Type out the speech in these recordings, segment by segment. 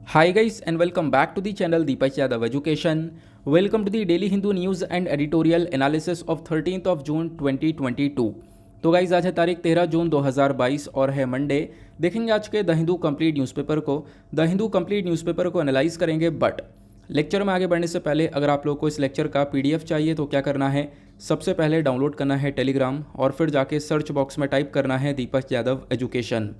Hi guys and welcome back to the channel Deepak Yadav Education. Welcome to the Daily Hindu News and Editorial Analysis of 13th of June 2022. तो guys आज है तारीख 13 जून 2022 और है Monday. देखेंगे आज के द हिंदू कंप्लीट न्यूज़पेपर को। द हिंदू कंप्लीट न्यूज़पेपर को एनालाइज करेंगे, बट लेक्चर में आगे बढ़ने से पहले अगर आप लोग को इस लेक्चर का पीडीएफ चाहिए तो क्या करना है, सबसे पहले डाउनलोड करना है टेलीग्राम और फिर जाके सर्च बॉक्स में टाइप करना है Deepak Yadav education.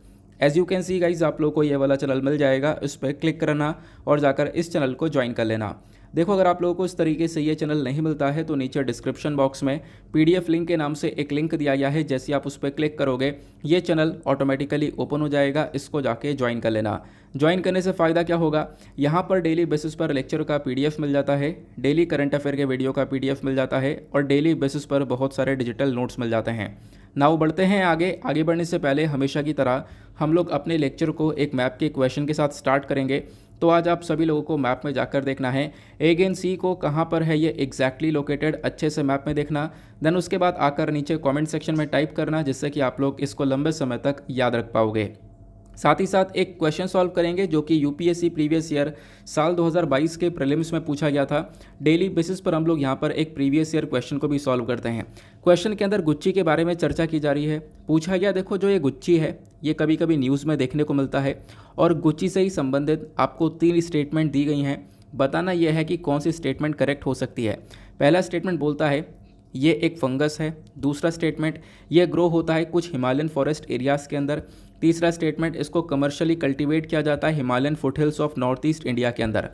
As you can see guys आप लोग को ये वाला चैनल मिल जाएगा, इस पर क्लिक करना और जाकर इस चैनल को ज्वाइन कर लेना। देखो अगर आप लोगों को इस तरीके से ये चैनल नहीं मिलता है तो नीचे डिस्क्रिप्शन बॉक्स में पीडीएफ लिंक के नाम से एक लिंक दिया गया है, जैसे आप उस पर क्लिक करोगे ये चैनल ऑटोमेटिकली ओपन हो जाएगा, इसको जाके ज्वाइन कर लेना। ज्वाइन करने से फ़ायदा क्या होगा, यहाँ पर डेली बेसिस पर लेक्चर का पीडीएफ मिल जाता है, डेली करंट अफेयर के वीडियो का पीडीएफ मिल जाता है और डेली बेसिस पर बहुत सारे डिजिटल नोट्स मिल जाते हैं। नाउ बढ़ते हैं आगे बढ़ने से पहले हमेशा की तरह हम लोग अपने लेक्चर को एक मैप के क्वेश्चन के साथ स्टार्ट करेंगे। तो आज आप सभी लोगों को मैप में जाकर देखना है एगेन सी को कहाँ पर है ये एग्जैक्टली लोकेटेड, अच्छे से मैप में देखना। देन उसके बाद आकर नीचे कमेंट सेक्शन में टाइप करना, जिससे कि आप लोग इसको लंबे समय तक याद रख पाओगे। साथ ही साथ एक क्वेश्चन सॉल्व करेंगे जो कि यूपीएससी प्रीवियस ईयर साल 2022 के प्रीलिम्स में पूछा गया था। डेली बेसिस पर हम लोग यहाँ पर एक प्रीवियस ईयर क्वेश्चन को भी सॉल्व करते हैं। क्वेश्चन के अंदर गुच्ची के बारे में चर्चा की जा रही है। पूछा गया, देखो जो ये गुच्ची है ये कभी कभी न्यूज़ में देखने को मिलता है और गुच्ची से ही संबंधित आपको 3 स्टेटमेंट दी गई हैं। बताना यह है कि कौन सी स्टेटमेंट करेक्ट हो सकती है। पहला स्टेटमेंट बोलता है ये एक फंगस है। दूसरा स्टेटमेंट ये ग्रो होता है कुछ हिमालयन फॉरेस्ट एरियाज़ के अंदर। तीसरा स्टेटमेंट इसको कमर्शियली कल्टीवेट किया जाता है Himalayan foothills of north east India के अंदर।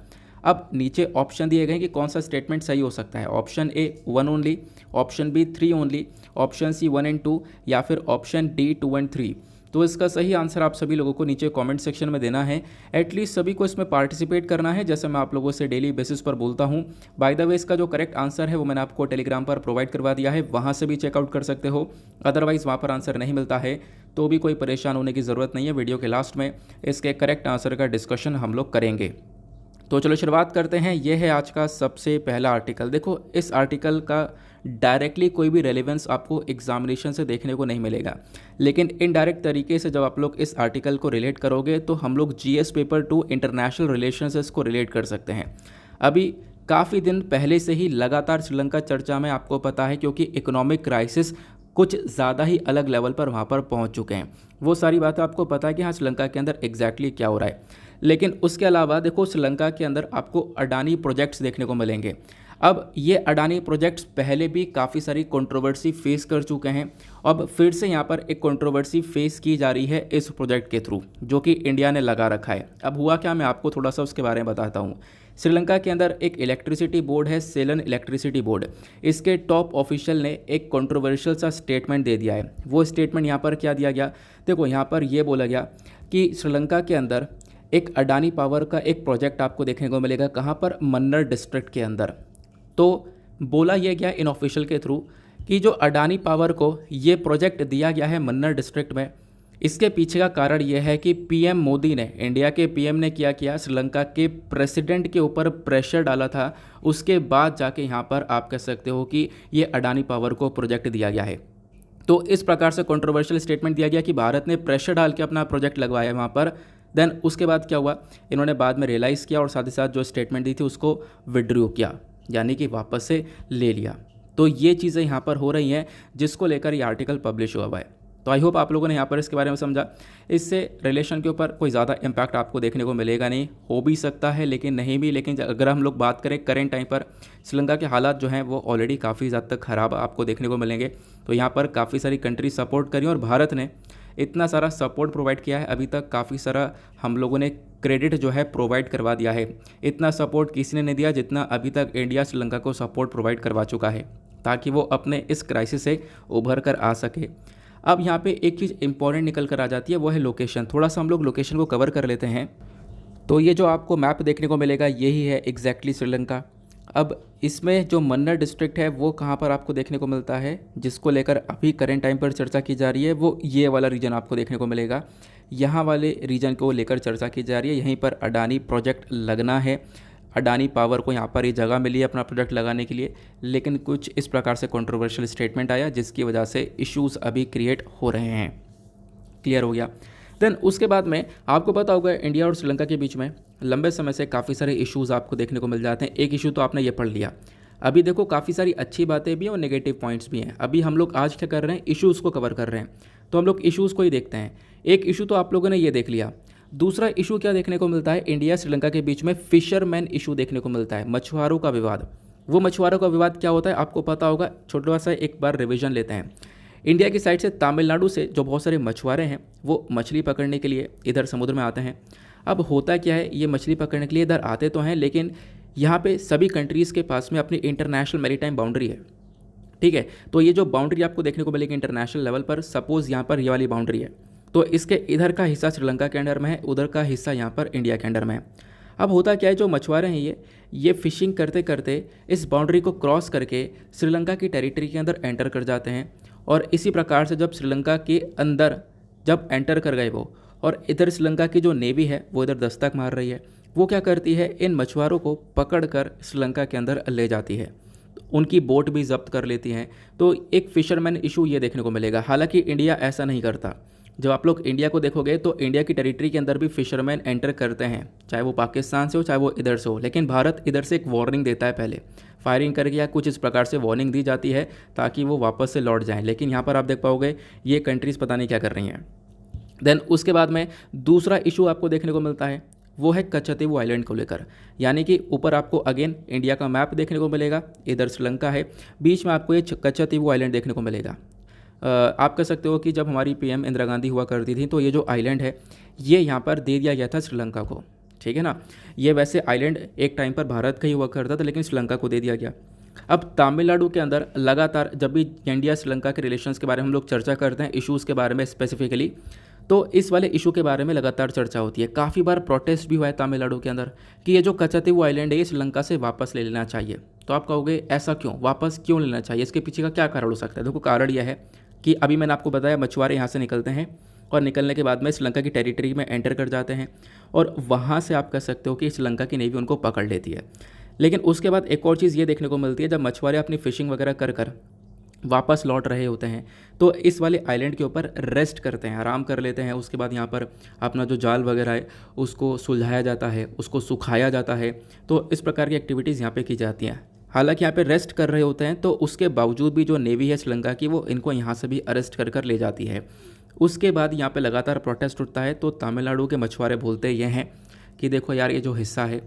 अब नीचे ऑप्शन दिए गए कि कौन सा स्टेटमेंट सही हो सकता है। Option a 1 only, option b 3 only, option c 1 and 2 या फिर ऑप्शन डी 2 and 3। तो इसका सही आंसर आप सभी लोगों को नीचे कमेंट सेक्शन में देना है। एटलीस्ट सभी को इसमें पार्टिसिपेट करना है, जैसे मैं आप लोगों से डेली बेसिस पर बोलता हूँ। बाय द वे इसका जो करेक्ट आंसर है वो मैंने आपको टेलीग्राम पर प्रोवाइड करवा दिया है, वहाँ से भी चेकआउट कर सकते हो। अदरवाइज़ वहाँ पर आंसर नहीं मिलता है तो भी कोई परेशान होने की ज़रूरत नहीं है। वीडियो के लास्ट में इसके करेक्ट आंसर का डिस्कशन हम लोग करेंगे। तो चलो शुरुआत करते हैं। यह है आज का सबसे पहला आर्टिकल। देखो इस आर्टिकल का डायरेक्टली कोई भी रेलेवेंस आपको एग्जामिनेशन से देखने को नहीं मिलेगा, लेकिन इनडायरेक्ट तरीके से जब आप लोग इस आर्टिकल को रिलेट करोगे तो हम लोग जीएस पेपर 2 इंटरनेशनल रिलेशंस इसको रिलेट कर सकते हैं। अभी काफ़ी दिन पहले से ही लगातार श्रीलंका चर्चा में, आपको पता है, क्योंकि इकोनॉमिक क्राइसिस कुछ ज़्यादा ही अलग लेवल पर वहाँ पर पहुँच चुके हैं। वो सारी बातें आपको पता है कि हाँ श्रीलंका के अंदर एग्जैक्टली क्या हो रहा है। लेकिन उसके अलावा देखो श्रीलंका के अंदर आपको अडानी प्रोजेक्ट्स देखने को मिलेंगे। अब ये अडानी प्रोजेक्ट्स पहले भी काफ़ी सारी कंट्रोवर्सी फेस कर चुके हैं। अब फिर से यहाँ पर एक कंट्रोवर्सी फेस की जा रही है इस प्रोजेक्ट के थ्रू, जो कि इंडिया ने लगा रखा है। अब हुआ क्या, मैं आपको थोड़ा सा उसके बारे में बताता हूँ। श्रीलंका के अंदर एक इलेक्ट्रिसिटी बोर्ड है, सेलन इलेक्ट्रिसिटी बोर्ड। इसके टॉप ऑफिशियल ने एक कंट्रोवर्शियल सा स्टेटमेंट दे दिया है। वो स्टेटमेंट यहाँ पर क्या दिया गया, देखो यहाँ पर ये बोला गया कि श्रीलंका के अंदर एक अडानी पावर का एक प्रोजेक्ट आपको देखने को मिलेगा। कहाँ पर, मन्नर डिस्ट्रिक्ट के अंदर। तो बोला यह गया इन ऑफिशियल के थ्रू कि जो अडानी पावर को ये प्रोजेक्ट दिया गया है मन्नर डिस्ट्रिक्ट में, इसके पीछे का कारण यह है कि पीएम मोदी ने, इंडिया के पीएम ने क्या किया, श्रीलंका के प्रेसिडेंट के ऊपर प्रेशर डाला था। उसके बाद जाके यहाँ पर आप कह सकते हो कि ये अडानी पावर को प्रोजेक्ट दिया गया है। तो इस प्रकार से कंट्रोवर्शियल स्टेटमेंट दिया गया कि भारत ने प्रेशर डाल के अपना प्रोजेक्ट लगवाया वहाँ पर। देन उसके बाद क्या हुआ, इन्होंने बाद में रियलाइज़ किया और साथ ही साथ जो स्टेटमेंट दी थी उसको विड्रॉ किया, यानी कि वापस से ले लिया। तो ये चीज़ें यहाँ पर हो रही हैं जिसको लेकर ये आर्टिकल पब्लिश हुआ है। तो आई होप आप लोगों ने यहाँ पर इसके बारे में समझा। इससे रिलेशन के ऊपर कोई ज़्यादा इम्पैक्ट आपको देखने को मिलेगा नहीं, हो भी सकता है लेकिन नहीं भी। लेकिन अगर हम लोग बात करें करेंट टाइम पर, श्रीलंका के हालात जो हैं वो ऑलरेडी काफ़ी ज़्यादा तक ख़राब आपको देखने को मिलेंगे। तो यहाँ पर काफ़ी सारी कंट्री सपोर्ट करी और भारत ने इतना सारा सपोर्ट प्रोवाइड किया है। अभी तक काफ़ी सारा हम लोगों ने क्रेडिट जो है प्रोवाइड करवा दिया है। इतना सपोर्ट किसी ने नहीं दिया जितना अभी तक इंडिया श्रीलंका को सपोर्ट प्रोवाइड करवा चुका है, ताकि वो अपने इस क्राइसिस से उभर कर आ सके। अब यहाँ पे एक चीज़ इंपॉर्टेंट निकल कर आ जाती है, वो है लोकेशन। थोड़ा सा हम लोग लोकेशन को कवर कर लेते हैं। तो ये जो आपको मैप देखने को मिलेगा यही है एग्जैक्टली श्रीलंका। अब इसमें जो मन्नर डिस्ट्रिक्ट है वो कहाँ पर आपको देखने को मिलता है, जिसको लेकर अभी करेंट टाइम पर चर्चा की जा रही है, वो ये वाला रीजन आपको देखने को मिलेगा। यहाँ वाले रीजन को लेकर चर्चा की जा रही है। यहीं पर अडानी प्रोजेक्ट लगना है। अडानी पावर को यहाँ पर ये जगह मिली है अपना प्रोजेक्ट लगाने के लिए, लेकिन कुछ इस प्रकार से कंट्रोवर्शियल स्टेटमेंट आया जिसकी वजह से इश्यूज़ अभी क्रिएट हो रहे हैं। क्लियर हो गया। देन उसके बाद में आपको पता होगा इंडिया और श्रीलंका के बीच में लंबे समय से काफ़ी सारे इश्यूज़ आपको देखने को मिल जाते हैं। एक इशू तो आपने ये पढ़ लिया। अभी देखो काफ़ी सारी अच्छी बातें भी हैं और नेगेटिव पॉइंट्स भी हैं। अभी हम लोग आज क्या कर रहे हैं, इश्यूज़ को कवर कर रहे हैं, तो हम लोग इश्यूज़ को ही देखते हैं। एक इशू तो आप लोगों ने ये देख लिया। दूसरा इशू क्या देखने को मिलता है, इंडिया श्रीलंका के बीच में फिशरमैन इशू देखने को मिलता है, मछुआरों का विवाद। वो मछुआरों का विवाद क्या होता है आपको पता होगा, छोटा सा एक बार रिवीजन लेते हैं। इंडिया की साइड से तमिलनाडु से जो बहुत सारे मछुआरे हैं वो मछली पकड़ने के लिए इधर समुद्र में आते हैं। अब होता क्या है, ये मछली पकड़ने के लिए इधर आते तो हैं, लेकिन यहाँ पे सभी कंट्रीज़ के पास में अपनी इंटरनेशनल मैरीटाइम बाउंड्री है। ठीक है, तो ये जो बाउंड्री आपको देखने को मिलेगी इंटरनेशनल लेवल पर, सपोज़ यहाँ पर ये वाली बाउंड्री है, तो इसके इधर का हिस्सा श्रीलंका के अंडर में है, उधर का हिस्सा यहाँ पर इंडिया के अंडर में है। अब होता क्या है, जो मछुआरे हैं ये फ़िशिंग करते करते इस बाउंड्री को क्रॉस करके श्रीलंका की टेरिटरी के अंदर एंटर कर जाते हैं। और इसी प्रकार से जब श्रीलंका के अंदर जब एंटर कर गए वो, और इधर श्रीलंका की जो नेवी है वो इधर दस्तक मार रही है, वो क्या करती है, इन मछुआरों को पकड़ कर श्रीलंका के अंदर ले जाती है, उनकी बोट भी जब्त कर लेती हैं। तो एक फिशरमैन इशू ये देखने को मिलेगा। हालांकि इंडिया ऐसा नहीं करता। जब आप लोग इंडिया को देखोगे तो इंडिया की टेरिटरी के अंदर भी फिशरमैन एंटर करते हैं, चाहे वो पाकिस्तान से हो चाहे वो इधर से हो, लेकिन भारत इधर से एक वार्निंग देता है, पहले फायरिंग करके या कुछ इस प्रकार से वार्निंग दी जाती है ताकि वो वापस से लौट जाएं। लेकिन यहाँ पर आप देख पाओगे ये कंट्रीज़ पता नहीं क्या कर रही हैं। देन उसके बाद में दूसरा इशू आपको देखने को मिलता है, वो है कच्छतीवु आइलैंड को लेकर। यानी कि ऊपर आपको अगेन इंडिया का मैप देखने को मिलेगा, इधर श्रीलंका है, बीच में आपको ये कच्छतीवु आइलैंड देखने को मिलेगा। आप कह सकते हो कि जब हमारी पीएम इंदिरा गांधी हुआ करती थी तो ये जो आइलैंड है ये यहाँ पर दे दिया गया था श्रीलंका को। ठीक है ना, ये वैसे आइलैंड एक टाइम पर भारत का ही हुआ करता था, लेकिन श्रीलंका को दे दिया गया। अब तमिलनाडु के अंदर लगातार जब भी इंडिया श्रीलंका के रिलेशंस के बारे में हम लोग चर्चा करते हैं, इश्यूज़ के बारे में स्पेसिफिकली, तो इस वाले इशू के बारे में लगातार चर्चा होती है। काफ़ी बार प्रोटेस्ट भी हुआ है तमिलनाडु के अंदर कि ये जो कच्छतीवु आइलैंड है ये श्रीलंका से वापस ले लेना चाहिए। तो आप कहोगे ऐसा क्यों, वापस क्यों लेना चाहिए, इसके पीछे का क्या कारण हो सकता है। देखो कारण यह है कि अभी मैंने आपको बताया मछुआरे यहाँ से निकलते हैं और निकलने के बाद में श्रीलंका की टेरिटरी में एंटर कर जाते हैं और वहाँ से आप कह सकते हो कि श्रीलंका की नेवी उनको पकड़ लेती है। लेकिन उसके बाद एक और चीज़ ये देखने को मिलती है, जब मछुआरे अपनी फ़िशिंग वगैरह कर वापस लौट रहे होते हैं तो इस वाले आइलैंड के ऊपर रेस्ट करते हैं, आराम कर लेते हैं। उसके बाद यहाँ पर अपना जो जाल वगैरह है उसको सुलझाया जाता है, उसको सुखाया जाता है। तो इस प्रकार की एक्टिविटीज़ यहाँ पे की जाती हैं। हालांकि यहाँ पे रेस्ट कर रहे होते हैं, तो उसके बावजूद भी जो नेवी है श्रीलंका की वो इनको यहाँ से भी अरेस्ट कर ले जाती है। उसके बाद यहाँ पे लगातार प्रोटेस्ट उठता है, तो तमिलनाडु के मछुआरे बोलते ये हैं कि देखो यार, ये जो हिस्सा है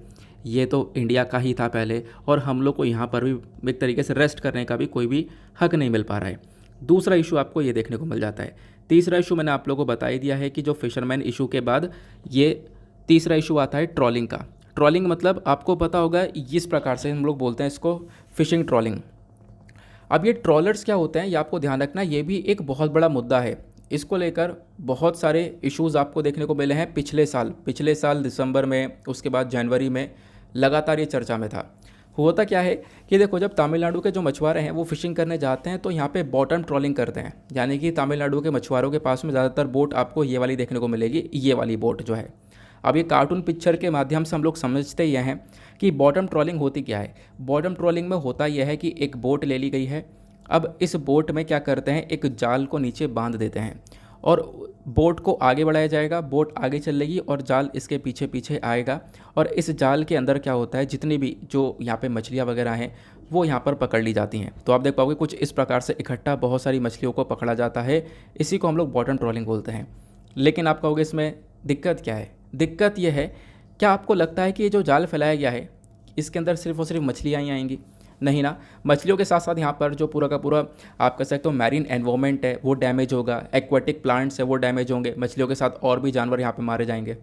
ये तो इंडिया का ही था पहले, और हम लोग को यहाँ पर भी एक तरीके से रेस्ट करने का भी कोई भी हक नहीं मिल पा रहा है। दूसरा इशू आपको ये देखने को मिल जाता है। तीसरा इशू मैंने आप लोगों को बता ही दिया है कि जो फिशरमैन इशू के बाद ये तीसरा इशू आता है ट्रॉलिंग का। ट्रॉलिंग मतलब आपको पता होगा इस प्रकार से हम लोग बोलते हैं इसको, फिशिंग ट्रॉलिंग। अब ये ट्रॉलर्स क्या होते हैं ये आपको ध्यान रखना, ये भी एक बहुत बड़ा मुद्दा है। इसको लेकर बहुत सारे इश्यूज़ आपको देखने को मिले हैं पिछले साल दिसंबर में, उसके बाद जनवरी में लगातार ये चर्चा में था। होता क्या है कि देखो, जब तमिलनाडु के जो मछुआरे हैं वो फिशिंग करने जाते हैं तो यहाँ पे बॉटम ट्रॉलिंग करते हैं। यानी कि तमिलनाडु के मछुआरों के पास में ज़्यादातर बोट आपको ये वाली देखने को मिलेगी, ये वाली बोट जो है। अब ये कार्टून पिक्चर के माध्यम से हम लोग समझते यह हैं कि बॉटम ट्रॉलिंग होती क्या है। बॉटम ट्रॉलिंग में होता यह है कि एक बोट ले ली गई है, अब इस बोट में क्या करते हैं, एक जाल को नीचे बांध देते हैं और बोट को आगे बढ़ाया जाएगा, बोट आगे चलेगी और जाल इसके पीछे पीछे आएगा। और इस जाल के अंदर क्या होता है, जितनी भी जो यहाँ पे मछलियाँ वगैरह हैं वो यहाँ पर पकड़ ली जाती हैं। तो आप देख पाओगे कुछ इस प्रकार से इकट्ठा बहुत सारी मछलियों को पकड़ा जाता है, इसी को हम लोग बॉटम ट्रॉलिंग बोलते हैं। लेकिन आप कहोगे इसमें दिक्कत क्या है। दिक्कत यह है, क्या आपको लगता है कि ये जो जाल फैलाया गया है इसके अंदर सिर्फ और सिर्फ मछलियाँ ही आएंगी? नहीं ना, मछलियों के साथ साथ यहाँ पर जो पूरा का पूरा आप कह सकते हो मैरीन एनवायरनमेंट है वो डैमेज होगा, एक्वाटिक प्लांट्स है वो डैमेज होंगे, मछलियों के साथ और भी जानवर यहाँ पे मारे जाएंगे।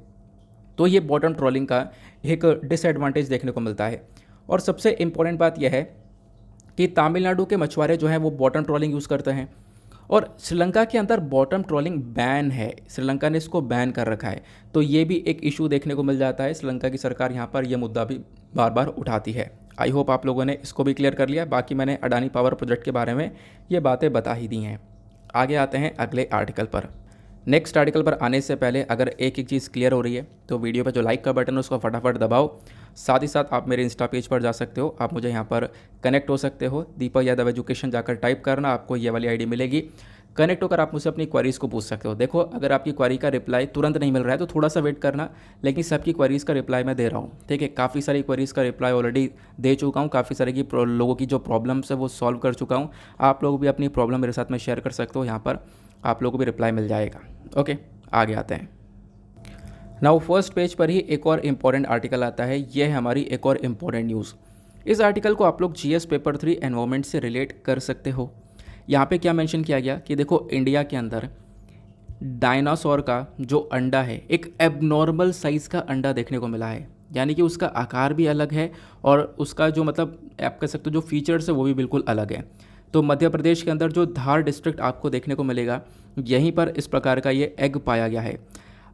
तो ये बॉटम ट्रॉलिंग का एक डिसएडवांटेज देखने को मिलता है। और सबसे इम्पोर्टेंट बात यह है कि तमिलनाडु के मछुआरे जो हैं वो बॉटम ट्रॉलिंग यूज़ करते हैं और श्रीलंका के अंदर बॉटम ट्रॉलिंग बैन है, श्रीलंका ने इसको बैन कर रखा है। तो ये भी एक इशू देखने को मिल जाता है। श्रीलंका की सरकार यहाँ पर यह मुद्दा भी बार बार उठाती है। आई होप आप लोगों ने इसको भी क्लियर कर लिया। बाकी मैंने अडानी पावर प्रोजेक्ट के बारे में ये बातें बता ही दी हैं। आगे आते हैं अगले आर्टिकल पर। नेक्स्ट आर्टिकल पर आने से पहले अगर एक एक चीज़ क्लियर हो रही है तो वीडियो पर जो लाइक का बटन है उसको फटाफट दबाओ। साथ ही साथ आप मेरे इंस्टा पेज पर जा सकते हो, आप मुझे यहाँ पर कनेक्ट हो सकते हो। दीपक यादव एजुकेशन जाकर टाइप करना, आपको ये वाली आईडी मिलेगी। कनेक्ट होकर आप मुझसे अपनी क्वेरीज़ को पूछ सकते हो। देखो, अगर आपकी क्वेरी का रिप्लाई तुरंत नहीं मिल रहा है तो थोड़ा सा वेट करना, लेकिन सबकी क्वेरीज़ का रिप्लाई मैं दे रहा हूँ, ठीक है। काफ़ी सारी क्वेरीज़ का रिप्लाई ऑलरेडी दे चुका हूँ, काफ़ी सारे लोगों की जो प्रॉब्लम्स है वो सॉल्व कर चुका हूँ। आप लोग भी अपनी प्रॉब्लम मेरे साथ में शेयर कर सकते हो, यहाँ पर आप लोगों को भी रिप्लाई मिल जाएगा। ओके, आगे आते हैं। नाउ फर्स्ट पेज पर ही एक और इम्पॉर्टेंट आर्टिकल आता है, ये है हमारी एक और इम्पॉर्टेंट न्यूज़। इस आर्टिकल को आप लोग जीएस पेपर 3 एनवायरमेंट से रिलेट कर सकते हो। यहाँ पे क्या मेंशन किया गया कि देखो, इंडिया के अंदर डायनासोर का जो अंडा है, एक एबनॉर्मल साइज़ का अंडा देखने को मिला है, यानी कि उसका आकार भी अलग है और उसका जो मतलब आप कह सकते हो जो फीचर्स है वो भी बिल्कुल अलग है। तो मध्य प्रदेश के अंदर जो धार डिस्ट्रिक्ट आपको देखने को मिलेगा, यहीं पर इस प्रकार का ये एग पाया गया है।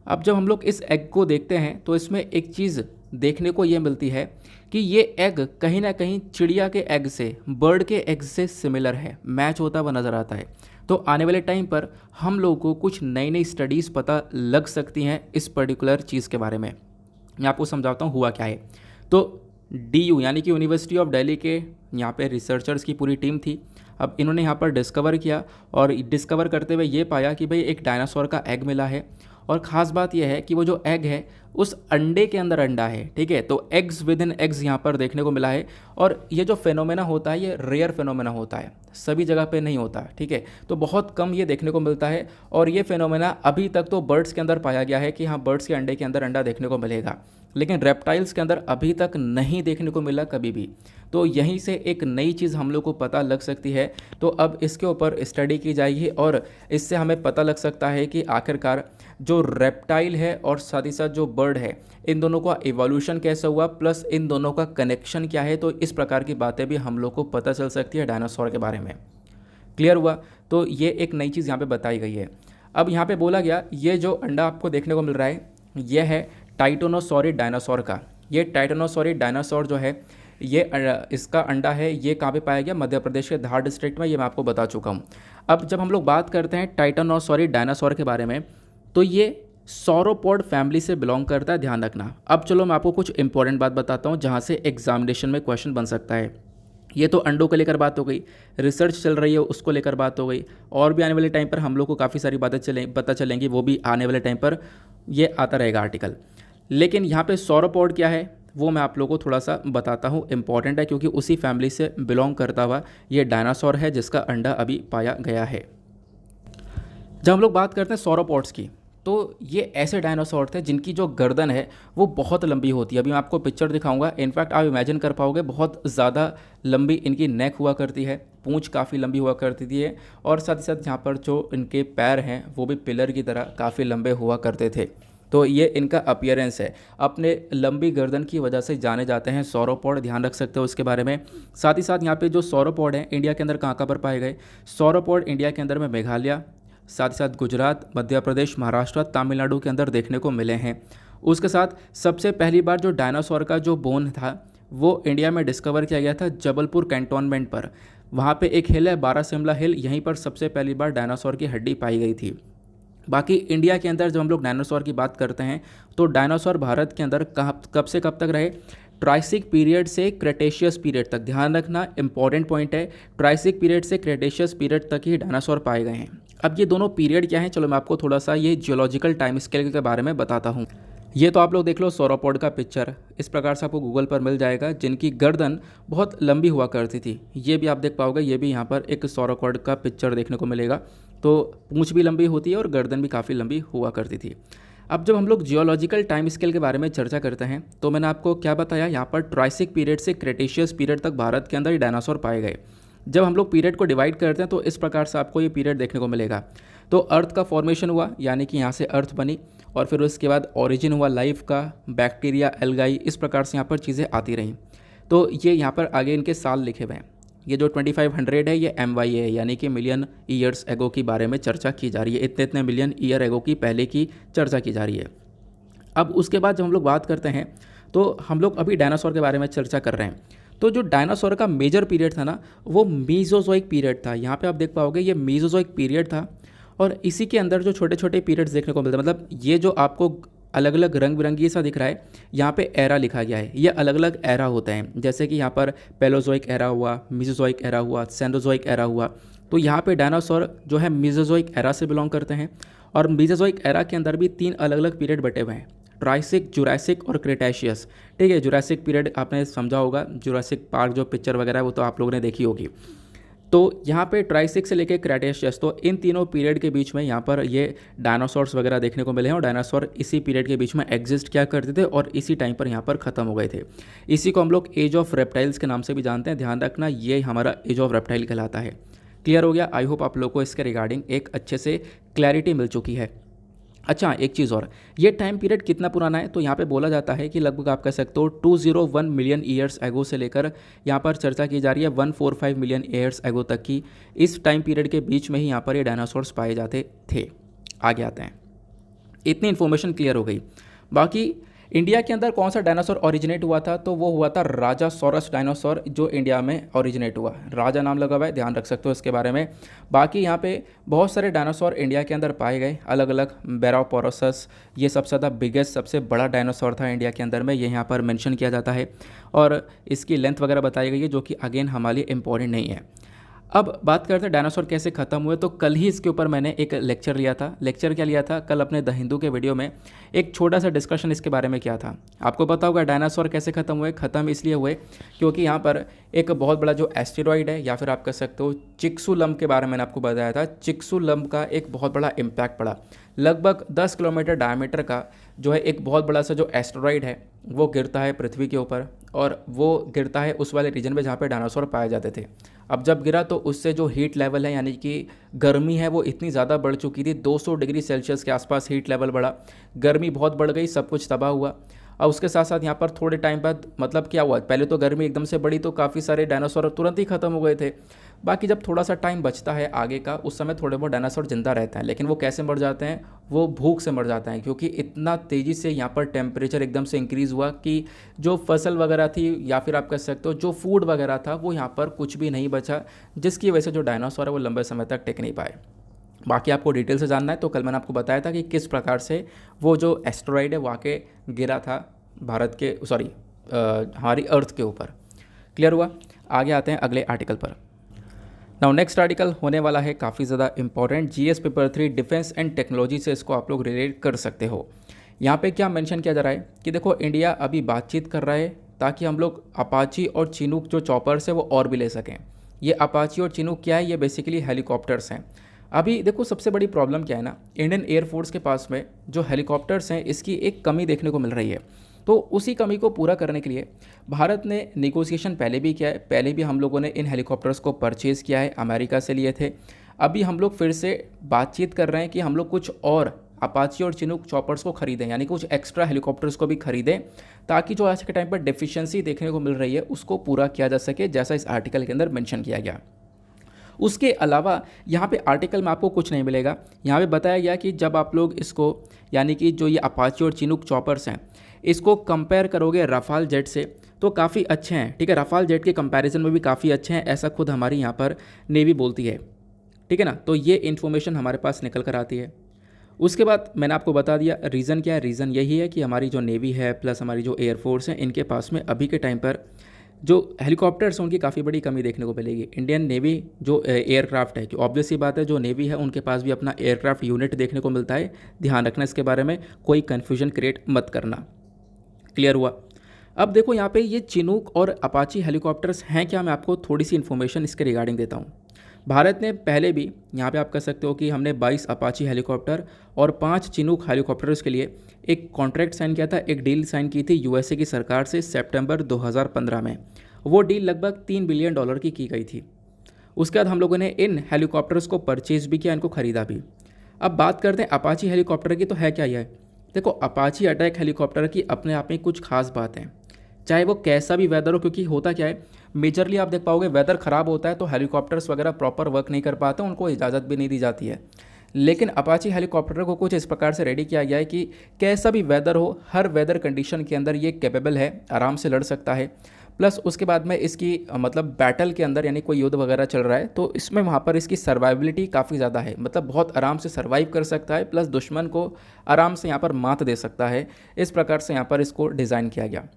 अब जब हम लोग इस एग को देखते हैं तो इसमें एक चीज़ देखने को ये मिलती है कि ये एग कहीं ना कहीं चिड़िया के एग से, बर्ड के एग से सिमिलर है, मैच होता हुआ नज़र आता है। तो आने वाले टाइम पर हम लोगों को कुछ नई नई स्टडीज़ पता लग सकती हैं इस पर्टिकुलर चीज़ के बारे में। मैं आपको समझाता हूँ हुआ क्या है। तो DU यानी कि यूनिवर्सिटी ऑफ दिल्ली के यहाँ पे रिसर्चर्स की पूरी टीम थी। अब इन्होंने यहाँ पर डिस्कवर किया और डिस्कवर करते हुए ये पाया कि भाई एक डायनासोर का एग मिला है, और ख़ास बात यह है कि वो जो एग है उस अंडे के अंदर अंडा है, ठीक है। तो एग्स विद इन एग्स यहाँ पर देखने को मिला है, और ये जो फेनोमेना होता है ये रेयर फेनोमेना होता है, सभी जगह पे नहीं होता, ठीक है। तो बहुत कम ये देखने को मिलता है, और ये फेनोमेना अभी तक तो बर्ड्स के अंदर पाया गया है कि हाँ, बर्ड्स के अंडे के अंदर अंडा देखने को मिलेगा, लेकिन रेप्टाइल्स के अंदर अभी तक नहीं देखने को मिला कभी भी। तो यहीं से एक नई चीज़ हम लोग को पता लग सकती है। तो अब इसके ऊपर स्टडी की जाएगी और इससे हमें पता लग सकता है कि आखिरकार जो रेप्टाइल है और साथ ही साथ जो बर्ड है, इन दोनों का इवोल्यूशन कैसे हुआ, प्लस इन दोनों का कनेक्शन क्या है। तो इस प्रकार की बातें भी हम लोग को पता चल सकती है डायनासोर के बारे में। क्लियर हुआ? तो ये एक नई चीज़ यहाँ पे बताई गई है। अब यहाँ पे बोला गया, ये जो अंडा आपको देखने को मिल रहा है ये है टाइटेनोसॉरिड डायनासोर का। ये टाइटेनोसॉरिड डायनासोर जो है ये इसका अंडा है, ये कहाँ पे पाया गया? मध्य प्रदेश के धार डिस्ट्रिक्ट में, ये मैं आपको बता चुका हूँ। अब जब हम लोग बात करते हैं टाइटेनोसॉरिड डायनासोर के बारे में, तो ये सॉरोपॉड फैमिली से बिलोंग करता है, ध्यान रखना। अब चलो मैं आपको कुछ इंपॉर्टेंट बात बताता हूँ जहाँ से एग्जामिनेशन में क्वेश्चन बन सकता है। ये तो अंडों को लेकर बात हो गई, रिसर्च चल रही है उसको लेकर बात हो गई, और भी आने वाले टाइम पर हम लोग को काफ़ी सारी बातें पता चलेंगी, वो भी आने वाले टाइम पर ये आता रहेगा आर्टिकल। लेकिन यहाँ पे सॉरोपॉड क्या है वो मैं आप लोगों को थोड़ा सा बताता हूँ, इंपॉर्टेंट है क्योंकि उसी फैमिली से बिलोंग करता हुआ ये डायनासोर है जिसका अंडा अभी पाया गया है। जब हम लोग बात करते हैं सॉरोपॉड्स की, तो ये ऐसे डायनासोर थे जिनकी जो गर्दन है वो बहुत लंबी होती है। अभी मैं आपको पिक्चर दिखाऊंगा, इनफैक्ट आप इमेजिन कर पाओगे बहुत ज़्यादा लंबी इनकी नेक हुआ करती है, पूंछ काफ़ी लंबी हुआ करती थी, और साथ ही साथ यहाँ पर जो इनके पैर हैं वो भी पिलर की तरह काफ़ी लंबे हुआ करते थे। तो ये इनका अपीयरेंस है, अपने लंबी गर्दन की वजह से जाने जाते हैं सॉरोपॉड, ध्यान रख सकते हो इसके बारे में। साथ ही साथ यहाँ पे जो सॉरोपॉड हैं इंडिया के अंदर कहाँ कहाँ पर पाए गए? सॉरोपॉड इंडिया के अंदर में मेघालय, साथ ही साथ गुजरात, मध्य प्रदेश, महाराष्ट्र, तमिलनाडु के अंदर देखने को मिले हैं। उसके साथ सबसे पहली बार जो डायनासोर का जो बोन था वो इंडिया में डिस्कवर किया गया था जबलपुर कैंटोनमेंट पर। वहाँ पे एक हिल है बारासिमला हिल, यहीं पर सबसे पहली बार डायनासोर की हड्डी पाई गई थी। बाकी इंडिया के अंदर जब हम लोग डायनासोर की बात करते हैं तो डायनासोर भारत के अंदर कब से कब तक रहे? ट्राइसिक पीरियड से क्रेटेशियस पीरियड तक, ध्यान रखना इंपॉर्टेंट पॉइंट है। ट्राइसिक पीरियड से क्रेटेशियस पीरियड तक ही डायनासोर पाए गए हैं। अब ये दोनों पीरियड क्या हैं, चलो मैं आपको थोड़ा सा ये जियोलॉजिकल टाइम स्केल के बारे में बताता हूँ। ये तो आप लोग देख लो सॉरोपॉड का पिक्चर, इस प्रकार से आपको गूगल पर मिल जाएगा, जिनकी गर्दन बहुत लंबी हुआ करती थी। ये भी आप देख पाओगे, ये भी यहाँ पर एक सॉरोपॉड का पिक्चर देखने को मिलेगा। तो पूंछ भी लंबी होती है और गर्दन भी काफ़ी लंबी हुआ करती थी। अब जब हम लोग जियोलॉजिकल टाइम स्केल के बारे में चर्चा करते हैं तो मैंने आपको क्या बताया, यहाँ पर ट्राइसिक पीरियड से क्रेटेशियस पीरियड तक भारत के अंदर ही डायनासोर पाए गए। जब हम लोग पीरियड को डिवाइड करते हैं तो इस प्रकार से आपको ये पीरियड देखने को मिलेगा। तो अर्थ का फॉर्मेशन हुआ, यानी कि यहाँ से अर्थ बनी, और फिर उसके बाद ओरिजिन हुआ लाइफ का, बैक्टीरिया, एल्गाई, इस प्रकार से यहाँ पर चीज़ें आती रहीं। तो ये यहाँ पर आगे इनके साल लिखे हुए हैं। ये जो 2500 है ये MYA है, यानी कि मिलियन ईयर्स एगो के बारे में चर्चा की जा रही है, इतने इतने मिलियन ईयर एगो की पहले की चर्चा की जा रही है। अब उसके बाद जब हम लोग बात करते हैं तो हम लोग अभी डायनासोर के बारे में चर्चा कर रहे हैं। तो जो डायनासोर का मेजर पीरियड था ना वो मीजोजोइक पीरियड था। यहाँ पे आप देख पाओगे ये मीजोजोइक पीरियड था, और इसी के अंदर जो छोटे छोटे पीरियड्स देखने को मिलते हैं, मतलब ये जो आपको अलग अलग रंग बिरंगी सा दिख रहा है, यहाँ पे एरा लिखा गया है, ये अलग अलग एरा होते हैं। जैसे कि यहाँ पर पेलोजोइक एरा हुआ, मीजोजोइक एरा हुआ, सेंडोजोइक एरा हुआ। तो यहाँ पे डायनासोर जो है मीजोजोइक एरा से बिलोंग करते हैं और मीजोजोइक एरा के अंदर भी 3 अलग अलग पीरियड बटे हुए हैं, ट्राइसिक, जुरासिक और क्रेटेशियस। ठीक है, जुरासिक पीरियड आपने समझा होगा, जुरासिक पार्क जो पिक्चर वगैरह है वो तो आप लोगों ने देखी होगी। तो यहाँ पे ट्राइसिक से लेके क्रेटेशियस, तो इन तीनों पीरियड के बीच में यहाँ पर ये डायनासोर्स वगैरह देखने को मिले हैं और डायनासोर इसी पीरियड के बीच में एग्जिस्ट क्या करते थे और इसी टाइम पर यहाँ पर ख़त्म हो गए थे। इसी को हम लोग एज ऑफ रेप्टाइल्स के नाम से भी जानते हैं, ध्यान रखना ये हमारा एज ऑफ रेप्टाइल कहलाता है। क्लियर हो गया? आई होप आप लोग को इसके रिगार्डिंग एक अच्छे से क्लैरिटी मिल चुकी है। अच्छा, एक चीज़ और, ये टाइम पीरियड कितना पुराना है? तो यहाँ पे बोला जाता है कि लगभग आप कह सकते हो 201 मिलियन ईयर्स एगो से लेकर यहाँ पर चर्चा की जा रही है 145 मिलियन ईयर्स एगो तक की, इस टाइम पीरियड के बीच में ही यहाँ पर ये डायनासोर्स पाए जाते थे। आगे आते हैं, इतनी इन्फॉर्मेशन क्लियर हो गई। बाकी इंडिया के अंदर कौन सा डायनासोर ओरिजिनेट हुआ था? तो वो हुआ था राजासोरस डायनासोर, जो इंडिया में ओरिजिनेट हुआ। राजा नाम लगा हुआ है, ध्यान रख सकते हो इसके बारे में। बाकी यहाँ पे बहुत सारे डायनासोर इंडिया के अंदर पाए गए अलग अलग। बेरापोरोसस ये सबसे ज़्यादा बिगेस्ट, सबसे बड़ा डायनासोर था इंडिया के अंदर में, ये यहाँ पर मेंशन किया जाता है और इसकी लेंथ वगैरह बताई गई है, जो कि अगेन हमारे लिए इंपॉर्टेंट नहीं है। अब बात करते हैं डायनासोर कैसे ख़त्म हुए। तो कल ही इसके ऊपर मैंने एक लेक्चर लिया था। लेक्चर क्या लिया था? कल अपने द हिंदू के वीडियो में एक छोटा सा डिस्कशन इसके बारे में किया था। आपको पता होगा डायनासोर कैसे ख़त्म हुए? ख़त्म इसलिए हुए क्योंकि यहाँ पर एक बहुत बड़ा जो एस्टेरॉयड है, या फिर आप कह सकते हो चिक्सुलम्ब के बारे में मैंने आपको बताया था। चिक्सुलम्ब का एक बहुत बड़ा इम्पैक्ट पड़ा, लगभग 10 किलोमीटर डायमीटर का जो है एक बहुत बड़ा सा जो एस्टेरॉयड है वो गिरता है पृथ्वी के ऊपर, और वो गिरता है उस वाले रीजन में जहाँ पे डायनासोर पाए जाते थे। अब जब गिरा तो उससे जो हीट लेवल है, यानी कि गर्मी है, वो इतनी ज़्यादा बढ़ चुकी थी, 200 डिग्री सेल्सियस के आसपास हीट लेवल बढ़ा, गर्मी बहुत बढ़ गई, सब कुछ तबाह हुआ। और उसके साथ साथ यहाँ पर थोड़े टाइम बाद मतलब क्या हुआ, पहले तो गर्मी एकदम से बढ़ी तो काफ़ी सारे डायनासोर तुरंत ही ख़त्म हो गए थे। बाकी जब थोड़ा सा टाइम बचता है आगे का, उस समय थोड़े बहुत डायनासोर जिंदा रहते हैं, लेकिन वो कैसे मर जाते हैं? वो भूख से मर जाते हैं, क्योंकि इतना तेज़ी से यहाँ पर टेम्परेचर एकदम से इंक्रीज़ हुआ कि जो फसल वगैरह थी, या फिर आप कह सकते हो जो फूड वगैरह था, वो यहाँ पर कुछ भी नहीं बचा, जिसकी वजह से जो डायनासोर है वो लंबे समय तक टिक नहीं पाए। बाकी आपको डिटेल से जानना है तो कल मैंने आपको बताया था कि किस प्रकार से वो जो एस्टेरॉयड है वो आके गिरा था भारत के, सॉरी हमारी अर्थ के ऊपर। क्लियर हुआ? आगे आते हैं अगले आर्टिकल पर। नाउ नेक्स्ट आर्टिकल होने वाला है काफ़ी ज़्यादा important, GS paper 3 defence and technology से इसको आप लोग रिलेट कर सकते हो। यहाँ पे क्या मेंशन किया जा रहा है कि देखो, इंडिया अभी बातचीत कर रहा है ताकि हम लोग अपाची और चिनूक जो चॉपर्स है वो और भी ले सकें। ये अपाची और चिनूक क्या है? ये बेसिकली हेलीकॉप्टर्स हैं। अभी देखो सबसे बड़ी प्रॉब्लम क्या है ना, इंडियन एयरफोर्स के पास में जो हेलीकॉप्टर्स हैं इसकी एक कमी देखने को मिल रही है। तो उसी कमी को पूरा करने के लिए भारत ने निगोशिएशन पहले भी किया है, पहले भी हम लोगों ने इन हेलीकॉप्टर्स को परचेज़ किया है, अमेरिका से लिए थे। अभी हम लोग फिर से बातचीत कर रहे हैं कि हम लोग कुछ और अपाची और चिनूक चॉपर्स को खरीदें, यानी कुछ एक्स्ट्रा हेलीकॉप्टर्स को भी खरीदें, ताकि जो आज के टाइम पर डेफिशिएंसी देखने को मिल रही है उसको पूरा किया जा सके, जैसा इस आर्टिकल के अंदर मेंशन किया गया। उसके अलावा यहाँ पे आर्टिकल में आपको कुछ नहीं मिलेगा। यहाँ पे बताया गया कि जब आप लोग इसको, यानी कि जो ये अपाची और चिनूक चॉपर्स हैं, इसको कंपेयर करोगे रफाल जेट से तो काफ़ी अच्छे हैं। ठीक है, रफाल जेट के कंपैरिजन में भी काफ़ी अच्छे हैं, ऐसा खुद हमारी यहाँ पर नेवी बोलती है। ठीक है ना, तो ये इन्फॉर्मेशन हमारे पास निकल कर आती है। उसके बाद मैंने आपको बता दिया रीज़न क्या है। रीज़न यही है कि हमारी जो नेवी है प्लस हमारी जो एयरफोर्स है, इनके पास में अभी के टाइम पर जो हेलीकॉप्टर्स हैं उनकी काफ़ी बड़ी कमी देखने को मिलेगी। इंडियन नेवी जो एयरक्राफ्ट है, कि ऑब्वियस ही बात है जो नेवी है उनके पास भी अपना एयरक्राफ्ट यूनिट देखने को मिलता है। ध्यान रखना इसके बारे में, कोई कन्फ्यूजन क्रिएट मत करना। क्लियर हुआ? अब देखो यहाँ पे ये चिनूक और अपाची हेलीकॉप्टर्स हैं क्या, मैं आपको थोड़ी सी इन्फॉर्मेशन इसके रिगार्डिंग देता हूँ। भारत ने पहले भी, यहाँ पे आप कह सकते हो कि हमने 22 अपाची हेलीकॉप्टर और 5 चिनूक हेलीकॉप्टर्स के लिए एक कॉन्ट्रैक्ट साइन किया था, एक डील साइन की थी यूएसए की सरकार से सितंबर 2015 में। वो डील लगभग $3 बिलियन की गई थी। उसके बाद हम लोगों ने इन हेलीकॉप्टर्स को परचेज़ भी किया, इनको ख़रीदा भी। अब बात करते हैं अपाची हेलीकॉप्टर की, तो है क्या यह? देखो, अपाची अटैक हेलीकॉप्टर की अपने आप में कुछ खास बात है, चाहे वो कैसा भी वेदर हो, क्योंकि होता क्या है मेजरली आप देख पाओगे वेदर ख़राब होता है तो हेलीकॉप्टर्स वगैरह प्रॉपर वर्क नहीं कर पाते, उनको इजाज़त भी नहीं दी जाती है। लेकिन अपाची हेलीकॉप्टर को कुछ इस प्रकार से रेडी किया गया है कि कैसा भी वेदर हो, हर वेदर कंडीशन के अंदर ये कैपेबल है, आराम से लड़ सकता है। प्लस उसके बाद में इसकी मतलब बैटल के अंदर, यानी कोई युद्ध वगैरह चल रहा है तो इसमें वहाँ पर इसकी सर्वाइबिलिटी काफ़ी ज़्यादा है, मतलब बहुत आराम से सर्वाइव कर सकता है, प्लस दुश्मन को आराम से यहाँ पर मात दे सकता है। इस प्रकार से यहाँ पर इसको डिज़ाइन किया गया।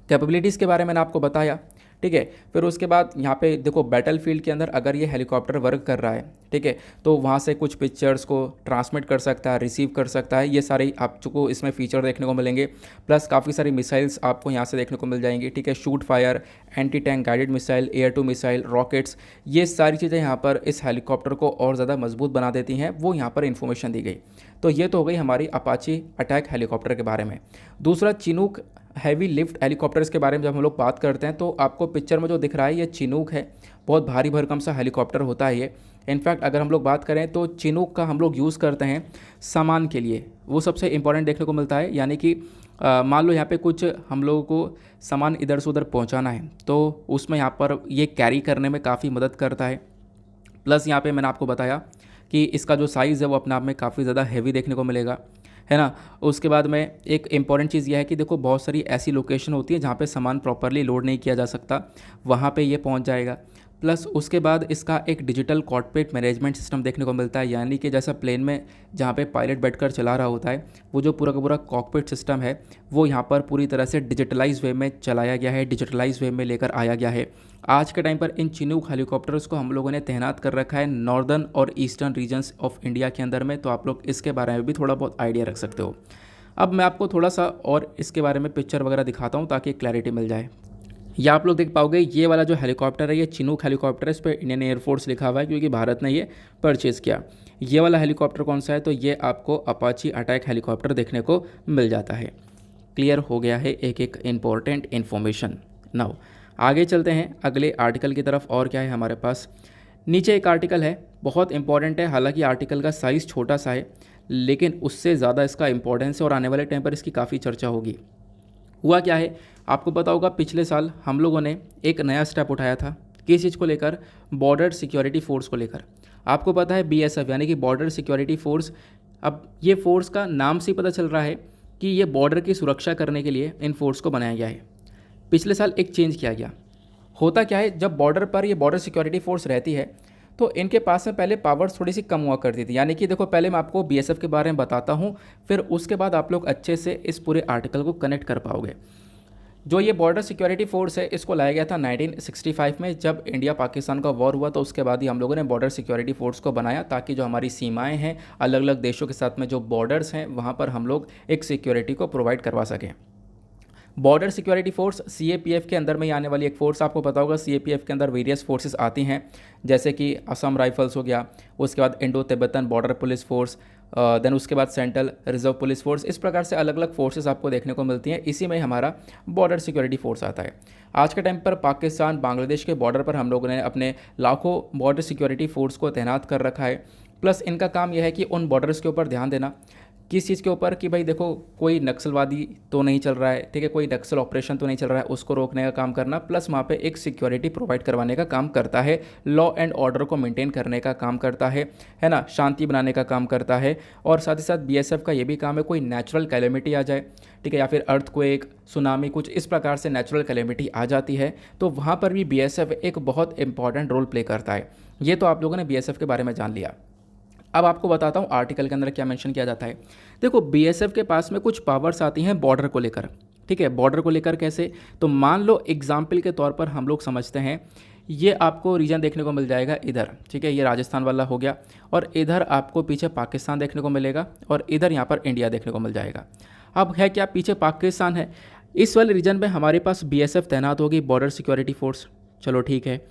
कैपेबिलिटीज़ के बारे में मैंने आपको बताया। ठीक है। फिर उसके बाद यहाँ पे देखो बैटल फील्ड के अंदर अगर ये हेलीकॉप्टर वर्क कर रहा है, ठीक है, तो वहाँ से कुछ पिक्चर्स को ट्रांसमिट कर सकता है, रिसीव कर सकता है, ये सारे आपको इसमें फीचर देखने को मिलेंगे। प्लस काफ़ी सारी मिसाइल्स आपको यहाँ से देखने को मिल जाएंगी, ठीक है, shoot fire, anti tank guided missile, air to missile, rockets, ये सारी चीज़ें यहाँ पर इस हेलीकॉप्टर को और ज़्यादा मजबूत बना देती हैं, वो यहाँ पर इन्फॉर्मेशन दी गई। तो ये तो हो गई हमारी अपाची अटैक हेलीकॉप्टर के बारे में। दूसरा चिनूक हैवी लिफ्ट हेलीकॉप्टर्स के बारे में जब हम लोग बात करते हैं तो आपको पिक्चर में जो दिख रहा है ये चिनूक है, बहुत भारी भरकम सा हेलीकॉप्टर होता है ये। इनफैक्ट अगर हम लोग बात करें तो चिनूक का हम लोग यूज़ करते हैं सामान के लिए, वो सबसे इंपॉर्टेंट देखने को मिलता है। यानी कि मान लो यहाँ पे कुछ हम लोगों को सामान इधर से उधर पहुँचाना है तो उसमें यहाँ पर ये कैरी करने में काफ़ी मदद करता है। प्लस यहाँ पे मैंने आपको बताया कि इसका जो साइज़ है वो अपने आप में काफ़ी ज़्यादा हैवी देखने को मिलेगा, है ना। उसके बाद में एक इम्पॉर्टेंट चीज़ यह है कि देखो बहुत सारी ऐसी लोकेशन होती है जहाँ पे सामान प्रॉपरली लोड नहीं किया जा सकता, वहाँ पे ये पहुँच जाएगा। प्लस उसके बाद इसका एक डिजिटल कॉकपिट मैनेजमेंट सिस्टम देखने को मिलता है, यानी कि जैसा प्लेन में जहाँ पे पायलट बैठकर चला रहा होता है, वो जो पूरा का पूरा कॉकपिट सिस्टम है वो यहाँ पर पूरी तरह से डिजिटलाइज वे में चलाया गया है, डिजिटलाइज वे में लेकर आया गया है। आज के टाइम पर इन चिनूक हेलीकॉप्टर्स को हम लोगों ने तैनात कर रखा है नॉर्दर्न और ईस्टर्न रीजन्स ऑफ इंडिया के अंदर में, तो आप लोग इसके बारे में भी थोड़ा बहुत आइडिया रख सकते हो। अब मैं आपको थोड़ा सा और इसके बारे में पिक्चर वगैरह दिखाता हूँ ताकि क्लैरिटी मिल जाए। ये आप लोग देख पाओगे, ये वाला जो हेलीकॉप्टर है ये चिनूक हेलीकॉप्टर है, इस पर इंडियन एयरफोर्स लिखा हुआ है क्योंकि भारत ने ये परचेज़ किया। ये वाला हेलीकॉप्टर कौन सा है, तो ये आपको अपाची अटैक हेलीकॉप्टर देखने को मिल जाता है। क्लियर हो गया है एक एक इम्पॉर्टेंट इन्फॉर्मेशन। नाउ आगे चलते हैं अगले आर्टिकल की तरफ। और क्या है हमारे पास, नीचे एक आर्टिकल है, बहुत इंपॉर्टेंट है। हालांकि आर्टिकल का साइज़ छोटा सा है लेकिन उससे ज़्यादा इसका इंपॉर्टेंस है और आने वाले टाइम पर इसकी काफ़ी चर्चा होगी। हुआ क्या है, आपको पता होगा पिछले साल हम लोगों ने एक नया स्टेप उठाया था, किस चीज़ को लेकर, बॉर्डर सिक्योरिटी फोर्स को लेकर। आपको पता है BSF यानी कि बॉर्डर सिक्योरिटी फोर्स, अब ये फोर्स का नाम से ही पता चल रहा है कि ये बॉर्डर की सुरक्षा करने के लिए इन फोर्स को बनाया गया है। पिछले साल एक चेंज किया गया। होता क्या है, जब बॉर्डर पर ये बॉर्डर सिक्योरिटी फोर्स रहती है तो इनके पास में पहले पावर्स थोड़ी सी कम हुआ करती थी। यानी कि देखो पहले मैं आपको BSF के बारे में बताता हूँ, फिर उसके बाद आप लोग अच्छे से इस पूरे आर्टिकल को कनेक्ट कर पाओगे। जो ये बॉर्डर सिक्योरिटी फोर्स है इसको लाया गया था 1965 में, जब इंडिया पाकिस्तान का वॉर हुआ तो उसके बाद ही हम लोगों ने बॉर्डर सिक्योरिटी फोर्स को बनाया ताकि जो हमारी सीमाएं हैं अलग अलग देशों के साथ में जो बॉर्डर्स हैं वहाँ पर हम लोग एक सिक्योरिटी को प्रोवाइड करवा सकें। बॉर्डर सिक्योरिटी फोर्स CAPF के अंदर में आने वाली एक फ़ोर्स, आपको पता होगा CAPF के अंदर वेरियस फोर्सेस आती हैं जैसे कि असम राइफल्स हो गया, उसके बाद Indo Tibetan border police force, then उसके बाद सेंट्रल रिजर्व पुलिस फोर्स, इस प्रकार से अलग अलग फोर्सेस आपको देखने को मिलती हैं। इसी में हमारा बॉर्डर सिक्योरिटी फोर्स आता है। आज के टाइम पर पाकिस्तान बांग्लादेश के बॉर्डर पर हम लोगों ने अपने लाखों बॉर्डर सिक्योरिटी फोर्स को तैनात कर रखा है। प्लस इनका काम यह है कि उन बॉर्डर्स के ऊपर ध्यान देना, किस चीज़ के ऊपर, कि भाई देखो कोई नक्सलवादी तो नहीं चल रहा है, ठीक है, कोई नक्सल ऑपरेशन तो नहीं चल रहा है, उसको रोकने का काम करना। प्लस वहाँ पे एक सिक्योरिटी प्रोवाइड करवाने का काम करता है, लॉ एंड ऑर्डर को मेंटेन करने का काम करता है ना, शांति बनाने का काम करता है। और साथ ही साथ BSF का ये भी काम है, कोई नेचुरल कैलेमिटी आ जाए, ठीक है, या फिर अर्थक्वेक, सुनामी, कुछ इस प्रकार से नेचुरल कैलेमिटी आ जाती है तो वहाँ पर भी BSF एक बहुत इंपॉर्टेंट रोल प्ले करता है। ये तो आप लोगों ने BSF के बारे में जान लिया। अब आपको बताता हूँ आर्टिकल के अंदर क्या मेंशन किया जाता है। देखो BSF के पास में कुछ पावर्स आती हैं बॉर्डर को लेकर, ठीक है। बॉर्डर को लेकर कैसे, तो मान लो एग्जाम्पल के तौर पर हम लोग समझते हैं, ये आपको रीजन देखने को मिल जाएगा इधर, ठीक है, ये राजस्थान वाला हो गया, और इधर आपको पीछे पाकिस्तान देखने को मिलेगा और इधर यहाँ पर इंडिया देखने को मिल जाएगा। अब है क्या, पीछे पाकिस्तान है, इस वाले रीजन में हमारे पास BSF तैनात होगी, बॉर्डर सिक्योरिटी फोर्स। चलो ठीक है,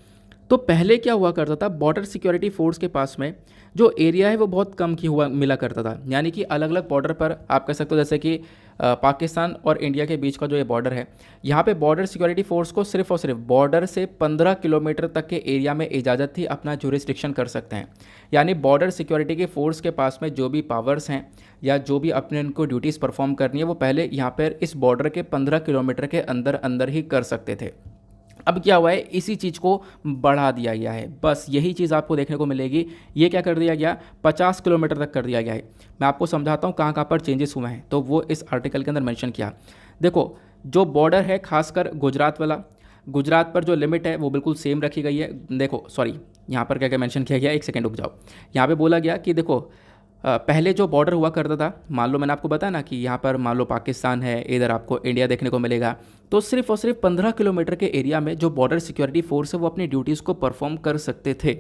तो पहले क्या हुआ करता था, बॉर्डर सिक्योरिटी फोर्स के पास में जो एरिया है वो बहुत कम की हुआ मिला करता था। यानी कि अलग अलग बॉर्डर पर आप कह सकते हो, जैसे कि पाकिस्तान और इंडिया के बीच का जो ये बॉर्डर है, यहाँ पे बॉर्डर सिक्योरिटी फोर्स को सिर्फ और सिर्फ बॉर्डर से 15 किलोमीटर तक के एरिया में इजाज़त थी, अपना जुरिस्डिक्शन कर सकते हैं। यानी बॉर्डर सिक्योरिटी के फोर्स के पास में जो भी पावर्स हैं या जो भी अपने उनको ड्यूटीज़ परफॉर्म करनी है वो पहले यहाँ पर इस बॉर्डर के 15 किलोमीटर के अंदर अंदर ही कर सकते थे। अब क्या हुआ है, इसी चीज़ को बढ़ा दिया गया है, बस यही चीज़ आपको देखने को मिलेगी। ये क्या कर दिया गया, 50 किलोमीटर तक कर दिया गया है। मैं आपको समझाता हूँ कहाँ कहाँ पर चेंजेस हुए हैं, तो वो इस आर्टिकल के अंदर मेंशन किया। देखो जो बॉर्डर है खासकर गुजरात वाला, गुजरात पर जो लिमिट है वो बिल्कुल सेम रखी गई है। देखो सॉरी, यहाँ पर क्या क्या मेंशन किया गया, एक सेकेंड रुक जाओ। यहाँ पर बोला गया कि देखो पहले जो बॉर्डर हुआ करता था, मान लो मैंने आपको बताया ना कि यहाँ पर मान लो पाकिस्तान है, इधर आपको इंडिया देखने को मिलेगा, तो सिर्फ और सिर्फ 15 किलोमीटर के एरिया में जो बॉर्डर सिक्योरिटी फोर्स है वो अपनी ड्यूटीज़ को परफॉर्म कर सकते थे।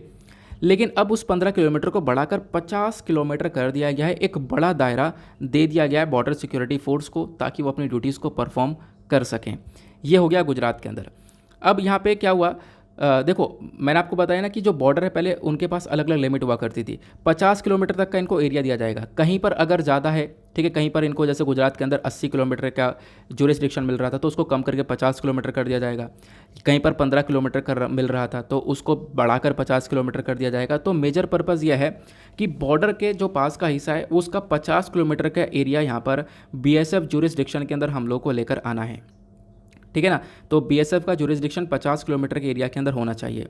लेकिन अब उस 15 किलोमीटर को बढ़ाकर 50 किलोमीटर कर दिया गया है। एक बड़ा दायरा दे दिया गया है बॉर्डर सिक्योरिटी फोर्स को, ताकि वो अपनी ड्यूटीज़ को परफॉर्म कर सकें। ये हो गया गुजरात के अंदर। अब यहाँ पे क्या हुआ, देखो मैंने आपको बताया ना कि जो बॉर्डर है पहले उनके पास अलग अलग लिमिट हुआ करती थी। 50 किलोमीटर तक का इनको एरिया दिया जाएगा। कहीं पर अगर ज़्यादा है, ठीक है, कहीं पर इनको जैसे गुजरात के अंदर 80 किलोमीटर का ज्यूरिसडिक्शन मिल रहा था तो उसको कम करके 50 किलोमीटर कर दिया जाएगा। कहीं पर 15 किलोमीटर का मिल रहा था तो उसको बढ़ाकर 50 किलोमीटर कर दिया जाएगा। तो मेजर पर्पज़ यह है कि बॉर्डर के जो पास का हिस्सा है उसका 50 किलोमीटर का एरिया यहाँ पर BSF ज्यूरिसडिक्शन के अंदर हम लोग को लेकर आना है, ठीक है ना। तो BSF का ज्यूरिसडिक्शन 50 किलोमीटर के एरिया के अंदर होना चाहिए।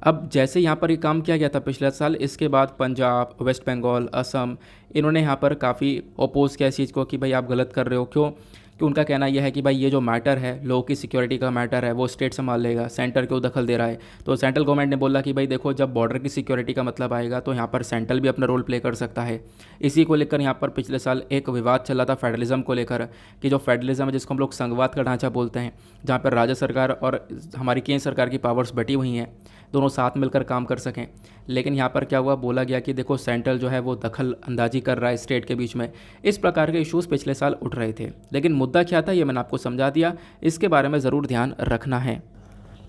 अब जैसे यहाँ पर ये काम किया गया था पिछले साल, इसके बाद पंजाब, वेस्ट बंगाल, असम, इन्होंने यहाँ पर काफ़ी अपोज किया इस चीज़ को कि भाई आप गलत कर रहे हो। क्यों? कि उनका कहना यह है कि भाई ये जो मैटर है, लोगों की सिक्योरिटी का मैटर है, वो स्टेट संभाल लेगा, सेंटर क्यों दखल दे रहा है। तो सेंट्रल गवर्नमेंट ने बोला कि भाई देखो, जब बॉर्डर की सिक्योरिटी का मतलब आएगा तो यहाँ पर सेंट्रल भी अपना रोल प्ले कर सकता है। इसी को लेकर यहाँ पर पिछले साल एक विवाद चला था फेडरलिज्म को लेकर, कि जो फेडरलिज्म है जिसको हम लोग संघवाद का ढांचा बोलते हैं, जहाँ पर राज्य सरकार और हमारी केंद्र सरकार की पावर्स बटी हुई हैं, दोनों साथ मिलकर काम कर सकें। लेकिन यहाँ पर क्या हुआ, बोला गया कि देखो सेंट्रल जो है वो दखल अंदाजी कर रहा है स्टेट के बीच में। इस प्रकार के इश्यूज़ पिछले साल उठ रहे थे। लेकिन मुद्दा क्या था ये मैंने आपको समझा दिया, इसके बारे में ज़रूर ध्यान रखना है।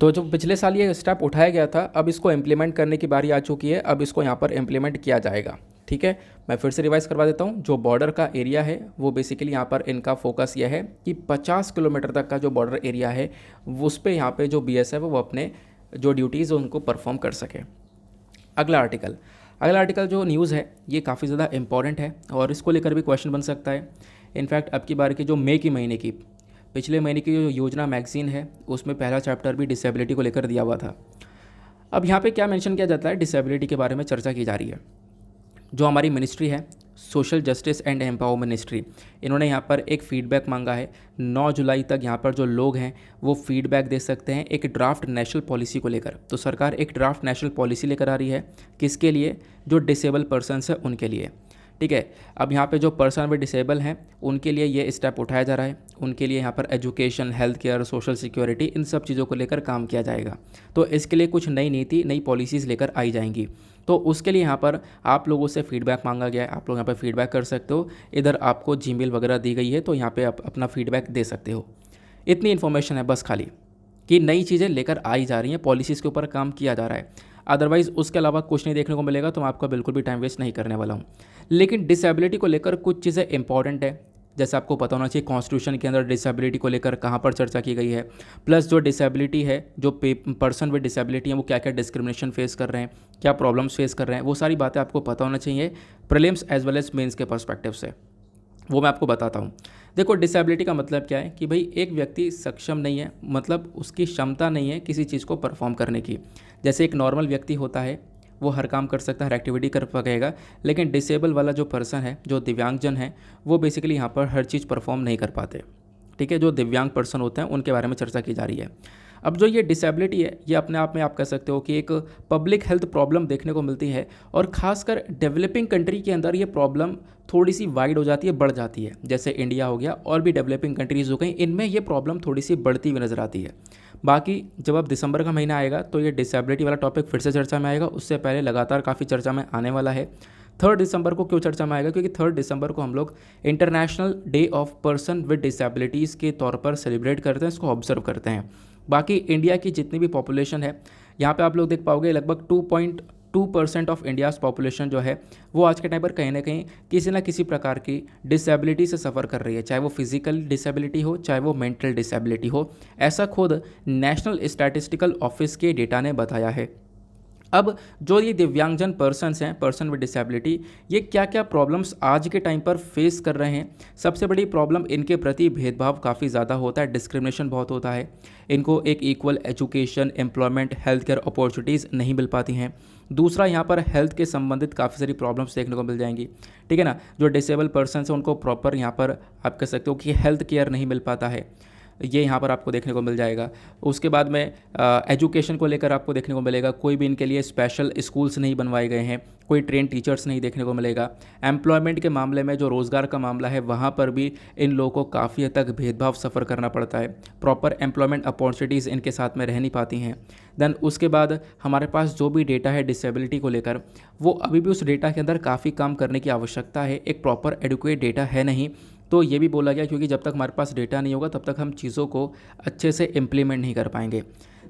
तो जो पिछले साल ये स्टेप उठाया गया था, अब इसको इम्प्लीमेंट करने की बारी आ चुकी है। अब इसको यहाँ पर इम्प्लीमेंट किया जाएगा, ठीक है। मैं फिर से रिवाइज करवा देता हूँ। जो बॉर्डर का एरिया है वो बेसिकली यहाँ पर इनका फोकस यह है कि 50 किलोमीटर तक का जो बॉर्डर एरिया है उस पर यहाँ पे जो BSF है वो अपने जो ड्यूटीज़ उनको परफॉर्म कर सके। अगला आर्टिकल जो न्यूज़ है ये काफ़ी ज़्यादा इंपॉर्टेंट है और इसको लेकर भी क्वेश्चन बन सकता है। इनफैक्ट अब की बार की जो मई के महीने की, पिछले महीने की जो योजना मैगज़ीन है उसमें पहला चैप्टर भी डिसेबिलिटी को लेकर दिया हुआ था। अब यहाँ पे क्या मेंशन किया जाता है, डिसेबिलिटी के बारे में चर्चा की जा रही है। जो हमारी मिनिस्ट्री है, social justice and empowerment ministry, इन्होंने यहाँ पर एक फ़ीडबैक मांगा है। 9 जुलाई तक यहाँ पर जो लोग हैं वो फीडबैक दे सकते हैं एक ड्राफ्ट नेशनल पॉलिसी को लेकर। तो सरकार एक ड्राफ्ट नेशनल पॉलिसी लेकर आ रही है, किसके लिए? जो डिसेबल पर्सनस है उनके लिए, ठीक है। अब यहाँ पे जो पर्सन विद डिसेबल हैं उनके लिए ये स्टेप उठाया जा रहा है। उनके लिए यहाँ पर education, health care, social security, इन सब चीज़ों को लेकर काम किया जाएगा। तो इसके लिए कुछ नई नीति, नई पॉलिसीज़ लेकर आई जाएंगी। तो उसके लिए यहाँ पर आप लोगों से फीडबैक मांगा गया है। आप लोग यहाँ पर फीडबैक कर सकते हो। इधर आपको जीमेल वगैरह दी गई है, तो यहाँ पे आप अपना फीडबैक दे सकते हो। इतनी इन्फॉर्मेशन है बस खाली, कि नई चीज़ें लेकर आई जा रही हैं, पॉलिसीज़ के ऊपर काम किया जा रहा है। अदरवाइज़ उसके अलावा कुछ नहीं देखने को मिलेगा, तो मैं आपका बिल्कुल भी टाइम वेस्ट नहीं करने वाला हूँ। लेकिन डिसेबिलिटी को लेकर कुछ चीज़ें इंपॉर्टेंट है, जैसे आपको पता होना चाहिए कॉन्स्टिट्यूशन के अंदर डिसेबिलिटी को लेकर कहाँ पर चर्चा की गई है, प्लस जो डिसेबिलिटी है, जो पर्सन विद डिसेबिलिटी है वो क्या क्या डिस्क्रिमिनेशन फेस कर रहे हैं, क्या प्रॉब्लम्स फेस कर रहे हैं, वो सारी बातें आपको पता होना चाहिए prelims as well as mains के पर्सपेक्टिव से। वो मैं आपको बताता हूँ। देखो, डिसेबिलिटी का मतलब क्या है कि भाई एक व्यक्ति सक्षम नहीं है, मतलब उसकी क्षमता नहीं है किसी चीज़ को परफॉर्म करने की। जैसे एक नॉर्मल व्यक्ति होता है वो हर काम कर सकता है, हर एक्टिविटी कर पाएगा, लेकिन डिसेबल वाला जो पर्सन है, जो दिव्यांगजन है, वो बेसिकली यहाँ पर हर चीज़ परफॉर्म नहीं कर पाते, ठीक है। जो दिव्यांग पर्सन होते हैं उनके बारे में चर्चा की जा रही है। अब जो ये डिसेबिलिटी है ये अपने आप में आप कह सकते हो कि एक पब्लिक हेल्थ प्रॉब्लम देखने को मिलती है, और ख़ासकर डेवलपिंग कंट्री के अंदर ये प्रॉब्लम थोड़ी सी वाइड हो जाती है, बढ़ जाती है। जैसे इंडिया हो गया और भी डेवलपिंग कंट्रीज़ हो गई, इनमें ये प्रॉब्लम थोड़ी सी बढ़ती हुई नज़र आती है। बाकी जब अब दिसंबर का महीना आएगा तो ये डिसेबिलिटी वाला टॉपिक फिर से चर्चा में आएगा। उससे पहले लगातार काफ़ी चर्चा में आने वाला है। 3 दिसंबर को क्यों चर्चा में आएगा? क्योंकि 3 दिसंबर को हम लोग international day of person with disabilities के तौर पर सेलिब्रेट करते हैं, इसको ऑब्जर्व करते हैं। बाकी इंडिया की जितनी भी पॉपुलेशन है, यहाँ पे आप लोग देख पाओगे लगभग 2.2% ऑफ इंडियाज़ पॉपुलेशन जो है वो आज के टाइम पर कहीं ना कहीं किसी ना किसी प्रकार की डिसेबिलिटी से सफ़र कर रही है, चाहे वो फिजिकल डिसेबिलिटी हो, चाहे वो मेंटल डिसेबिलिटी हो। ऐसा खुद नेशनल स्टैटिस्टिकल ऑफिस के डेटा ने बताया है। अब जो ये दिव्यांगजन पर्सन्स हैं, पर्सन विद डिसेबिलिटी, ये क्या क्या प्रॉब्लम्स आज के टाइम पर फेस कर रहे हैं? सबसे बड़ी प्रॉब्लम इनके प्रति भेदभाव काफ़ी ज़्यादा होता है, डिस्क्रिमिनेशन बहुत होता है। इनको एक equal education, employment, health care opportunities नहीं मिल पाती हैं। दूसरा, यहाँ पर हेल्थ के संबंधित काफ़ी सारी प्रॉब्लम्स देखने को मिल जाएंगी, ठीक है ना। जो डिसेबल पर्सन हैं उनको प्रॉपर यहाँ पर आप कह सकते हो कि हेल्थ केयर नहीं मिल पाता है। ये यहाँ पर आपको देखने को मिल जाएगा। उसके बाद में एजुकेशन को लेकर आपको देखने को मिलेगा, कोई भी इनके लिए स्पेशल स्कूल्स नहीं बनवाए गए हैं, कोई ट्रेन टीचर्स नहीं देखने को मिलेगा। एम्प्लॉयमेंट के मामले में जो रोज़गार का मामला है वहाँ पर भी इन लोगों को काफ़ी हद तक भेदभाव सफ़र करना पड़ता है, प्रॉपर एम्प्लॉयमेंट अपॉर्चुनिटीज़ इनके साथ में रह नहीं पाती हैं। देन उसके बाद हमारे पास जो भी डेटा है डिसेबिलिटी को लेकर, वो अभी भी उस डेटा के अंदर काफ़ी काम करने की आवश्यकता है, एक प्रॉपर एडुकेट डेटा है नहीं। तो ये भी बोला गया क्योंकि जब तक हमारे पास डेटा नहीं होगा तब तक हम चीज़ों को अच्छे से इम्प्लीमेंट नहीं कर पाएंगे।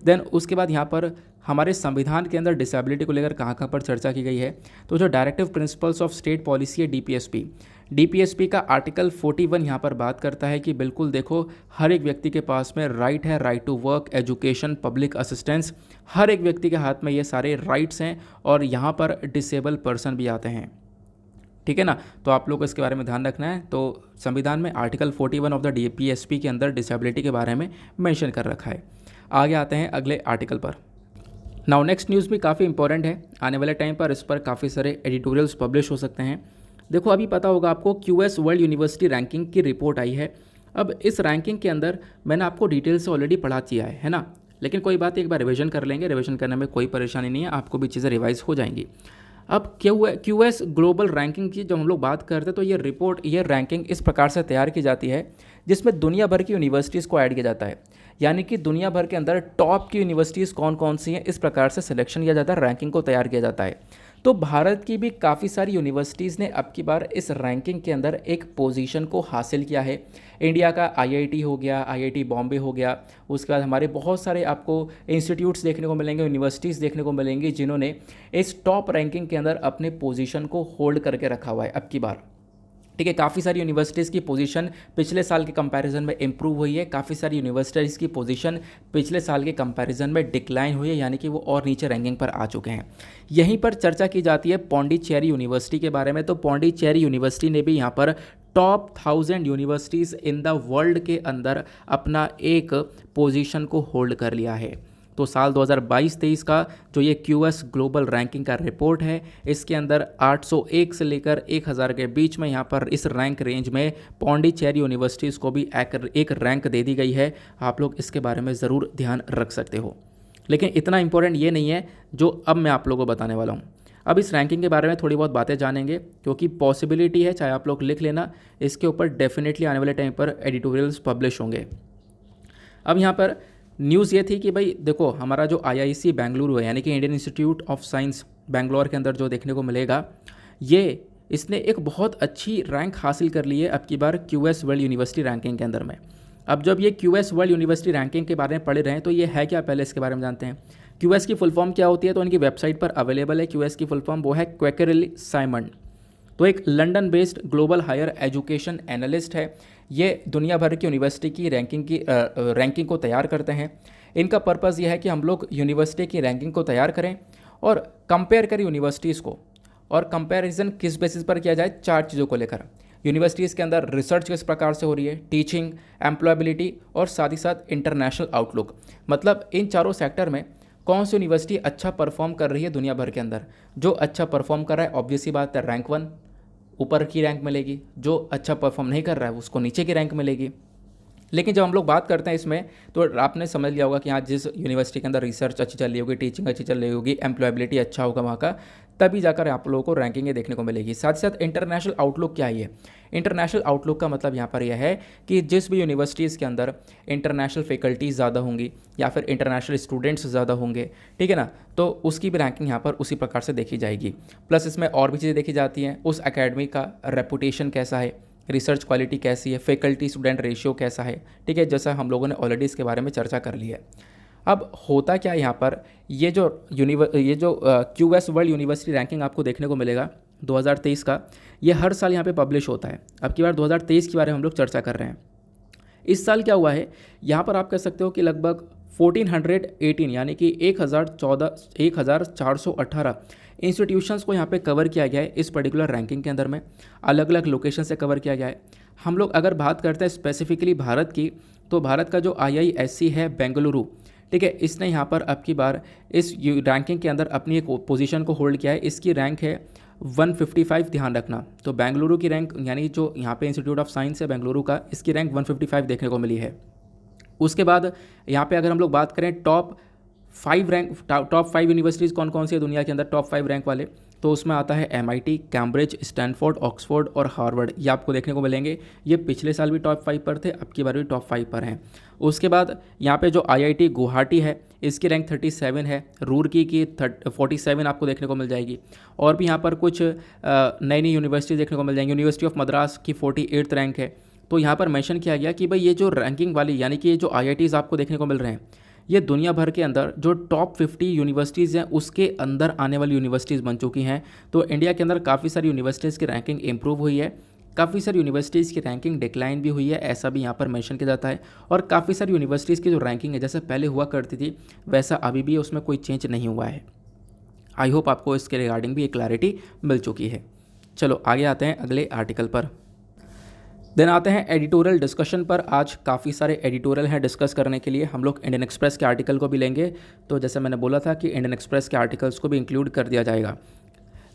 देन उसके बाद यहाँ पर हमारे संविधान के अंदर डिसेबिलिटी को लेकर कहाँ कहाँ पर चर्चा की गई है, तो जो directive principles of state policy है डीपीएसपी का आर्टिकल 41 यहाँ पर बात करता है कि बिल्कुल देखो, हर एक व्यक्ति के पास में राइट है, right to work, education, public assistance, हर एक व्यक्ति के हाथ में ये सारे राइट्स हैं और यहाँ पर डिसेबल पर्सन भी आते हैं। ठीक है ना, तो आप लोग को इसके बारे में ध्यान रखना है। तो संविधान में आर्टिकल 41 ऑफ द डीपीएसपी के अंदर डिसेबिलिटी के बारे में मेंशन कर रखा है। आगे आते हैं अगले आर्टिकल पर। नाउ नेक्स्ट न्यूज़ भी काफ़ी इंपॉर्टेंट है, आने वाले टाइम पर इस पर काफ़ी सारे एडिटोरियल्स पब्लिश हो सकते हैं। देखो अभी पता होगा आपको क्यूएस वर्ल्ड यूनिवर्सिटी रैंकिंग की रिपोर्ट आई है। अब इस रैंकिंग के अंदर मैंने आपको डिटेल से ऑलरेडी पढ़ा दिया है ना, लेकिन कोई बात, एक बार रिवीजन कर लेंगे, रिवीजन करने में कोई परेशानी नहीं है, आपको भी चीज़ें रिवाइज हो जाएंगी। अब क्यूएस ग्लोबल रैंकिंग की जब हम लोग बात करते हैं तो ये रिपोर्ट, ये रैंकिंग इस प्रकार से तैयार की जाती है जिसमें दुनिया भर की यूनिवर्सिटीज़ को ऐड किया जाता है, यानी कि दुनिया भर के अंदर टॉप की यूनिवर्सिटीज़ कौन कौन सी हैं इस प्रकार से सिलेक्शन किया जाता है, रैंकिंग को तैयार किया जाता है। तो भारत की भी काफ़ी सारी यूनिवर्सिटीज़ ने अब की बार इस रैंकिंग के अंदर एक पोजीशन को हासिल किया है। इंडिया का आईआईटी हो गया, आईआईटी बॉम्बे हो गया, उसके बाद हमारे बहुत सारे आपको इंस्टीट्यूट्स देखने को मिलेंगे, यूनिवर्सिटीज़ देखने को मिलेंगी जिन्होंने इस टॉप रैंकिंग के अंदर अपने पोजीशन को होल्ड करके रखा हुआ है अब की बार। ठीक है, काफ़ी सारी यूनिवर्सिटीज़ की पोजीशन पिछले साल के कंपैरिजन में इंप्रूव हुई है, काफ़ी सारी यूनिवर्सिटीज़ की पोजीशन पिछले साल के कंपैरिजन में डिक्लाइन हुई है, यानी कि वो और नीचे रैंकिंग पर आ चुके हैं। यहीं पर चर्चा की जाती है पौंडीचेरी यूनिवर्सिटी के बारे में। तो पौंडीचेरी यूनिवर्सिटी ने भी यहाँ पर top 1000 universities in the world के अंदर अपना एक पोजीशन को होल्ड कर लिया है। तो साल 2022-23 का जो ये क्यूएस ग्लोबल रैंकिंग का रिपोर्ट है, इसके अंदर 801 से लेकर 1000 के बीच में यहाँ पर इस रैंक रेंज में पौंडीचेरी यूनिवर्सिटीज़ को भी एक रैंक दे दी गई है। आप लोग इसके बारे में ज़रूर ध्यान रख सकते हो, लेकिन इतना इंपॉर्टेंट ये नहीं है जो अब मैं आप लोगों को बताने वाला हूँ। अब इस रैंकिंग के बारे में थोड़ी बहुत बातें जानेंगे क्योंकि पॉसिबिलिटी है, चाहे आप लोग लिख लेना, इसके ऊपर डेफिनेटली आने वाले टाइम पर एडिटोरियल्स पब्लिश होंगे। अब यहाँ पर न्यूज़ ये थी कि भाई देखो, हमारा जो आईआईसी बेंगलुरु है, यानी कि Indian institute of science Bangalore के अंदर जो देखने को मिलेगा, ये इसने एक बहुत अच्छी रैंक हासिल कर ली है अब की बार क्यूएस वर्ल्ड यूनिवर्सिटी रैंकिंग के अंदर में। अब जब ये क्यूएस वर्ल्ड यूनिवर्सिटी रैंकिंग के बारे में पढ़ रहे हैं तो ये है क्या, पहले इसके बारे में जानते हैं। क्यूएस की फुल फॉर्म क्या होती है, तो इनकी वेबसाइट पर अवेलेबल है। क्यूएस की फुल फॉर्म वो है क्वेकरली साइमंड। तो एक London based global higher education analyst है। ये दुनिया भर की यूनिवर्सिटी की रैंकिंग को तैयार करते हैं। इनका पर्पज़ ये है कि हम लोग यूनिवर्सिटी की रैंकिंग को तैयार करें और कंपेयर करें यूनिवर्सिटीज़ को। और कंपैरिजन किस बेसिस पर किया जाए, 4 चीज़ों को लेकर। यूनिवर्सिटीज़ के अंदर रिसर्च किस प्रकार से हो रही है, टीचिंग, एम्प्लॉयबिलिटी और साथ ही साथ इंटरनेशनल आउटलुक। मतलब इन चारों सेक्टर में कौन सी यूनिवर्सिटी अच्छा परफॉर्म कर रही है दुनिया भर के अंदर। जो अच्छा परफॉर्म कर रहा है ऑब्वियस सी बात है रैंक 1 ऊपर की रैंक मिलेगी, जो अच्छा परफॉर्म नहीं कर रहा है उसको नीचे की रैंक मिलेगी। लेकिन जब हम लोग बात करते हैं इसमें, तो आपने समझ लिया होगा कि हाँ, जिस यूनिवर्सिटी के अंदर रिसर्च अच्छी चल रही होगी, टीचिंग अच्छी चल रही होगी, एम्प्लॉयबिलिटी अच्छा होगा वहाँ का, तभी जाकर आप लोगों को रैंकिंग देखने को मिलेगी। साथ ही साथ इंटरनेशनल आउटलुक क्या है, इंटरनेशनल आउटलुक का मतलब यहाँ पर यह है कि जिस भी यूनिवर्सिटीज़ के अंदर इंटरनेशनल फैकल्टीज़ ज़्यादा होंगी या फिर इंटरनेशनल स्टूडेंट्स ज़्यादा होंगे, ठीक है ना, तो उसकी भी रैंकिंग यहाँ पर उसी प्रकार से देखी जाएगी। प्लस इसमें और भी चीज़ें देखी जाती हैं, उस एकेडमी का रेपुटेशन कैसा है, रिसर्च क्वालिटी कैसी है, फैकल्टी स्टूडेंट रेशियो कैसा है, ठीक है, जैसा हम लोगों ने ऑलरेडी इसके बारे में चर्चा कर ली है। अब होता क्या है यहाँ पर, ये जो क्यूएस वर्ल्ड यूनिवर्सिटी रैंकिंग आपको देखने को मिलेगा 2023 का, ये हर साल यहाँ पे पब्लिश होता है। अब की बार 2023 के बारे में हम लोग चर्चा कर रहे हैं। इस साल क्या हुआ है, यहाँ पर आप कह सकते हो कि लगभग 1418 यानी कि 1418 इंस्टीट्यूशंस को यहाँ पे कवर किया गया है इस पर्टिकुलर रैंकिंग के अंदर में। अलग अलग लोकेशन से कवर किया गया है। हम लोग अगर बात करते हैं स्पेसिफिकली भारत की, तो भारत का जो IISc है बेंगलुरु, ठीक है, इसने यहाँ पर अब की बार इस रैंकिंग के अंदर अपनी एक पोजीशन को होल्ड किया है। इसकी रैंक है 155, ध्यान रखना। तो बेंगलुरु की रैंक, यानी जो यहाँ पे इंस्टीट्यूट ऑफ साइंस है बेंगलुरु का, इसकी रैंक 155 देखने को मिली है। उसके बाद यहाँ पे अगर हम लोग बात करें टॉप 5 यूनिवर्सिटीज़ कौन कौन सी है दुनिया के अंदर, टॉप 5 रैंक वाले, तो उसमें आता है MIT, कैम्ब्रिज, स्टैनफोर्ड, ऑक्सफोर्ड और हार्वर्ड। ये आपको देखने को मिलेंगे। ये पिछले साल भी टॉप 5 पर थे, अब की बार भी टॉप 5 पर हैं। उसके बाद यहाँ पे जो IIT गुवाहाटी है, इसकी रैंक 37 है। रूरकी की 47 आपको देखने को मिल जाएगी। और भी यहाँ पर कुछ नई नई यूनिवर्सिटी देखने को मिल जाएंगी। यूनिवर्सिटी ऑफ मद्रास की 48th रैंक है। तो यहाँ पर मेंशन किया गया कि भाई ये जो रैंकिंग वाली, यानी कि ये जो IITs आपको देखने को मिल रहे हैं, ये दुनिया भर के अंदर जो टॉप 50 यूनिवर्सिटीज़ हैं उसके अंदर आने वाली यूनिवर्सिटीज़ बन चुकी हैं। तो इंडिया के अंदर काफ़ी सारी यूनिवर्सिटीज़ की रैंकिंग इंप्रूव हुई है, काफ़ी सारी यूनिवर्सिटीज़ की रैंकिंग डिक्लाइन भी हुई है, ऐसा भी यहाँ पर मेंशन किया जाता है। और काफ़ी सारी यूनिवर्सिटीज़ की जो रैंकिंग है जैसे पहले हुआ करती थी वैसा अभी भी उसमें कोई चेंज नहीं हुआ है। आई होप आपको इसके रिगार्डिंग भी एक क्लैरिटी मिल चुकी है। चलो आगे आते हैं अगले आर्टिकल पर। देन आते हैं एडिटोरियल डिस्कशन पर। आज काफ़ी सारे एडिटोरियल हैं डिस्कस करने के लिए। हम लोग इंडियन एक्सप्रेस के आर्टिकल को भी लेंगे, तो जैसे मैंने बोला था कि इंडियन एक्सप्रेस के आर्टिकल्स को भी इंक्लूड कर दिया जाएगा।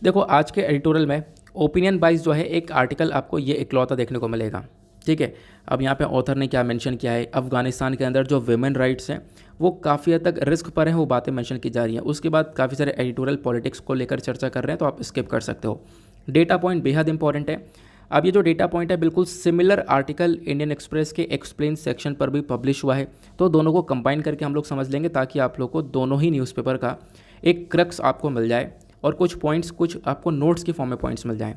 देखो आज के एडिटोरियल में ओपिनियन वाइज जो है एक आर्टिकल आपको ये इकलौता देखने को मिलेगा, ठीक है। अब यहाँ पे ऑथर ने क्या मेंशन किया है, अफगानिस्तान के अंदर जो वुमेन राइट्स हैं वो काफ़ी हद तक रिस्क पर हैं, वो बातें मेंशन की जा रही हैं। उसके बाद काफ़ी सारे एडिटोरियल पॉलिटिक्स को लेकर चर्चा कर रहे हैं, तो आप स्किप कर सकते हो। डेटा पॉइंट बेहद इंपॉर्टेंट है। अब ये जो डेटा पॉइंट है बिल्कुल सिमिलर आर्टिकल इंडियन एक्सप्रेस के एक्सप्लेन सेक्शन पर भी पब्लिश हुआ है, तो दोनों को कंबाइन करके हम लोग समझ लेंगे ताकि आप लोग को दोनों ही न्यूज़पेपर का एक क्रक्स आपको मिल जाए और कुछ पॉइंट्स कुछ आपको नोट्स के फॉर्म में पॉइंट्स मिल जाएं।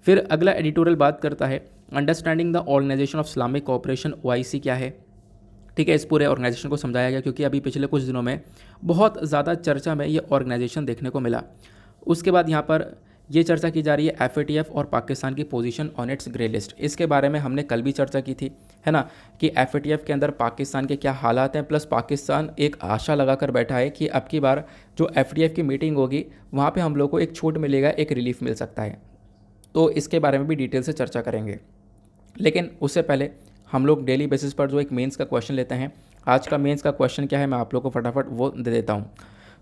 फिर अगला एडिटोरियल बात करता है understanding the organisation of Islamic cooperation, OIC क्या है, ठीक है। इस पूरे ऑर्गेनाइजेशन को समझाया गया क्योंकि अभी पिछले कुछ दिनों में बहुत ज़्यादा चर्चा में ये ऑर्गेनाइजेशन देखने को मिला। उसके बाद यहाँ पर ये चर्चा की जा रही है FATF और पाकिस्तान की position on it's grey list. इसके बारे में हमने कल भी चर्चा की थी, है ना, कि FATF के अंदर पाकिस्तान के क्या हालात हैं, प्लस पाकिस्तान एक आशा लगाकर बैठा है कि अब की बार जो FATF की मीटिंग होगी वहाँ पे हम लोग को एक छूट मिलेगा, एक रिलीफ मिल सकता है। तो इसके बारे में भी डिटेल से चर्चा करेंगे। लेकिन उससे पहले हम लोग डेली बेसिस पर जो एक मेंस का क्वेश्चन लेते हैं। आज का मेंस का क्वेश्चन क्या है मैं आप लोग को फटाफट वो दे देता हूँ।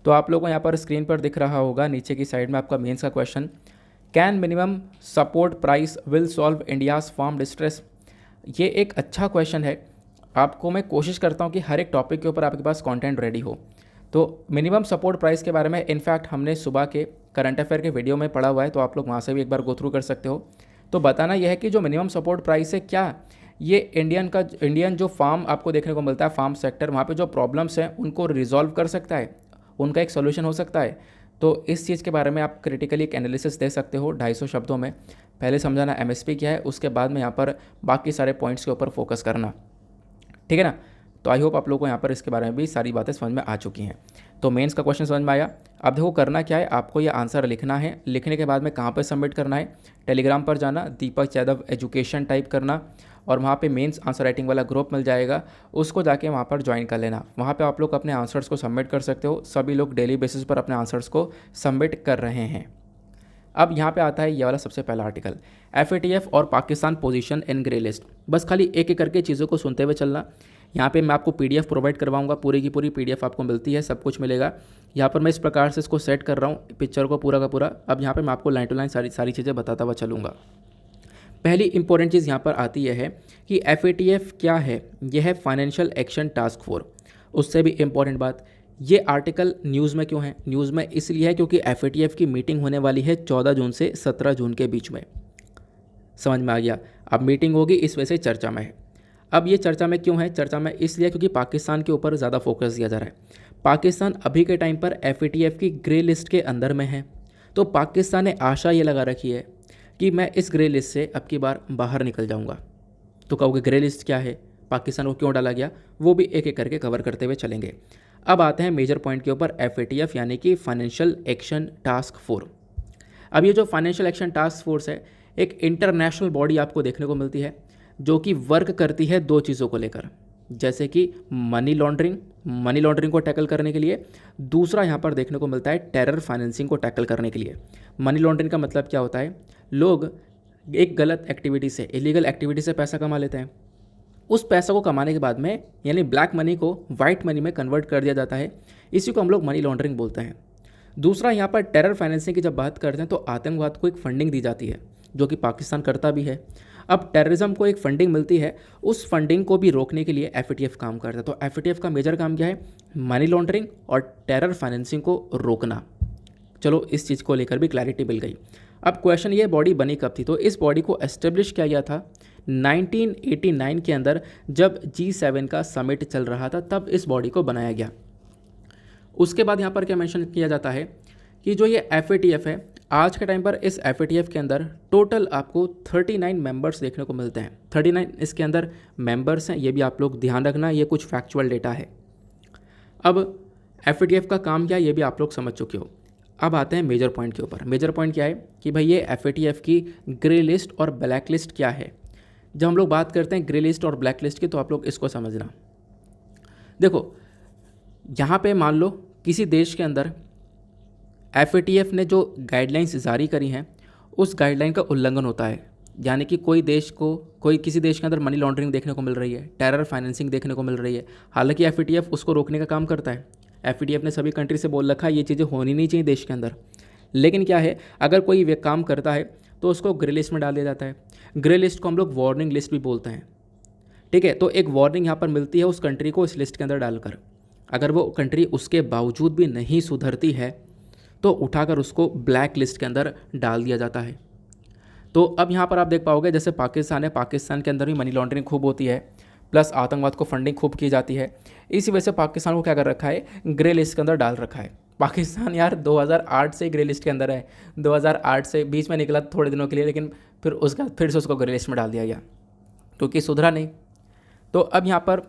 तो आप लोगों को यहाँ पर स्क्रीन पर दिख रहा होगा नीचे की साइड में आपका मेंस का question, can minimum support price will solve India's farm distress. ये एक अच्छा क्वेश्चन है। आपको मैं कोशिश करता हूँ कि हर एक टॉपिक के ऊपर आपके पास कंटेंट रेडी हो। तो मिनिमम सपोर्ट प्राइस के बारे में इनफैक्ट हमने सुबह के करंट अफेयर के वीडियो में पढ़ा हुआ है, तो आप लोग वहाँ से भी एक बार गो थ्रू कर सकते हो। तो बताना यह है कि जो मिनिमम सपोर्ट प्राइस है क्या ये इंडियन जो फार्म आपको देखने को मिलता है, फार्म सेक्टर, वहाँ पे जो प्रॉब्लम्स हैं उनको रिजॉल्व कर सकता है, उनका एक सोल्यूशन हो सकता है। तो इस चीज़ के बारे में आप क्रिटिकली एक एनालिसिस दे सकते हो 250 शब्दों में। पहले समझाना MSP क्या है, उसके बाद में यहाँ पर बाकी सारे पॉइंट्स के ऊपर फोकस करना, ठीक है ना। तो आई होप आप लोगों को यहाँ पर इसके बारे में भी सारी बातें समझ में आ चुकी हैं। तो मेंस का क्वेश्चन समझ में आया। अब देखो करना क्या है, आपको ये आंसर लिखना है। लिखने के बाद में कहाँ पर सबमिट करना है, टेलीग्राम पर जाना, दीपक यादव एजुकेशन टाइप करना और वहाँ पे मेंस आंसर राइटिंग वाला ग्रुप मिल जाएगा, उसको जाके वहाँ पर ज्वाइन कर लेना। वहाँ पे आप लोग अपने आंसर्स को सबमिट कर सकते हो। सभी लोग डेली बेसिस पर अपने आंसर्स को सबमिट कर रहे हैं। अब यहाँ पे आता है ये वाला सबसे पहला आर्टिकल, FATF और Pakistan position in grey list. बस खाली एक एक करके चीज़ों को सुनते हुए चलना। यहाँ पे मैं आपको PDF प्रोवाइड करवाऊंगा, पूरी की पूरी PDF आपको मिलती है, सब कुछ मिलेगा। यहाँ पर मैं इस प्रकार से इसको सेट कर रहा हूँ पिक्चर को पूरा का पूरा। अब यहाँ पे मैं आपको लाइन टू लाइन सारी चीज़ें बताता हुआ चलूँगा। पहली इंपॉर्टेंट चीज़ यहाँ पर आती है कि FATF क्या है, यह है फाइनेंशियल एक्शन टास्क फोर्स। उससे भी इम्पॉर्टेंट बात, ये आर्टिकल न्यूज़ में क्यों है, न्यूज़ में इसलिए है क्योंकि FATF की मीटिंग होने वाली है 14 जून से 17 जून के बीच में। समझ में आ गया। अब मीटिंग होगी इस वजह से चर्चा में है। अब ये चर्चा में क्यों है, चर्चा में इसलिए क्योंकि पाकिस्तान के ऊपर ज़्यादा फोकस दिया जा रहा है। पाकिस्तान अभी के टाइम पर FATF की ग्रे लिस्ट के अंदर में है, तो पाकिस्तान ने आशा ये लगा रखी है कि मैं इस ग्रे लिस्ट से अब की बार बाहर निकल जाऊंगा। तो कहोगे ग्रे लिस्ट क्या है, पाकिस्तान को क्यों डाला गया, वो भी एक एक करके कवर करते हुए चलेंगे। अब आते हैं मेजर पॉइंट के ऊपर, FATF यानी कि फाइनेंशियल एक्शन टास्क फोर्स। अब ये जो फाइनेंशियल एक्शन टास्क फोर्स है एक इंटरनेशनल बॉडी आपको देखने को मिलती है जो कि वर्क करती है दो चीज़ों को लेकर, जैसे कि मनी लॉन्ड्रिंग को टैकल करने के लिए, दूसरा यहाँ पर देखने को मिलता है टेरर फाइनेंसिंग को टैकल करने के लिए। मनी लॉन्ड्रिंग का मतलब क्या होता है, लोग एक गलत एक्टिविटी से, इलीगल एक्टिविटी से पैसा कमा लेते हैं। उस पैसा को कमाने के बाद में यानी ब्लैक मनी को वाइट मनी में कन्वर्ट कर दिया जाता है, इसी को हम लोग मनी लॉन्ड्रिंग बोलते हैं। दूसरा यहाँ पर टेरर फाइनेंसिंग की जब बात करते हैं तो आतंकवाद को एक फंडिंग दी जाती है जो कि पाकिस्तान करता भी है। अब टेररिज्म को एक फंडिंग मिलती है, उस फंडिंग को भी रोकने के लिए एफएटीएफ काम करता है। तो एफएटीएफ का मेजर काम क्या है? मनी लॉन्ड्रिंग और टेरर फाइनेंसिंग को रोकना। चलो इस चीज़ को लेकर भी क्लैरिटी मिल गई। अब क्वेश्चन ये बॉडी बनी कब थी? तो इस बॉडी को एस्टेब्लिश किया गया था 1989 के अंदर, जब G7 का समिट चल रहा था, तब इस बॉडी को बनाया गया। उसके बाद यहाँ पर क्या मेंशन किया जाता है कि जो ये एफएटीएफ है, आज के टाइम पर इस एफएटीएफ के अंदर टोटल आपको 39 मेंबर्स देखने को मिलते हैं। 39 इसके अंदर मेंबर्स हैं, ये भी आप लोग ध्यान रखना, ये कुछ फैक्चुअल डेटा है। अब एफएटीएफ का काम क्या है ये भी आप लोग समझ चुके हो। अब आते हैं मेजर पॉइंट के ऊपर। मेजर पॉइंट क्या है कि भाई ये एफएटीएफ की ग्रे लिस्ट और ब्लैक लिस्ट क्या है। जब हम लोग बात करते हैं ग्रे लिस्ट और ब्लैक लिस्ट की, तो आप लोग इसको समझना। देखो यहाँ पे मान लो किसी देश के अंदर एफएटीएफ ने जो गाइडलाइंस जारी करी हैं, उस गाइडलाइन का उल्लंघन होता है, यानी कि किसी देश के अंदर मनी लॉन्ड्रिंग देखने को मिल रही है, टेरर फाइनेंसिंग देखने को मिल रही है। हालांकि एफएटीएफ उसको रोकने का काम करता है। एफएटीएफ ने सभी कंट्री से बोल रखा है ये चीज़ें होनी नहीं चाहिए देश के अंदर, लेकिन क्या है, अगर कोई वे काम करता है तो उसको ग्रे लिस्ट में डाल दिया जाता है। ग्रे लिस्ट को हम लोग वार्निंग लिस्ट भी बोलते हैं, ठीक है। तो एक वार्निंग यहाँ पर मिलती है उस कंट्री को इस लिस्ट के अंदर डालकर। अगर वो कंट्री उसके बावजूद भी नहीं सुधरती है तो उठाकर उसको ब्लैक लिस्ट के अंदर डाल दिया जाता है। तो अब यहाँ पर आप देख पाओगे जैसे पाकिस्तान है, पाकिस्तान के अंदर भी मनी लॉन्ड्रिंग खूब होती है, प्लस आतंकवाद को फंडिंग खूब की जाती है। इसी वजह से पाकिस्तान को क्या कर रखा है, ग्रे लिस्ट के अंदर डाल रखा है। पाकिस्तान यार 2008 से ग्रे लिस्ट के अंदर है, 2008 से बीच में निकला थोड़े दिनों के लिए, लेकिन फिर से उसको ग्रे लिस्ट में डाल दिया गया क्योंकि सुधरा नहीं। तो अब यहाँ पर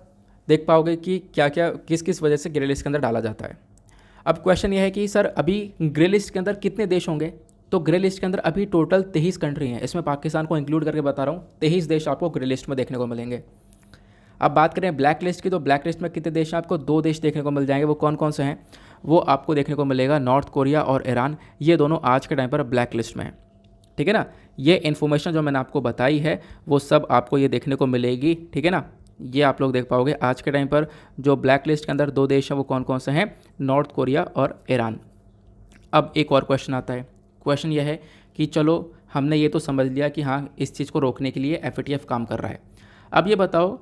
देख पाओगे कि क्या क्या किस किस वजह से ग्रे लिस्ट के अंदर डाला जाता है। अब क्वेश्चन ये है कि सर अभी ग्रे लिस्ट के अंदर कितने देश होंगे? तो ग्रे लिस्ट के अंदर अभी टोटल 23 कंट्री हैं, इसमें पाकिस्तान को इंक्लूड करके बता रहा हूँ। 23 देश आपको ग्रे लिस्ट में देखने को मिलेंगे। अब बात करें ब्लैक लिस्ट की, तो ब्लैक लिस्ट में कितने देश हैं? आपको 2 देश देखने को मिल जाएंगे। वो कौन कौन से हैं? वो आपको देखने को मिलेगा नॉर्थ कोरिया और ईरान। ये दोनों आज के टाइम पर ब्लैक लिस्ट में है, ठीक है ना। ये इन्फॉर्मेशन जो मैंने आपको बताई है वो सब आपको ये देखने को मिलेगी, ठीक है ना। ये आप लोग देख पाओगे आज के टाइम पर जो ब्लैक लिस्ट के अंदर 2 देश हैं वो कौन कौन से हैं? नॉर्थ कोरिया और ईरान। अब एक और क्वेश्चन आता है। क्वेश्चन यह है कि चलो हमने ये तो समझ लिया कि हाँ इस चीज़ को रोकने के लिए एफएटीएफ काम कर रहा है। अब ये बताओ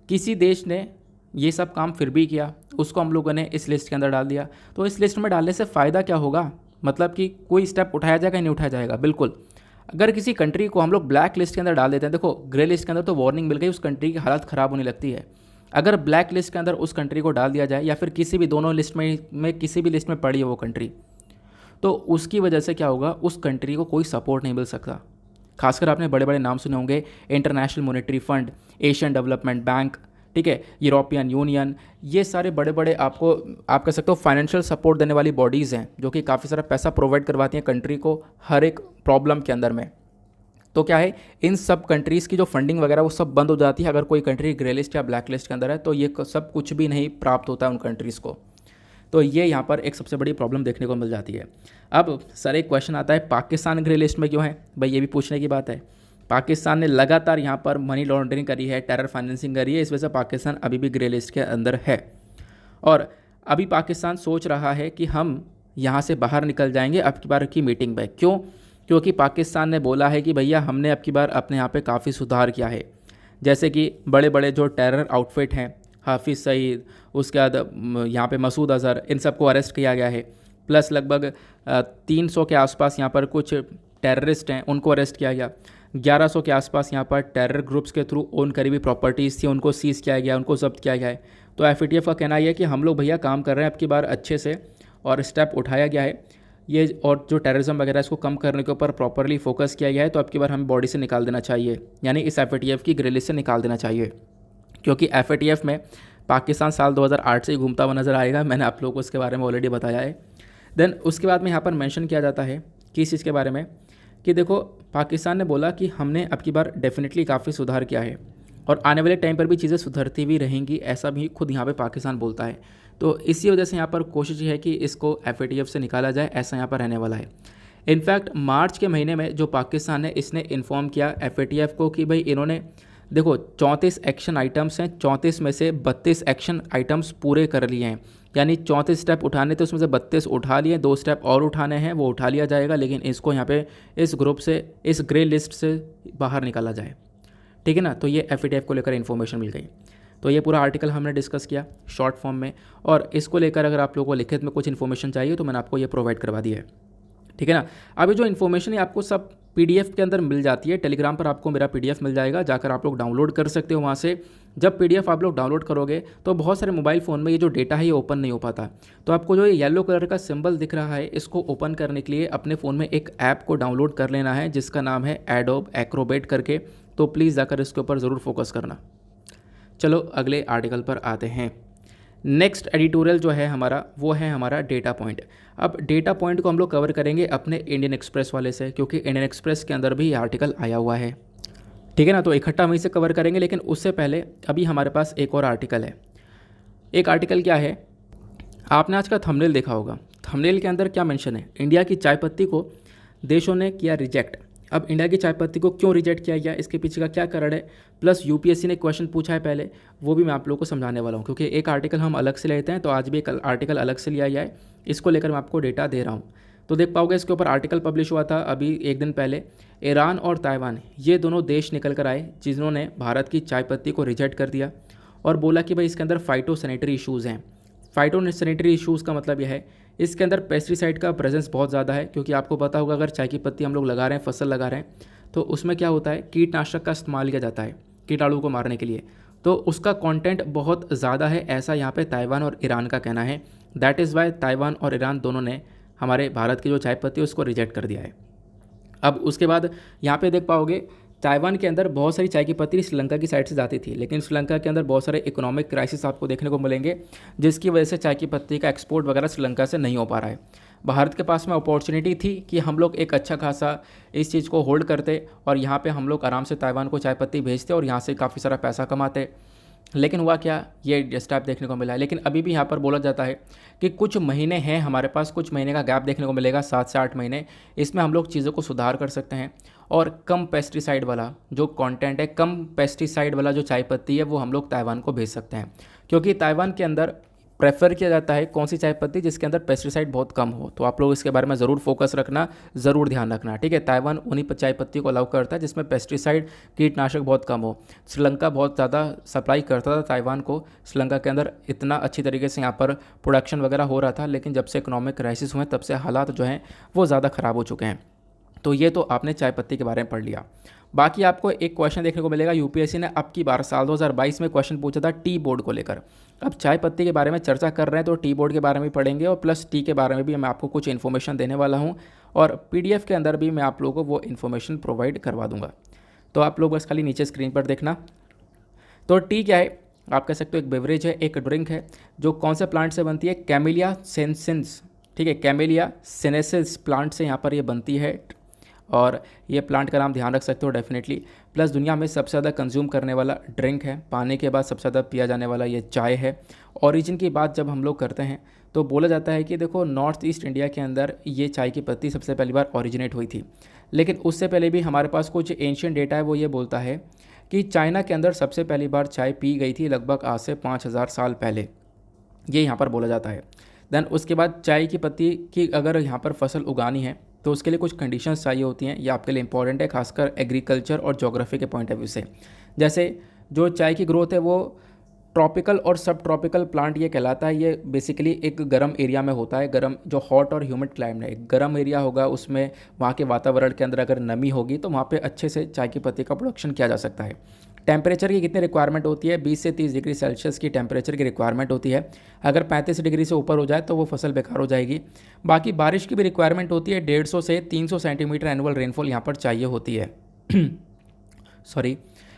किसी देश ने ये सब काम फिर भी किया, उसको हम लोगों ने इस लिस्ट के अंदर डाल दिया, तो इस लिस्ट में डालने से फ़ायदा क्या होगा? मतलब कि कोई स्टेप उठाया जाएगा नहीं उठाया जाएगा? बिल्कुल। अगर किसी कंट्री को हम लोग ब्लैक लिस्ट के अंदर डाल देते हैं, देखो ग्रे लिस्ट के अंदर तो वार्निंग मिल गई, उस कंट्री की हालत ख़राब होने लगती है। अगर ब्लैक लिस्ट के अंदर उस कंट्री को डाल दिया जाए या फिर किसी भी दोनों लिस्ट में किसी भी लिस्ट में पड़ी है वो कंट्री, तो उसकी वजह से क्या होगा, उस कंट्री को कोई सपोर्ट नहीं मिल सकता। खासकर आपने बड़े बड़े नाम सुने होंगे, international monetary fund, Asian development bank, ठीक है, यूरोपियन यूनियन, ये सारे बड़े बड़े आपको आप कह सकते हो फाइनेंशियल सपोर्ट देने वाली बॉडीज़ हैं जो कि काफ़ी सारा पैसा प्रोवाइड करवाती हैं कंट्री को हर एक प्रॉब्लम के अंदर में। तो क्या है, इन सब कंट्रीज़ की जो फंडिंग वगैरह वो सब बंद हो जाती है अगर कोई कंट्री ग्रे लिस्ट या ब्लैक लिस्ट के अंदर है, तो ये सब कुछ भी नहीं प्राप्त होता है उन कंट्रीज़ को। तो ये यहाँ पर एक सबसे बड़ी प्रॉब्लम देखने को मिल जाती है। अब सर एक क्वेश्चन आता है, पाकिस्तान ग्रे लिस्ट में क्यों है? भाई ये भी पूछने की बात है। पाकिस्तान ने लगातार यहाँ पर मनी लॉन्ड्रिंग करी है, टेरर फाइनेंसिंग करी है, इस वजह से पाकिस्तान अभी भी ग्रे लिस्ट के अंदर है। और अभी पाकिस्तान सोच रहा है कि हम यहाँ से बाहर निकल जाएंगे अब की बार की मीटिंग में। क्यों? क्योंकि पाकिस्तान ने बोला है कि भैया हमने अब की बार अपने यहाँ पे काफ़ी सुधार किया है। जैसे कि बड़े बड़े जो टेरर आउटफिट हैं, हाफिज़ सईद, उसके बाद यहाँ पे मसूद अज़हर, इन सबको अरेस्ट किया गया है। प्लस लगभग 300 के आसपास यहाँ पर कुछ टेररिस्ट हैं, उनको अरेस्ट किया गया। 1100 के आसपास यहाँ पर टेरर ग्रुप्स के थ्रू ओन करी हुई प्रॉपर्टीज़ थी, उनको सीज़ किया गया, उनको जब्त किया गया है। तो एफएटीएफ का कहना यह है कि हम लोग भैया काम कर रहे हैं अब की बार अच्छे से और स्टेप उठाया गया है ये, और जो टेररिज्म वगैरह इसको कम करने के ऊपर प्रॉपरली फोकस किया गया है। तो अब की बार हमें बॉडी से निकाल देना चाहिए, यानी इस एफएटीएफ की ग्रे लिस्ट से निकाल देना चाहिए, क्योंकि एफएटीएफ में पाकिस्तान साल 2008 से ही घूमता हुआ नज़र आएगा। मैंने आप लोगों को इसके बारे में ऑलरेडी बताया है। देन उसके बाद में यहाँ पर मेंशन किया जाता है किस चीज़ के बारे में, कि देखो पाकिस्तान ने बोला कि हमने अब की बार डेफिनेटली काफ़ी सुधार किया है और आने वाले टाइम पर भी चीज़ें सुधरती भी रहेंगी, ऐसा भी खुद यहाँ पे पाकिस्तान बोलता है। तो इसी वजह से यहाँ पर कोशिश है कि इसको एफएटीएफ से निकाला जाए, ऐसा यहाँ पर रहने वाला है। इनफैक्ट मार्च के महीने में जो पाकिस्तान है इसने इन्फॉर्म किया एफएटीएफ को कि भाई इन्होंने देखो 34 एक्शन आइटम्स हैं, 34 में से 32 एक्शन आइटम्स पूरे कर लिए हैं, यानी 34 स्टेप उठाने थे उसमें से 32 उठा लिए, 2 स्टेप और उठाने हैं वो उठा लिया जाएगा, लेकिन इसको यहाँ पे इस ग्रुप से, इस ग्रे लिस्ट से बाहर निकाला जाए। ठीक है ना। तो ये एफएटीएफ को लेकर इन्फॉर्मेशन मिल गई। तो ये पूरा आर्टिकल हमने डिस्कस किया शॉर्ट फॉर्म में, और इसको लेकर अगर आप लोगों को लिखित में कुछ इन्फॉर्मेशन चाहिए तो मैंने आपको ये प्रोवाइड करवा दी है। ठीक है ना। अभी जो इन्फॉर्मेशन है आपको सब पीडीएफ के अंदर मिल जाती है, टेलीग्राम पर आपको मेरा पीडीएफ मिल जाएगा, जाकर आप लोग डाउनलोड कर सकते हो वहाँ से। जब पीडीएफ आप लोग डाउनलोड करोगे तो बहुत सारे मोबाइल फ़ोन में ये जो डेटा है ये ओपन नहीं हो पाता। तो आपको जो ये येलो कलर का सिंबल दिख रहा है इसको ओपन करने के लिए अपने फ़ोन में एक ऐप को डाउनलोड कर लेना है जिसका नाम है एडोब एक्रोबेट करके। तो प्लीज़ जाकर इसके ऊपर ज़रूर फोकस करना। चलो अगले आर्टिकल पर आते हैं। नेक्स्ट एडिटोरियल जो है हमारा वो है हमारा डेटा पॉइंट। अब डेटा पॉइंट को हम लोग कवर करेंगे अपने इंडियन एक्सप्रेस वाले से, क्योंकि इंडियन एक्सप्रेस के अंदर भी ये आर्टिकल आया हुआ है। ठीक है ना। तो इकट्ठा वहीं से कवर करेंगे, लेकिन उससे पहले अभी हमारे पास एक और आर्टिकल है। एक आर्टिकल क्या है, आपने आज का थंबनेल देखा होगा। थंबनेल के अंदर क्या मेंशन है, इंडिया की चाय पत्ती को देशों ने किया रिजेक्ट। अब इंडिया की चाय पत्ती को क्यों रिजेक्ट किया गया, इसके पीछे का क्या कारण है, प्लस यूपीएससी ने क्वेश्चन पूछा है पहले, वो भी मैं आप लोगों को समझाने वाला हूँ। क्योंकि एक आर्टिकल हम अलग से लेते हैं तो आज भी एक आर्टिकल अलग से लिया गया है, इसको लेकर मैं आपको डेटा दे रहा हूँ। तो देख पाओगे इसके ऊपर आर्टिकल पब्लिश हुआ था अभी एक दिन पहले। ईरान और ताइवान ये दोनों देश निकल कर आए जिन्होंने भारत की चाय पत्ती को रिजेक्ट कर दिया और बोला कि भाई इसके अंदर फाइटो सैनिटरी इशूज़ हैं। फाइटो सैनिटरी इशूज़ का मतलब यह है इसके अंदर पेस्टिसाइड का प्रेजेंस बहुत ज़्यादा है, क्योंकि आपको पता होगा अगर चाय की पत्ती हम लोग लगा रहे हैं, फसल लगा रहे हैं, तो उसमें क्या होता है कीटनाशक का इस्तेमाल किया जाता है कीटाणु को मारने के लिए। तो उसका कंटेंट बहुत ज़्यादा है, ऐसा यहाँ पे ताइवान और ईरान का कहना है। दैट इज़ वाई ताइवान और ईरान दोनों ने हमारे भारत की जो चाय पत्ती है उसको रिजेक्ट कर दिया है। अब उसके बाद यहाँ पे देख पाओगे ताइवान के अंदर बहुत सारी चाय की पत्ती श्रीलंका की साइड से जाती थी, लेकिन श्रीलंका के अंदर बहुत सारे इकोनॉमिक क्राइसिस आपको देखने को मिलेंगे, जिसकी वजह से चाय की पत्ती का एक्सपोर्ट वगैरह श्रीलंका से नहीं हो पा रहा है। भारत के पास में अपॉर्चुनिटी थी कि हम लोग एक अच्छा खासा इस चीज़ को होल्ड करते और यहाँ पे हम लोग आराम से ताइवान को चाय पत्ती भेजते और यहाँ से काफ़ी सारा पैसा कमाते, लेकिन हुआ क्या, ये स्टेप देखने को मिला है। लेकिन अभी भी यहाँ पर बोला जाता है कि कुछ महीने हैं हमारे पास, कुछ महीने का गैप देखने को मिलेगा, 7 से 8 महीने, इसमें हम लोग चीज़ों को सुधार कर सकते हैं और कम पेस्टिसाइड वाला जो कंटेंट है, कम पेस्टिसाइड वाला जो चाय पत्ती है वो हम लोग ताइवान को भेज सकते हैं। क्योंकि ताइवान के अंदर प्रेफर किया जाता है कौन सी चाय पत्ती जिसके अंदर पेस्टिसाइड बहुत कम हो। तो आप लोग इसके बारे में ज़रूर फोकस रखना, ज़रूर ध्यान रखना। ठीक है, ताइवान उन्हीं चाय पत्ती को अलाउ करता है जिसमें पेस्टिसाइड कीटनाशक बहुत कम हो। श्रीलंका बहुत ज़्यादा सप्लाई करता था ताइवान को, श्रीलंका के अंदर इतना अच्छी तरीके से यहाँ पर प्रोडक्शन वगैरह हो रहा था, लेकिन जब से इकोनॉमिक क्राइसिस हुए तब से हालात जो हैं वो ज़्यादा ख़राब हो चुके हैं। तो ये तो आपने चाय पत्ती के बारे में पढ़ लिया। बाकी आपको एक क्वेश्चन देखने को मिलेगा, यूपीएससी ने अब की बार साल 2022 में क्वेश्चन पूछा था टी बोर्ड को लेकर। अब चाय पत्ती के बारे में चर्चा कर रहे हैं तो टी बोर्ड के बारे में पढ़ेंगे और प्लस टी के बारे में भी मैं आपको कुछ इन्फॉर्मेशन देने वाला हूं और पीडीएफ के अंदर भी मैं आप लोगों को वो इन्फॉर्मेशन प्रोवाइड करवा दूंगा। तो आप लोग बस खाली नीचे स्क्रीन पर देखना। तो टी क्या है, आप कह सकते हो एक बेवरेज है, एक ड्रिंक है जो कौन से प्लांट से बनती है, कैमेलिया सेनेंसिस। ठीक है, कैमेलिया सेनेंसिस प्लांट से यहाँ पर ये बनती है और ये प्लांट का नाम ध्यान रख सकते हो डेफिनेटली। प्लस दुनिया में सबसे ज़्यादा कंज्यूम करने वाला ड्रिंक है, पानी के बाद सबसे ज़्यादा पिया जाने वाला ये चाय है। ओरिजिन की बात जब हम लोग करते हैं तो बोला जाता है कि देखो नॉर्थ ईस्ट इंडिया के अंदर ये चाय की पत्ती सबसे पहली बार ओरिजिनेट हुई थी, लेकिन उससे पहले भी हमारे पास कुछ एंशियंट डेटा है वो ये बोलता है कि चाइना के अंदर सबसे पहली बार चाय पी गई थी लगभग आज से 5000 साल पहले, ये यहाँ पर बोला जाता है। देन उसके बाद चाय की पत्ती की अगर यहाँ पर फसल उगानी है तो उसके लिए कुछ कंडीशंस चाहिए होती हैं, ये आपके लिए इंपॉर्टेंट है खासकर एग्रीकल्चर और ज्योग्राफी के पॉइंट ऑफ व्यू से। जैसे जो चाय की ग्रोथ है वो ट्रॉपिकल और सब ट्रॉपिकल प्लांट ये कहलाता है। ये बेसिकली एक गर्म एरिया में होता है, गर्म जो हॉट और ह्यूमिड क्लाइमेट है, एक गर्म एरिया होगा उसमें वहाँ के वातावरण के अंदर अगर नमी होगी तो वहाँ पे अच्छे से चाय की पत्ती का प्रोडक्शन किया जा सकता है। टेम्परेचर की कितनी रिक्वायरमेंट होती है, 20 से 30 डिग्री सेल्सियस की टेम्परेचर की रिक्वायरमेंट होती है। अगर 35 डिग्री से ऊपर हो जाए तो वो फसल बेकार हो जाएगी। बाकी बारिश की भी रिक्वायरमेंट होती है, 150 से 300 सेंटीमीटर एनुअल रेनफॉल यहाँ पर चाहिए होती है। सॉरी।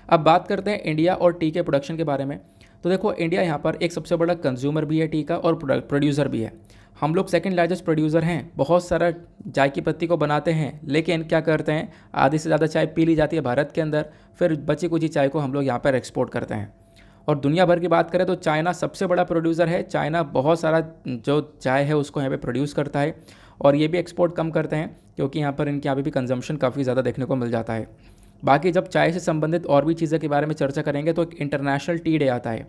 अब बात करते हैं इंडिया और टी के प्रोडक्शन के बारे में। तो देखो इंडिया यहाँ पर एक सबसे बड़ा कंज्यूमर भी है टी का और प्रोड्यूसर भी है। हम लोग सेकंड लार्जेस्ट प्रोड्यूसर हैं, बहुत सारा चाय की पत्ती को बनाते हैं, लेकिन क्या करते हैं आधी से ज़्यादा चाय पी ली जाती है भारत के अंदर, फिर बची कुची चाय को हम लोग यहाँ पर एक्सपोर्ट करते हैं। और दुनिया भर की बात करें तो चाइना सबसे बड़ा प्रोड्यूसर है। चाइना बहुत सारा जो चाय है उसको यहाँ पे प्रोड्यूस करता है और ये भी एक्सपोर्ट कम करते हैं क्योंकि यहाँ पर इनके यहाँ पे भी कंजम्पशन काफ़ी ज़्यादा देखने को मिल जाता है। बाकी जब चाय से संबंधित और भी चीज़ों के बारे में चर्चा करेंगे तो एक इंटरनेशनल टी डे आता है।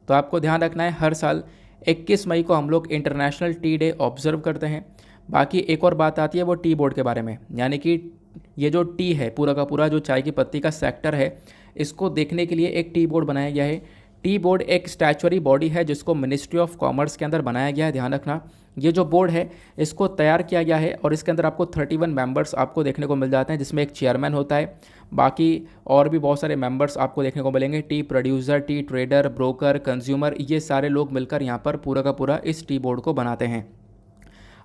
तो आपको ध्यान रखना है, हर साल 21 मई को हम लोग इंटरनेशनल टी डे ऑब्जर्व करते हैं। बाकी एक और बात आती है वो टी बोर्ड के बारे में, यानी कि ये जो टी है, पूरा का पूरा जो चाय की पत्ती का सेक्टर है, इसको देखने के लिए एक टी बोर्ड बनाया गया है। टी बोर्ड एक स्टैचुअरी बॉडी है जिसको मिनिस्ट्री ऑफ कॉमर्स के अंदर बनाया गया है। ध्यान रखना, ये जो बोर्ड है इसको तैयार किया गया है और इसके अंदर आपको 31 मेंबर्स आपको देखने को मिल जाते हैं, जिसमें एक चेयरमैन होता है। बाकी और भी बहुत सारे मेंबर्स आपको देखने को मिलेंगे, T producer, T trader, broker, consumer, ये सारे लोग मिलकर यहाँ पर पूरा का पूरा इस टी बोर्ड को बनाते हैं।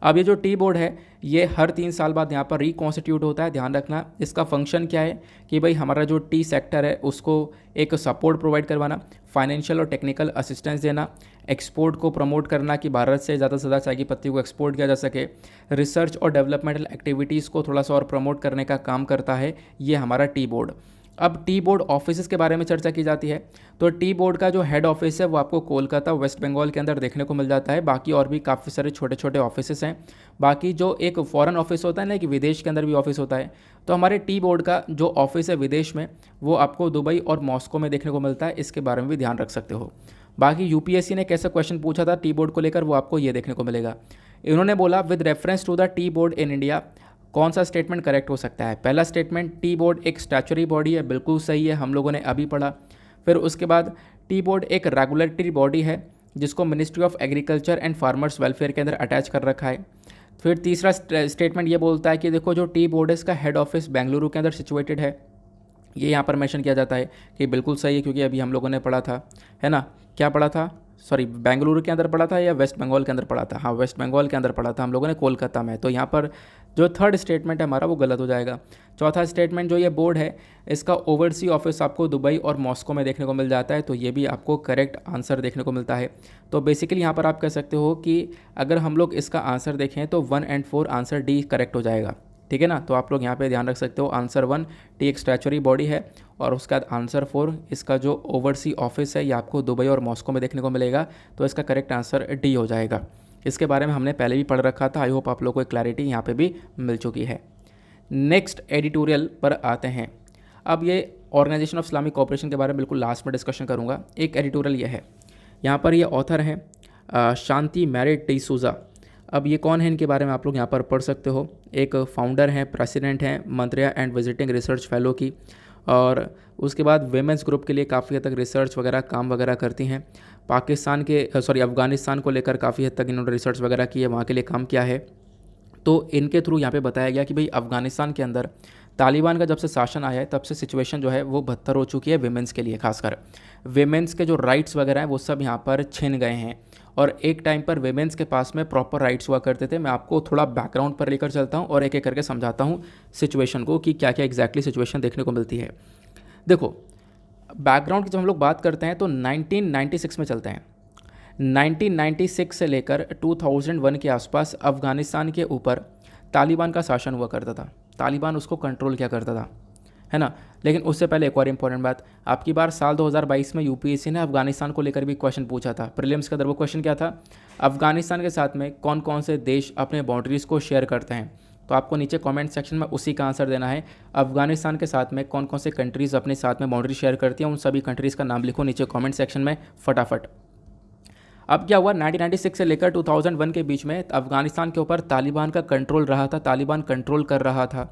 अब ये जो टी बोर्ड है ये हर 3 साल बाद यहाँ पर रिकॉन्स्टिट्यूट होता है। ध्यान रखना, इसका फंक्शन क्या है कि भाई हमारा जो टी सेक्टर है उसको एक सपोर्ट प्रोवाइड करवाना, फाइनेंशियल और टेक्निकल असिस्टेंस देना, एक्सपोर्ट को प्रमोट करना कि भारत से ज़्यादा चाय की पत्ती को एक्सपोर्ट किया जा सके, रिसर्च और डेवलपमेंटल एक्टिविटीज़ को थोड़ा सा और प्रमोट करने का काम करता है ये हमारा टी बोर्ड। अब टी बोर्ड ऑफिस के बारे में चर्चा की जाती है। तो टी बोर्ड का जो हेड ऑफिस है वो आपको कोलकाता वेस्ट बंगाल के अंदर देखने को मिल जाता है। बाकी और भी काफ़ी सारे छोटे छोटे ऑफिस हैं। बाकी जो एक फॉरेन ऑफिस होता है ना, कि विदेश के अंदर भी ऑफिस होता है, तो हमारे टी बोर्ड का जो ऑफिस है विदेश में वो आपको दुबई और मॉस्को में देखने को मिलता है। इसके बारे में भी ध्यान रख सकते हो। बाकी यूपीएससी ने कैसा क्वेश्चन पूछा था टी बोर्ड को लेकर वो आपको ये देखने को मिलेगा। इन्होंने बोला with reference to the tea board in India, कौन सा स्टेटमेंट करेक्ट हो सकता है। पहला स्टेटमेंट, टी बोर्ड एक स्टैचुरी बॉडी है, बिल्कुल सही है, हम लोगों ने अभी पढ़ा। फिर उसके बाद टी बोर्ड एक रेगुलेटरी बॉडी है जिसको ministry of agriculture and farmers welfare के अंदर अटैच कर रखा है। फिर तीसरा स्टेटमेंट ये बोलता है कि देखो जो टी बोर्ड है इसका हेड ऑफिस बेंगलुरु के अंदर सिचुएटेड है। ये यहाँ पर मेंशन किया जाता है कि बिल्कुल सही है, क्योंकि अभी हम लोगों ने पढ़ा था, है ना, क्या पढ़ा था, सॉरी बेंगलुरु के अंदर पढ़ा था या वेस्ट बंगाल के अंदर पढ़ा था, हाँ वेस्ट बंगाल के अंदर पढ़ा था हम लोगों ने, कोलकाता में। तो यहाँ पर जो थर्ड स्टेटमेंट है हमारा वो गलत हो जाएगा। चौथा स्टेटमेंट, जो ये बोर्ड है इसका ओवरसी ऑफिस आपको दुबई और मॉस्को में देखने को मिल जाता है, तो ये भी आपको करेक्ट आंसर देखने को मिलता है। तो बेसिकली यहाँ पर आप कह सकते हो कि अगर हम लोग इसका आंसर देखें तो 1 और 4 आंसर डी करेक्ट हो जाएगा। ठीक है ना, तो आप लोग यहाँ पे ध्यान रख सकते हो, आंसर 1 टी एक स्टैचुरी बॉडी है और उसका आंसर 4 इसका जो ओवरसी ऑफिस है ये आपको दुबई और मॉस्को में देखने को मिलेगा। तो इसका करेक्ट आंसर डी हो जाएगा। इसके बारे में हमने पहले भी पढ़ रखा था। आई होप आप लोगों को क्लैरिटी यहाँ पे भी मिल चुकी है। नेक्स्ट एडिटोरियल पर आते हैं। अब ये ऑर्गेनाइजेशन ऑफ इस्लामिक कोऑपरेशन के बारे में बिल्कुल लास्ट में डिस्कशन करूँगा। एक एडिटोरियल ये है, यहाँ पर ये ऑथर हैं शांति मैरिट डिसूजा। अब ये कौन है, इनके बारे में आप लोग यहाँ पर पढ़ सकते हो। एक फाउंडर हैं, प्रेसिडेंट हैं मंत्रिया एंड विजिटिंग रिसर्च फेलो की, और उसके बाद वेमेंस ग्रुप के लिए काफ़ी हद तक रिसर्च वगैरह काम वगैरह करती हैं। पाकिस्तान के अफ़गानिस्तान को लेकर काफ़ी हद तक इन्होंने रिसर्च वगैरह की है, वहाँ के लिए काम किया है। तो इनके थ्रू यहाँ पे बताया गया कि भाई अफ़गानिस्तान के अंदर तालिबान का जब से शासन आया है तब से सिचुएशन जो है वो बदतर हो चुकी है वेमेंस के लिए। खासकर वेमेंस के जो राइट्स वगैरह हैं वो सब यहाँ पर छिन गए हैं, और एक टाइम पर वेमेंस के पास में प्रॉपर राइट्स हुआ करते थे। मैं आपको थोड़ा बैकग्राउंड पर लेकर चलता हूँ और एक एक करके समझाता हूँ सिचुएशन को कि क्या क्या एग्जैक्टली सिचुएशन देखने को मिलती है। देखो, बैकग्राउंड की जब हम लोग बात करते हैं तो 1996 में चलते हैं। 1996 से लेकर 2001 के आसपास अफ़गानिस्तान के ऊपर तालिबान का शासन हुआ करता था। तालिबान उसको कंट्रोल किया करता था, है ना। लेकिन उससे पहले एक और इंपॉर्टेंट बात, आपकी बार साल 2022 में यूपीएससी ने अफ़गानिस्तान को लेकर भी क्वेश्चन पूछा था प्रीलिम्स के अंदर। वो क्वेश्चन क्या था, अफ़गानिस्तान के साथ में कौन कौन से देश अपने बाउंड्रीज़ को शेयर करते हैं। तो आपको नीचे कमेंट सेक्शन में उसी का आंसर देना है। अफ़गानिस्तान के साथ में कौन कौन से कंट्रीज़ अपने साथ में बाउंड्री शेयर करती हैं, उन सभी कंट्रीज़ का नाम लिखो नीचे कमेंट सेक्शन में फटाफट। अब क्या हुआ, 1996 से लेकर 2001 के बीच में अफ़गानिस्तान के ऊपर तालिबान का कंट्रोल रहा था, तालिबान कंट्रोल कर रहा था।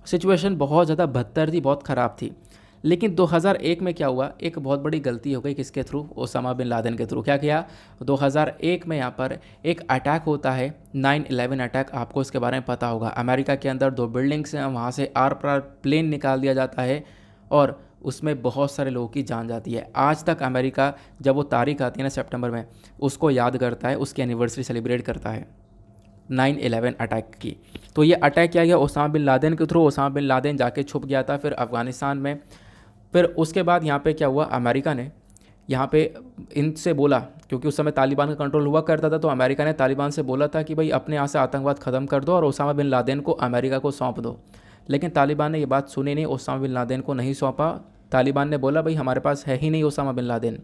सिचुएशन बहुत ज़्यादा बदतर थी, बहुत ख़राब थी। लेकिन 2001 में क्या हुआ, एक बहुत बड़ी गलती हो गई। किसके थ्रू, ओसामा बिन लादेन के थ्रू। क्या किया, 2001 में यहाँ पर एक अटैक होता है, 9/11 अटैक। आपको इसके बारे में पता होगा। अमेरिका के अंदर 2 बिल्डिंग्स हैं, वहाँ से आर पार प्लेन निकाल दिया जाता है और उसमें बहुत सारे लोगों की जान जाती है। आज तक अमेरिका जब वो तारीख आती है ना सितंबर में, उसको याद करता है, उसकी एनिवर्सरी सेलिब्रेट करता है 9/11 अटैक की। तो ये अटैक किया गया ओसामा बिन लादेन के थ्रू। ओसामा बिन लादेन जाके छुप गया था फिर अफ़गानिस्तान में। फिर उसके बाद यहाँ पे क्या हुआ, अमेरिका ने यहाँ पे इनसे बोला, क्योंकि उस समय तालिबान का कंट्रोल हुआ करता था, तो अमेरिका ने तालिबान से बोला था कि भाई अपने यहाँ से आतंकवाद ख़त्म कर दो और ओसामा बिन लादेन को अमेरिका को सौंप दो। लेकिन तालिबान ने ये बात सुनी नहीं, ओसामा बिन लादेन को नहीं सौंपा। तालिबान ने बोला भाई हमारे पास है ही नहीं ओसामा बिन लादेन।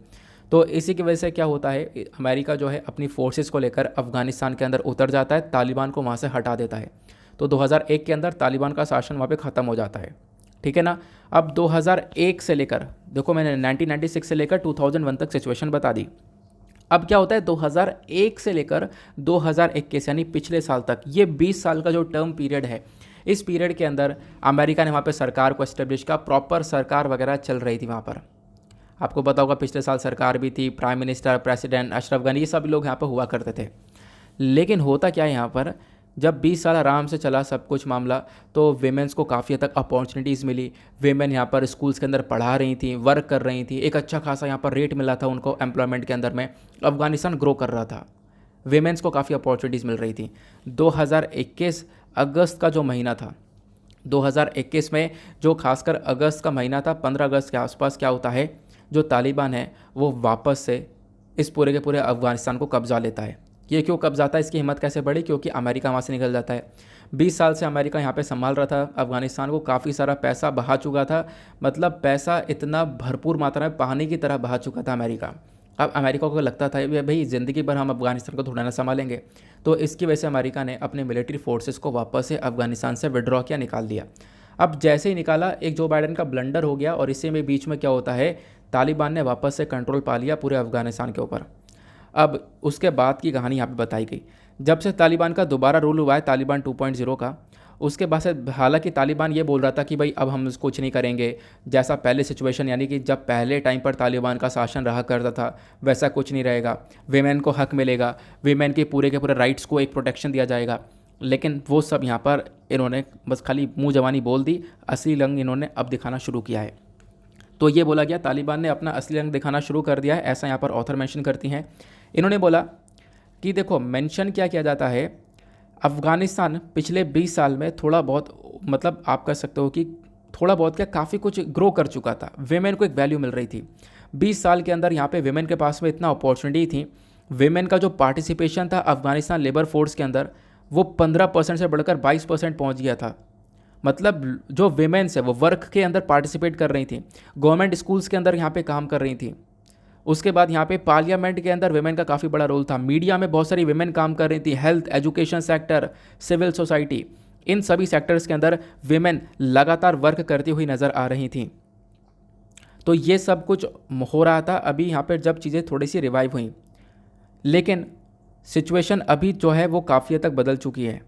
तो इसी की वजह से क्या होता है, अमेरिका जो है अपनी फोर्सेस को लेकर अफ़गानिस्तान के अंदर उतर जाता है, तालिबान को वहाँ से हटा देता है। तो 2001 के अंदर तालिबान का शासन वहाँ पे ख़त्म हो जाता है। ठीक है ना। अब 2001 से लेकर, देखो मैंने 1996 से लेकर 2001 तक सिचुएशन बता दी। अब क्या होता है 2001 से लेकर 2021 यानी पिछले साल तक, ये 20 साल का जो टर्म पीरियड है, इस पीरियड के अंदर अमेरिका ने वहाँ पे सरकार को एस्टेब्लिश का, प्रॉपर सरकार वगैरह चल रही थी वहाँ पर। आपको पता होगा पिछले साल सरकार भी थी, prime minister, president, Ashraf Ghani, ये सब लोग यहाँ पर हुआ करते थे। लेकिन होता क्या है यहाँ पर, जब 20 साल आराम से चला सब कुछ मामला, तो वीमेंस को काफ़ी हद तक अपॉर्चुनिटीज़ मिली। वीमेन यहाँ पर स्कूल्स के अंदर पढ़ा रही थी, वर्क कर रही थी, एक अच्छा खासा यहाँ पर रेट मिला था उनको एम्प्लॉयमेंट के अंदर में। अफगानिस्तान ग्रो कर रहा था, वीमेंस को काफ़ी अपॉर्चुनिटीज़ मिल रही थी। 2021 अगस्त का जो महीना था, 2021 में जो खासकर अगस्त का महीना था, 15 अगस्त के आसपास क्या होता है, जो तालिबान है वो वापस से इस पूरे के पूरे अफगानिस्तान को कब्जा लेता है। ये क्यों कब्जा आता है, इसकी हिम्मत कैसे बढ़ी, क्योंकि अमेरिका वहाँ से निकल जाता है। 20 साल से अमेरिका यहाँ पे संभाल रहा था अफगानिस्तान को, काफ़ी सारा पैसा बहा चुका था, मतलब पैसा इतना भरपूर मात्रा में पानी की तरह बहा चुका था अमेरिका। अब अमेरिका को लगता था भाई ज़िंदगी भर हम अफगानिस्तान को थोड़ा ना संभालेंगे, तो इसकी वजह से अमेरिका ने अपने मिलिट्री फोर्सेस को वापस से अफगानिस्तान से विड्रॉ किया, निकाल दिया। अब जैसे ही निकाला, एक जो बाइडन का ब्लंडर हो गया, और इसी में बीच में क्या होता है, तालिबान ने वापस से कंट्रोल पा लिया पूरे अफगानिस्तान के ऊपर। अब उसके बाद की कहानी यहाँ पे बताई गई। जब से तालिबान का दोबारा रूल हुआ है, तालिबान 2.0 का, उसके बाद से हालांकि तालिबान ये बोल रहा था कि भाई अब हम कुछ नहीं करेंगे, जैसा पहले सिचुएशन यानी कि जब पहले टाइम पर तालिबान का शासन रहा करता था वैसा कुछ नहीं रहेगा, वीमेन को हक मिलेगा, वीमेन के पूरे राइट्स को एक प्रोटेक्शन दिया जाएगा। लेकिन वो सब यहाँ पर इन्होंने बस खाली मुँह जवानी बोल दी, असली रंग इन्होंने अब दिखाना शुरू किया है। तो ये बोला गया तालिबान ने अपना असली रंग दिखाना शुरू कर दिया है, ऐसा यहाँ पर ऑथर मेंशन करती हैं। इन्होंने बोला कि देखो मेंशन क्या किया जाता है, अफ़गानिस्तान पिछले 20 साल में थोड़ा बहुत, मतलब आप कह सकते हो कि थोड़ा बहुत क्या काफ़ी कुछ ग्रो कर चुका था, वेमेन को एक वैल्यू मिल रही थी। 20 साल के अंदर यहाँ पे वेमेन के पास में इतना अपॉर्चुनिटी थी, वेमेन का जो पार्टिसिपेशन था अफ़गानिस्तान लेबर फोर्स के अंदर वो 15% से बढ़कर 22% पहुँच गया था। मतलब जो वेमेन्स है वो वर्क के अंदर पार्टिसिपेट कर रही थी, गवर्नमेंट स्कूल्स के अंदर यहाँ पे काम कर रही थी। उसके बाद यहाँ पे पार्लियामेंट के अंदर वेमेन का काफ़ी बड़ा रोल था, मीडिया में बहुत सारी वेमेन काम कर रही थी, health, education sector, civil society, इन सभी सेक्टर्स के अंदर वेमेन लगातार वर्क करती हुई नज़र आ रही थी। तो ये सब कुछ हो रहा था अभी यहाँ पर जब चीज़ें थोड़ी सी रिवाइव हुई, लेकिन सिचुएशन अभी जो है वो काफ़ी हद तक बदल चुकी है।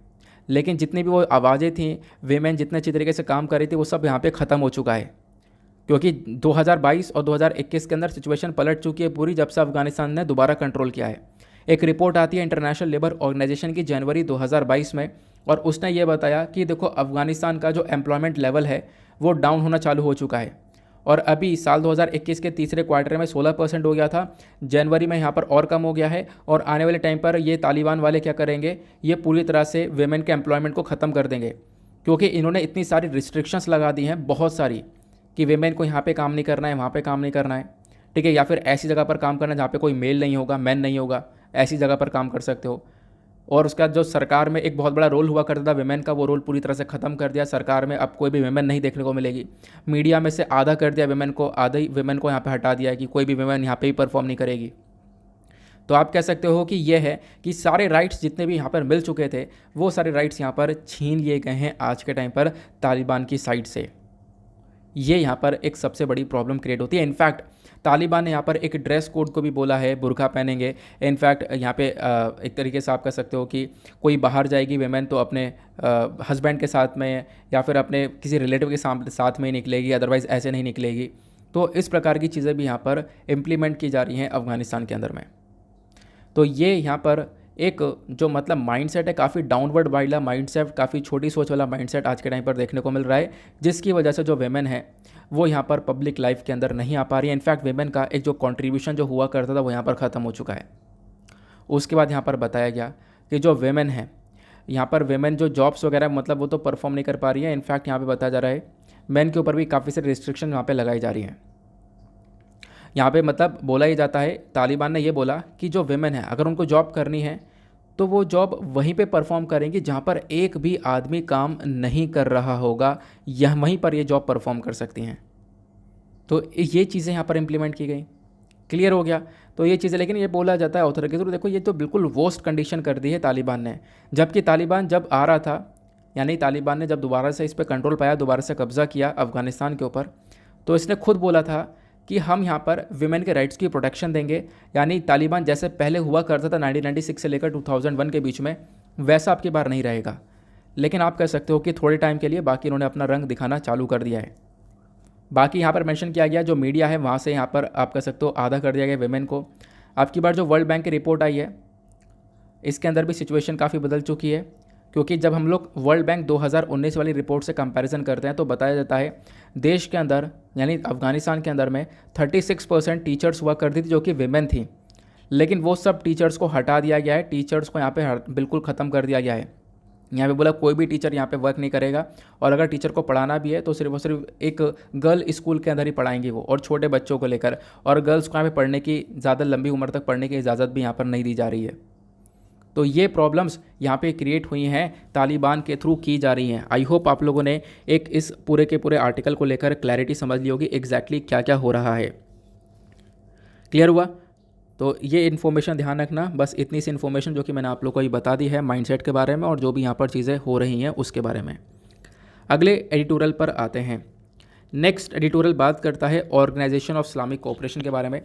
लेकिन जितनी भी वो आवाज़ें थीं, वेमेन जितने अच्छी तरीके से काम कर रही थी, वो सब यहाँ पे ख़त्म हो चुका है, क्योंकि 2022 और 2021 के अंदर सिचुएशन पलट चुकी है पूरी, जब से अफगानिस्तान ने दोबारा कंट्रोल किया है। एक रिपोर्ट आती है इंटरनेशनल लेबर ऑर्गेनाइजेशन की जनवरी 2022 में, और उसने ये बताया कि देखो अफगानिस्तान का जो एम्प्लॉयमेंट लेवल है वो डाउन होना चालू हो चुका है, और अभी साल 2021 के तीसरे क्वार्टर में 16% हो गया था, जनवरी में यहाँ पर और कम हो गया है। और आने वाले टाइम पर ये तालिबान वाले क्या करेंगे, ये पूरी तरह से वेमेन के एम्प्लॉयमेंट को ख़त्म कर देंगे, क्योंकि इन्होंने इतनी सारी रिस्ट्रिक्शंस लगा दी हैं, बहुत सारी, कि वेमेन को यहाँ पे काम नहीं करना है, वहाँ पे काम नहीं करना है, ठीक है, या फिर ऐसी जगह पर काम करना है जहाँ पे कोई मेल नहीं होगा, मैन नहीं होगा, ऐसी जगह पर काम कर सकते हो। और उसका जो सरकार में एक बहुत बड़ा रोल हुआ करता था वेमेन का, वो रोल पूरी तरह से ख़त्म कर दिया सरकार में, अब कोई भी वेमेन नहीं देखने को मिलेगी। मीडिया में से आधा कर दिया वेमेन को, आधा ही वेमेन को यहाँ पे हटा दिया है कि कोई भी वेमेन यहाँ पे ही परफॉर्म नहीं करेगी। तो आप कह सकते हो कि ये है कि सारे राइट्स जितने भी यहाँ पर मिल चुके थे वो सारे राइट्स यहाँ पर छीन लिए गए हैं आज के टाइम पर तालिबान की साइड से। ये यहाँ पर एक सबसे बड़ी प्रॉब्लम क्रिएट होती है। इनफैक्ट तालिबान ने यहाँ पर एक ड्रेस कोड को भी बोला है, बुर्का पहनेंगे। इनफैक्ट यहाँ पे एक तरीके से आप कह सकते हो कि कोई बाहर जाएगी वेमेन तो अपने हस्बैंड के साथ में या फिर अपने किसी रिलेटिव के साथ में ही निकलेगी, अदरवाइज़ ऐसे नहीं निकलेगी। तो इस प्रकार की चीज़ें भी यहाँ पर इम्प्लीमेंट की जा रही हैं अफ़गानिस्तान के अंदर में। तो ये यहाँ पर एक जो मतलब माइंडसेट है, काफ़ी डाउनवर्ड वाला माइंडसेट, काफ़ी छोटी सोच वाला माइंडसेट आज के टाइम पर देखने को मिल रहा है, जिसकी वजह से जो वेमेन है वो यहाँ पर पब्लिक लाइफ के अंदर नहीं आ पा रही है। इनफैक्ट वेमेन का एक जो कंट्रीब्यूशन जो हुआ करता था वो यहाँ पर ख़त्म हो चुका है। उसके बाद यहाँ पर बताया गया कि जो वेमेन है यहाँ पर, वेमेन जो जॉब्स वगैरह मतलब वो तो परफॉर्म नहीं कर पा रही है। इनफैक्ट यहाँ पर बताया जा रहा है मेन के ऊपर भी काफ़ी सारी रिस्ट्रिक्शन यहाँ पर लगाई जा रही हैं। यहाँ पे मतलब बोला ही जाता है, तालिबान ने ये बोला कि जो वेमेन है अगर उनको जॉब करनी है तो वो जॉब वहीं पे परफॉर्म करेंगी जहाँ पर एक भी आदमी काम नहीं कर रहा होगा, यह वहीं पर ये जॉब परफॉर्म कर सकती हैं। तो ये चीज़ें यहाँ पर इम्प्लीमेंट की गई। क्लियर हो गया। तो ये चीज़ें, लेकिन ये बोला जाता है ऑथर के थ्रू, देखो ये तो बिल्कुल वर्स्ट कंडीशन कर दी है तालिबान ने। जबकि तालिबान जब आ रहा था यानी तालिबान ने जब दोबारा से इस पर कंट्रोल पाया, दोबारा से कब्ज़ा किया अफ़गानिस्तान के ऊपर, तो इसने खुद बोला था कि हम यहाँ पर विमेन के राइट्स की प्रोटेक्शन देंगे। यानी तालिबान जैसे पहले हुआ करता था 1996 से लेकर 2001 के बीच में, वैसा आपकी बार नहीं रहेगा। लेकिन आप कह सकते हो कि थोड़े टाइम के लिए, बाकी इन्होंने अपना रंग दिखाना चालू कर दिया है। बाकी यहाँ पर मेंशन किया गया जो मीडिया है वहाँ से यहाँ पर आप कह सकते हो आधा कर दिया गया विमेन को। आपकी बार जो वर्ल्ड बैंक की रिपोर्ट आई है, इसके अंदर भी सिचुएशन काफ़ी बदल चुकी है, क्योंकि जब हम लोग वर्ल्ड बैंक 2019 वाली रिपोर्ट से कंपैरिजन करते हैं तो बताया जाता है देश के अंदर यानी अफ़गानिस्तान के अंदर में 36% टीचर्स हुआ करती थी जो कि विमेन थी। लेकिन वो सब टीचर्स को हटा दिया गया है, टीचर्स को यहाँ पे बिल्कुल ख़त्म कर दिया गया है। यहाँ पे बोला कोई भी टीचर यहाँ पे वर्क नहीं करेगा, और अगर टीचर को पढ़ाना भी है तो सिर्फ और सिर्फ एक गर्ल स्कूल के अंदर ही पढ़ाएंगे वो, और छोटे बच्चों को लेकर। और गर्ल्स को यहाँ पे पढ़ने की, ज़्यादा लंबी उम्र तक पढ़ने की इजाज़त भी यहाँ पर नहीं दी जा रही है। तो ये प्रॉब्लम्स यहाँ पे क्रिएट हुई हैं, तालिबान के थ्रू की जा रही हैं। आई होप आप लोगों ने एक इस पूरे के पूरे आर्टिकल को लेकर क्लैरिटी समझ ली होगी एग्जैक्टली क्या क्या हो रहा है। क्लियर हुआ? तो ये इन्फॉर्मेशन ध्यान रखना, बस इतनी सी इन्फॉर्मेशन जो कि मैंने आप लोग को ही बता दी है माइंडसेट के बारे में और जो भी यहाँ पर चीज़ें हो रही हैं उसके बारे में। अगले एडिटोरियल पर आते हैं। नेक्स्ट एडिटोरियल बात करता है ऑर्गेनाइजेशन ऑफ इस्लामिक कोऑपरेशन के बारे में।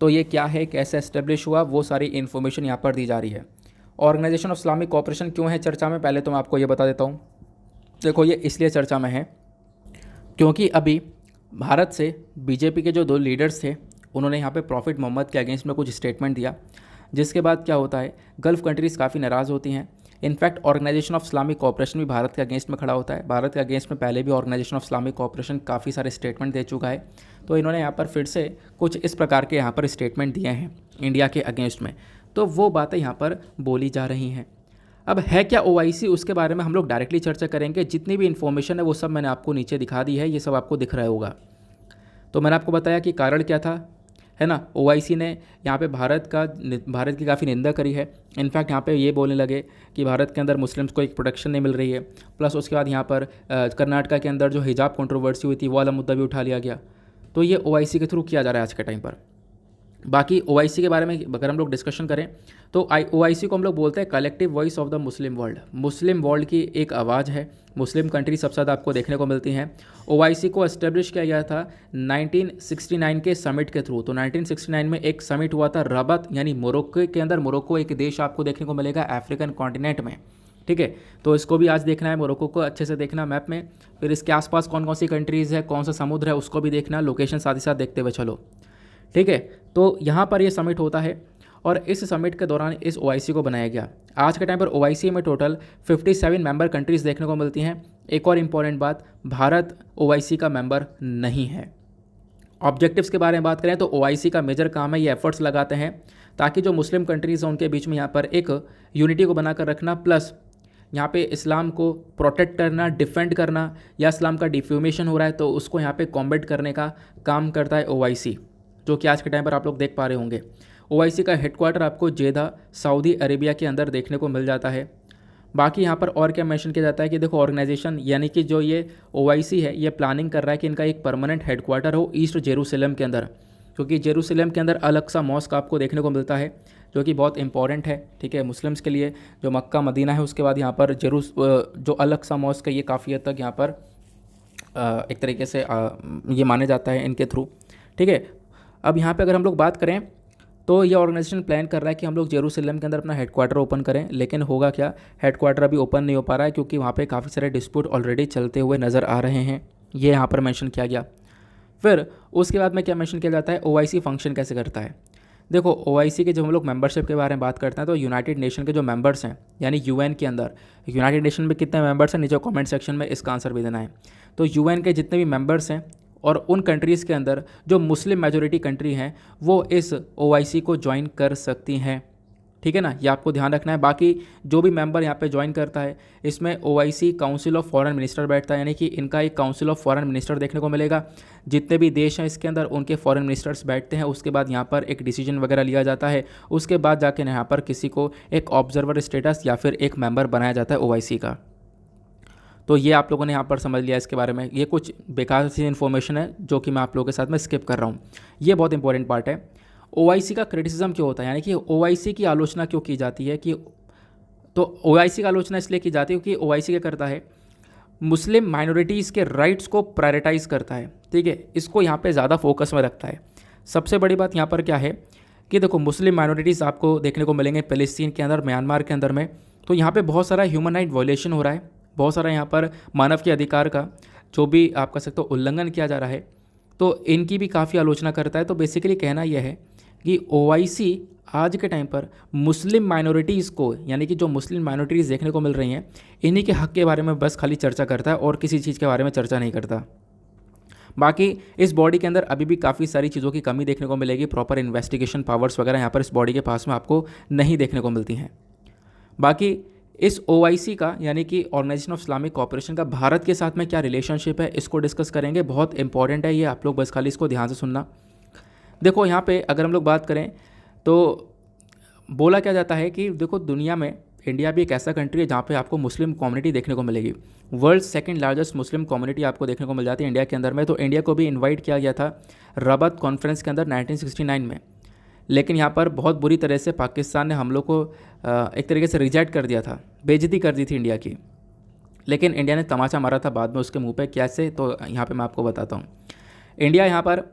तो ये क्या है, कैसे एस्टेब्लिश हुआ, वो सारी इन्फॉर्मेशन यहाँ पर दी जा रही है। ऑर्गेनाइजेशन ऑफ इस्लामिक कोऑपरेशन क्यों है चर्चा में, पहले तो मैं आपको ये बता देता हूँ। देखो, ये इसलिए चर्चा में है क्योंकि अभी भारत से बीजेपी के जो 2 लीडर्स थे उन्होंने यहाँ पे प्रॉफिट मोहम्मद के अगेंस्ट में कुछ स्टेटमेंट दिया, जिसके बाद क्या होता है, गल्फ़ कंट्रीज़ काफ़ी नाराज़ होती हैं। In fact organisation of Islamic cooperation भी भारत के अगेंस्ट में खड़ा होता है। भारत के अगेंस्ट में पहले भी ऑर्गेनाइजेशन ऑफ इस्लामिक कोऑपरेशन काफ़ी सारे स्टेटमेंट दे चुका है। तो इन्होंने यहाँ पर फिर से कुछ इस प्रकार के यहाँ पर स्टेटमेंट दिए हैं इंडिया के अगेंस्ट में, तो वो बातें यहाँ पर बोली जा रही हैं। अब है क्या OIC, उसके बारे में हम लोग डायरेक्टली चर्चा करेंगे। जितनी भी इन्फॉर्मेशन है वो सब मैंने आपको नीचे दिखा दी है, ये सब आपको दिख रहा होगा। तो मैंने आपको बताया कि कारण क्या था, है ना। OIC ने यहाँ पे भारत की काफ़ी निंदा करी है। इनफैक्ट यहाँ पे ये बोलने लगे कि भारत के अंदर मुस्लिम्स को एक प्रोटेक्शन नहीं मिल रही है। प्लस उसके बाद यहाँ पर कर्नाटका के अंदर जो हिजाब कंट्रोवर्सी हुई थी वो वाला मुद्दा भी उठा लिया गया। तो ये OIC के थ्रू किया जा रहा है आज के टाइम पर। बाकी OIC के बारे में अगर हम लोग डिस्कशन करें तो OIC को हम लोग बोलते हैं collective voice of the Muslim world. Muslim world की एक आवाज़ है। मुस्लिम कंट्री सबसे ज़्यादा आपको देखने को मिलती हैं। OIC को एस्टेब्लिश किया गया था 1969 के समिट के थ्रू। तो 1969 में एक समिट हुआ था रबत, यानी मोरक्को के अंदर। मोरक्को एक देश आपको देखने को मिलेगा अफ्रीकन कॉन्टिनेंट में, ठीक है। तो इसको भी आज देखना है, मोरक्को को अच्छे से देखना मैप में। फिर इसके आसपास कौन कौन सी कंट्रीज़ है, कौन सा समुद्र है, उसको भी देखना, लोकेशन साथ ही साथ देखते हुए चलो, ठीक है। तो यहाँ पर ये समिट होता है और इस समिट के दौरान इस OIC को बनाया गया। आज के टाइम पर OIC में टोटल 57 मेंबर कंट्रीज़ देखने को मिलती हैं। एक और इम्पॉर्टेंट बात, भारत OIC का मेंबर नहीं है। ऑब्जेक्टिव्स के बारे में बात करें तो OIC का मेजर काम है, ये एफर्ट्स लगाते हैं ताकि जो मुस्लिम कंट्रीज़ हैं उनके बीच में यहाँ पर एक यूनिटी को बनाकर रखना, प्लस यहाँ पे इस्लाम को प्रोटेक्ट करना, डिफेंड करना, या इस्लाम का डिफ्यूमेशन हो रहा है तो उसको यहाँ पे कॉम्बैट करने का काम करता है OIC, जो कि आज के टाइम पर आप लोग देख पा रहे होंगे। OIC का हेडक्वार्टर आपको जेदा सऊदी अरेबिया के अंदर देखने को मिल जाता है। बाकी यहाँ पर और क्या मेंशन किया जाता है कि देखो, ऑर्गेनाइजेशन यानी कि जो ये OIC है ये प्लानिंग कर रहा है कि इनका एक परमानेंट हेडक्वार्टर हो ईस्ट जेरूसलम के अंदर, क्योंकि जेरूसलम के अंदर अल-अक्सा मॉस्क आपको देखने को मिलता है जो कि बहुत इंपॉर्टेंट है, ठीक है, मुस्लिम्स के लिए। जो मक्का मदीना है उसके बाद यहाँ पर जो अल-अक्सा मॉस्क है ये काफ़ी हद तक यहाँ पर एक तरीके से ये माने जाता है इनके थ्रू, ठीक है। अब यहाँ पे अगर हम लोग बात करें तो ये ऑर्गेनाइजेशन प्लान कर रहा है कि हम लोग जेरूसलम के अंदर अपना हेडक्वार्टर ओपन करें, लेकिन होगा क्या, हेडक्वार्टर अभी ओपन नहीं हो पा रहा है क्योंकि वहाँ पे काफ़ी सारे डिस्प्यूट ऑलरेडी चलते हुए नज़र आ रहे हैं। ये यहाँ पर मेंशन किया गया। फिर उसके बाद में क्या मेंशन किया जाता है, OIC फंक्शन कैसे करता है। देखो, OIC के जब हम लोग मेंबरशिप के बारे में बात करते हैं तो यूनाइटेड नेशन के जो मेंबर्स हैं, यानी UN के अंदर, यूनाइटेड नेशन में कितने मेंबर्स हैं नीचे कमेंट सेक्शन में इसका आंसर भी देना है। तो UN के जितने भी मेंबर्स हैं और उन कंट्रीज़ के अंदर जो मुस्लिम मेजॉरिटी कंट्री हैं वो इस OIC को ज्वाइन कर सकती हैं, ठीक है ना, ये आपको ध्यान रखना है। बाकी जो भी मेंबर यहाँ पे ज्वाइन करता है इसमें OIC council of foreign minister बैठता है, यानी कि इनका एक काउंसिल ऑफ फॉरेन मिनिस्टर देखने को मिलेगा। जितने भी देश हैं इसके अंदर उनके फॉरेन मिनिस्टर्स बैठते हैं, उसके बाद यहाँ पर एक डिसीजन वगैरह लिया जाता है। उसके बाद जाके यहाँ पर किसी को एक ऑब्जर्वर स्टेटस या फिर एक मेंबर बनाया जाता है OIC का। तो ये आप लोगों ने यहाँ पर समझ लिया इसके बारे में। ये कुछ बेकार सी इन्फॉर्मेशन है जो कि मैं आप लोगों के साथ में स्किप कर रहा हूँ, ये बहुत इंपॉर्टेंट पार्ट है। OIC का क्रिटिसिज्म क्यों होता है, यानी कि OIC की आलोचना क्यों की जाती है कि तो ओआईसी का आलोचना इसलिए की जाती है क्योंकि ओआईसी क्या करता है, मुस्लिम माइनॉरिटीज़ के राइट्स को प्रायोरिटाइज करता है, ठीक है, इसको यहाँ पे ज़्यादा फोकस में रखता है। सबसे बड़ी बात यहाँ पर क्या है कि देखो मुस्लिम माइनॉरिटीज़ आपको देखने को मिलेंगे फ़लस्तीन के अंदर, म्यांमार के अंदर में, तो यहाँ पे बहुत सारा ह्यूमन राइट वायलेशन हो रहा है, बहुत सारा यहाँ पर मानव के अधिकार का जो भी आप कह सकते हो उल्लंघन किया जा रहा है, तो इनकी भी काफ़ी आलोचना करता है। तो बेसिकली कहना यह है कि ओआईसी आज के टाइम पर मुस्लिम माइनॉरिटीज़ को, यानी कि जो मुस्लिम माइनॉरिटीज़ देखने को मिल रही हैं, इन्हीं के हक़ के बारे में बस खाली चर्चा करता है और किसी चीज़ के बारे में चर्चा नहीं करता। बाकी इस बॉडी के अंदर अभी भी काफ़ी सारी चीज़ों की कमी देखने को मिलेगी, प्रॉपर इन्वेस्टिगेशन पावर्स वगैरह यहाँ पर इस बॉडी के पास में आपको नहीं देखने को मिलती हैं। बाकी इस ओआईसी का, यानी कि ऑर्गेनाइजेशन ऑफ इस्लामिक कोऑपरेशन का भारत के साथ में क्या रिलेशनशिप है, इसको डिस्कस करेंगे। बहुत इंपॉर्टेंट है ये, आप लोग बस खाली इसको ध्यान से सुनना। देखो यहाँ पे अगर हम लोग बात करें तो बोला क्या जाता है कि देखो दुनिया में इंडिया भी एक ऐसा कंट्री है जहाँ पे आपको मुस्लिम कम्युनिटी देखने को मिलेगी। World second largest Muslim community आपको देखने को मिल जाती है इंडिया के अंदर में। तो इंडिया को भी इनवाइट किया गया था रबत कॉन्फ्रेंस के अंदर 1969 में, लेकिन यहाँ पर बहुत बुरी तरह से पाकिस्तान ने हम लोग को एक तरीके से रिजेक्ट कर दिया था, बेइज्जती कर दी थी इंडिया की। लेकिन इंडिया ने तमाचा मारा था बाद में उसके मुंह पे, कैसे, तो यहाँ पे मैं आपको बताता हूँ। इंडिया यहाँ पर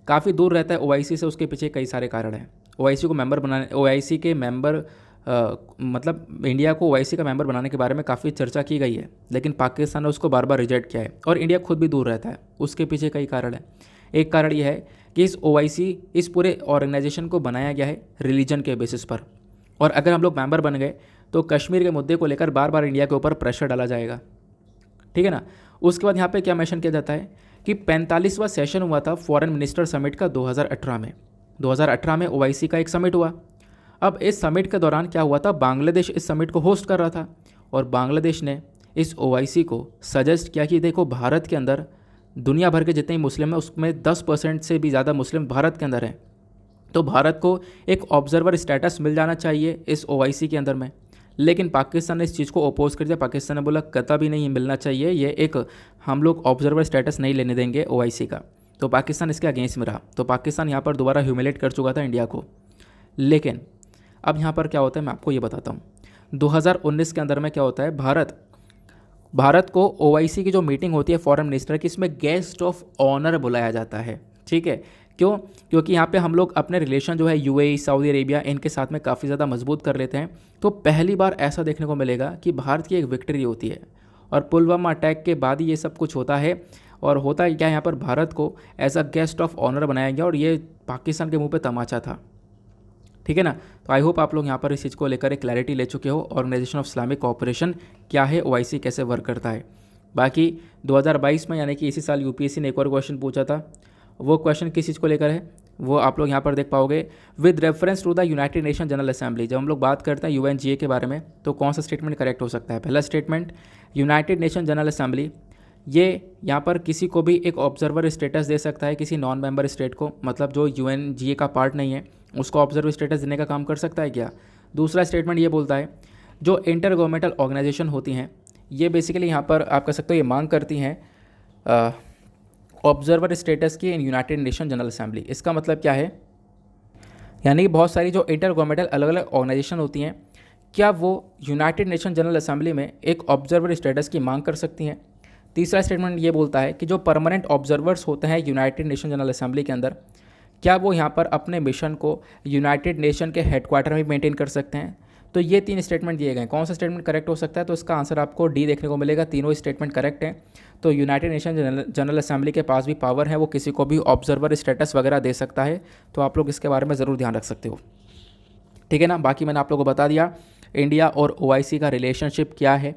काफ़ी दूर रहता है ओआईसी से, उसके पीछे कई सारे कारण हैं। ओआईसी को मेंबर बनाने, ओआईसी के मेंबर मतलब इंडिया को ओआईसी का मेंबर बनाने के बारे में काफ़ी चर्चा की गई है, लेकिन पाकिस्तान ने उसको बार बार रिजेक्ट किया है और इंडिया खुद भी दूर रहता है। उसके पीछे कई कारण हैं। एक कारण यह है कि इस ओआईसी, इस पूरे ऑर्गेनाइजेशन को बनाया गया है रिलीजन के बेसिस पर, और अगर हम लोग मेंबर बन गए तो कश्मीर के मुद्दे को लेकर बार बार इंडिया के ऊपर प्रेशर डाला जाएगा, ठीक है ना। उसके बाद यहाँ पे क्या मेंशन किया जाता है कि 45वां सेशन हुआ था फॉरेन मिनिस्टर समिट का 2018 में। 2018 में ओआईसी का एक समिट हुआ। अब इस समिट के दौरान क्या हुआ था, बांग्लादेश इस समिट को होस्ट कर रहा था और बांग्लादेश ने इस ओआईसी को सजेस्ट किया कि देखो भारत के अंदर दुनिया भर के जितने मुस्लिम हैं उसमें 10% से भी ज़्यादा मुस्लिम भारत के अंदर हैं, तो भारत को एक ऑब्जर्वर स्टेटस मिल जाना चाहिए इस ओआईसी के अंदर में। लेकिन पाकिस्तान ने इस चीज़ को अपोज कर दिया। पाकिस्तान ने बोला कतई नहीं मिलना चाहिए, ये एक हम लोग ऑब्जर्वर स्टेटस नहीं लेने देंगे ओआईसी का। तो पाकिस्तान इसके अगेंस्ट में रहा। तो पाकिस्तान यहाँ पर दोबारा ह्यूमिलेट कर चुका था इंडिया को। लेकिन अब यहाँ पर क्या होता है मैं आपको ये बताता हूँ। 2019 के अंदर में क्या होता है, भारत को ओआईसी की जो मीटिंग होती है फॉरेन मिनिस्टर की, इसमें गेस्ट ऑफ ऑनर बुलाया जाता है, ठीक है। क्यों? क्योंकि यहाँ पे हम लोग अपने रिलेशन जो है यूएई, सऊदी अरेबिया, इनके साथ में काफ़ी ज़्यादा मजबूत कर लेते हैं। तो पहली बार ऐसा देखने को मिलेगा कि भारत की एक विक्ट्री होती है, और पुलवामा अटैक के बाद ही ये सब कुछ होता है। और होता है क्या, यहाँ पर भारत को as a guest of honour बनाया गया और ये पाकिस्तान के मुँह पर तमाचा था, ठीक है ना। तो आई होप आप लोग यहाँ पर इस चीज़ को लेकर एक क्लैरिटी ले चुके हो, ऑर्गेनाइजेशन ऑफ इस्लामिक कोऑपरेशन क्या है, ओआईसी कैसे वर्क करता है। बाकी 2022 में यानी कि इसी साल यूपीएससी ने एक और क्वेश्चन पूछा था। वो क्वेश्चन किस चीज़ को लेकर है वो आप लोग यहाँ पर देख पाओगे, with reference to the United Nation General Assembly. जब हम लोग बात करते हैं यूएनजीए के बारे में तो कौन सा स्टेटमेंट करेक्ट हो सकता है। पहला statement, United Nation General assembly ये यहाँ पर किसी को भी एक ऑब्जर्वर स्टेटस दे सकता है, किसी नॉन मेंबर स्टेट को, मतलब जो यूएनजीए का पार्ट नहीं है उसको ऑब्जर्वर स्टेटस देने का काम कर सकता है क्या। दूसरा स्टेटमेंट ये बोलता है जो इंटर गवर्नमेंटल ऑर्गेनाइजेशन होती हैं ये बेसिकली यहाँ पर आप कह सकते हो ये मांग करती हैं ऑब्जर्वर स्टेटस की in United Nation General assembly. इसका मतलब क्या है, यानी कि बहुत सारी जो इंटर गवर्नमेंटल अलग अलग ऑर्गेनाइजेशन होती हैं क्या वो यूनाइटेड नेशन जनरल असेंबली में एक ऑब्जर्वर स्टेटस की मांग कर सकती हैं। तीसरा स्टेटमेंट ये बोलता है कि जो परमानेंट ऑब्जर्वर्स होते हैं यूनाइटेड नेशन जनरल असेंबली के अंदर क्या वो यहाँ पर अपने मिशन को यूनाइटेड नेशन के हेडक्वार्टर में मेंटेन कर सकते हैं। तो ये तीन स्टेटमेंट दिए गए, कौन सा स्टेटमेंट करेक्ट हो सकता है, तो इसका आंसर आपको डी देखने को मिलेगा। तीनों स्टेटमेंट करेक्ट हैं। तो यूनाइटेड नेशन जनरल असेंबली के पास भी पावर है, वो किसी को भी ऑब्जर्वर स्टेटस वगैरह दे सकता है। तो आप लोग इसके बारे में ज़रूर ध्यान रख सकते हो, ठीक है ना। बाकी मैंने आप लोगों को बता दिया इंडिया और ओआईसी का रिलेशनशिप क्या है,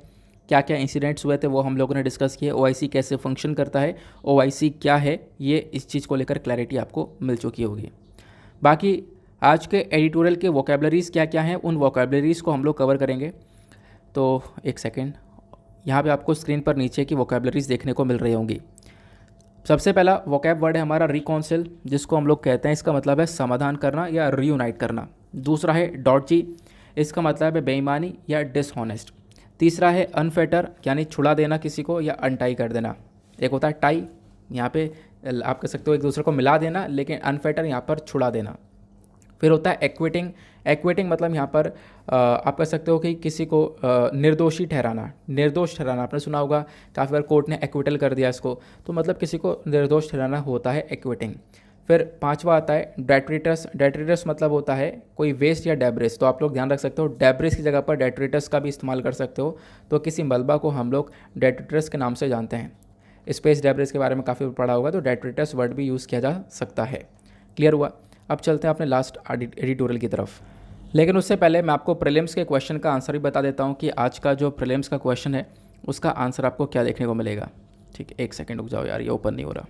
क्या क्या इंसिडेंट्स हुए थे वो हम लोगों ने डिस्कस किए, ओआईसी कैसे फंक्शन करता है, ओआईसी क्या है, ये इस चीज़ को लेकर क्लैरिटी आपको मिल चुकी होगी। बाकी आज के एडिटोरियल के वोकेबलरीज़ क्या क्या हैं उन वोकेबलरीज़ को हम लोग कवर करेंगे। तो एक सेकेंड, यहाँ पे आपको स्क्रीन पर नीचे की वोकेबलरीज़ देखने को मिल रही होंगी। सबसे पहला वोकैब वर्ड है हमारा रिकॉन्सिल, जिसको हम लोग कहते हैं, इसका मतलब है समाधान करना या रीयूनाइट करना। दूसरा है डॉटजी, इसका मतलब है बेईमानी या डिसऑनेस्ट। तीसरा है अनफेटर, यानी छुड़ा देना किसी को या अनटाई कर देना। एक होता है टाई, यहाँ पे आप कह सकते हो एक दूसरे को मिला देना, लेकिन अनफेटर यहाँ पर छुड़ा देना। फिर होता है एक्विटिंग। एक्विटिंग मतलब यहाँ पर आप कह सकते हो कि किसी को निर्दोषी ठहराना, निर्दोष ठहराना। आपने सुना होगा काफ़ी बार कोर्ट ने एक्विटल कर दिया इसको, तो मतलब किसी को निर्दोष ठहराना होता है एक्विटिंग। फिर पांचवा आता है डेट्रिटस। डेट्रिटस मतलब होता है कोई वेस्ट या डेब्रिस, तो आप लोग ध्यान रख सकते हो डेब्रिस की जगह पर डेट्रिटस का भी इस्तेमाल कर सकते हो। तो किसी मलबा को हम लोग डेट्रिटस के नाम से जानते हैं। स्पेस डेब्रिस के बारे में काफ़ी पढ़ा होगा, तो डेट्रिटस वर्ड भी यूज़ किया जा सकता है। क्लियर हुआ? अब चलते हैं अपने लास्ट एडिटोरियल की तरफ। लेकिन उससे पहले मैं आपको प्रीलिम्स के क्वेश्चन का आंसर भी बता देता हूँ कि आज का जो प्रीलिम्स का क्वेश्चन है उसका आंसर आपको क्या देखने को मिलेगा। ठीक है, एक सेकंड रुक जाओ यार, ये ओपन नहीं हो रहा।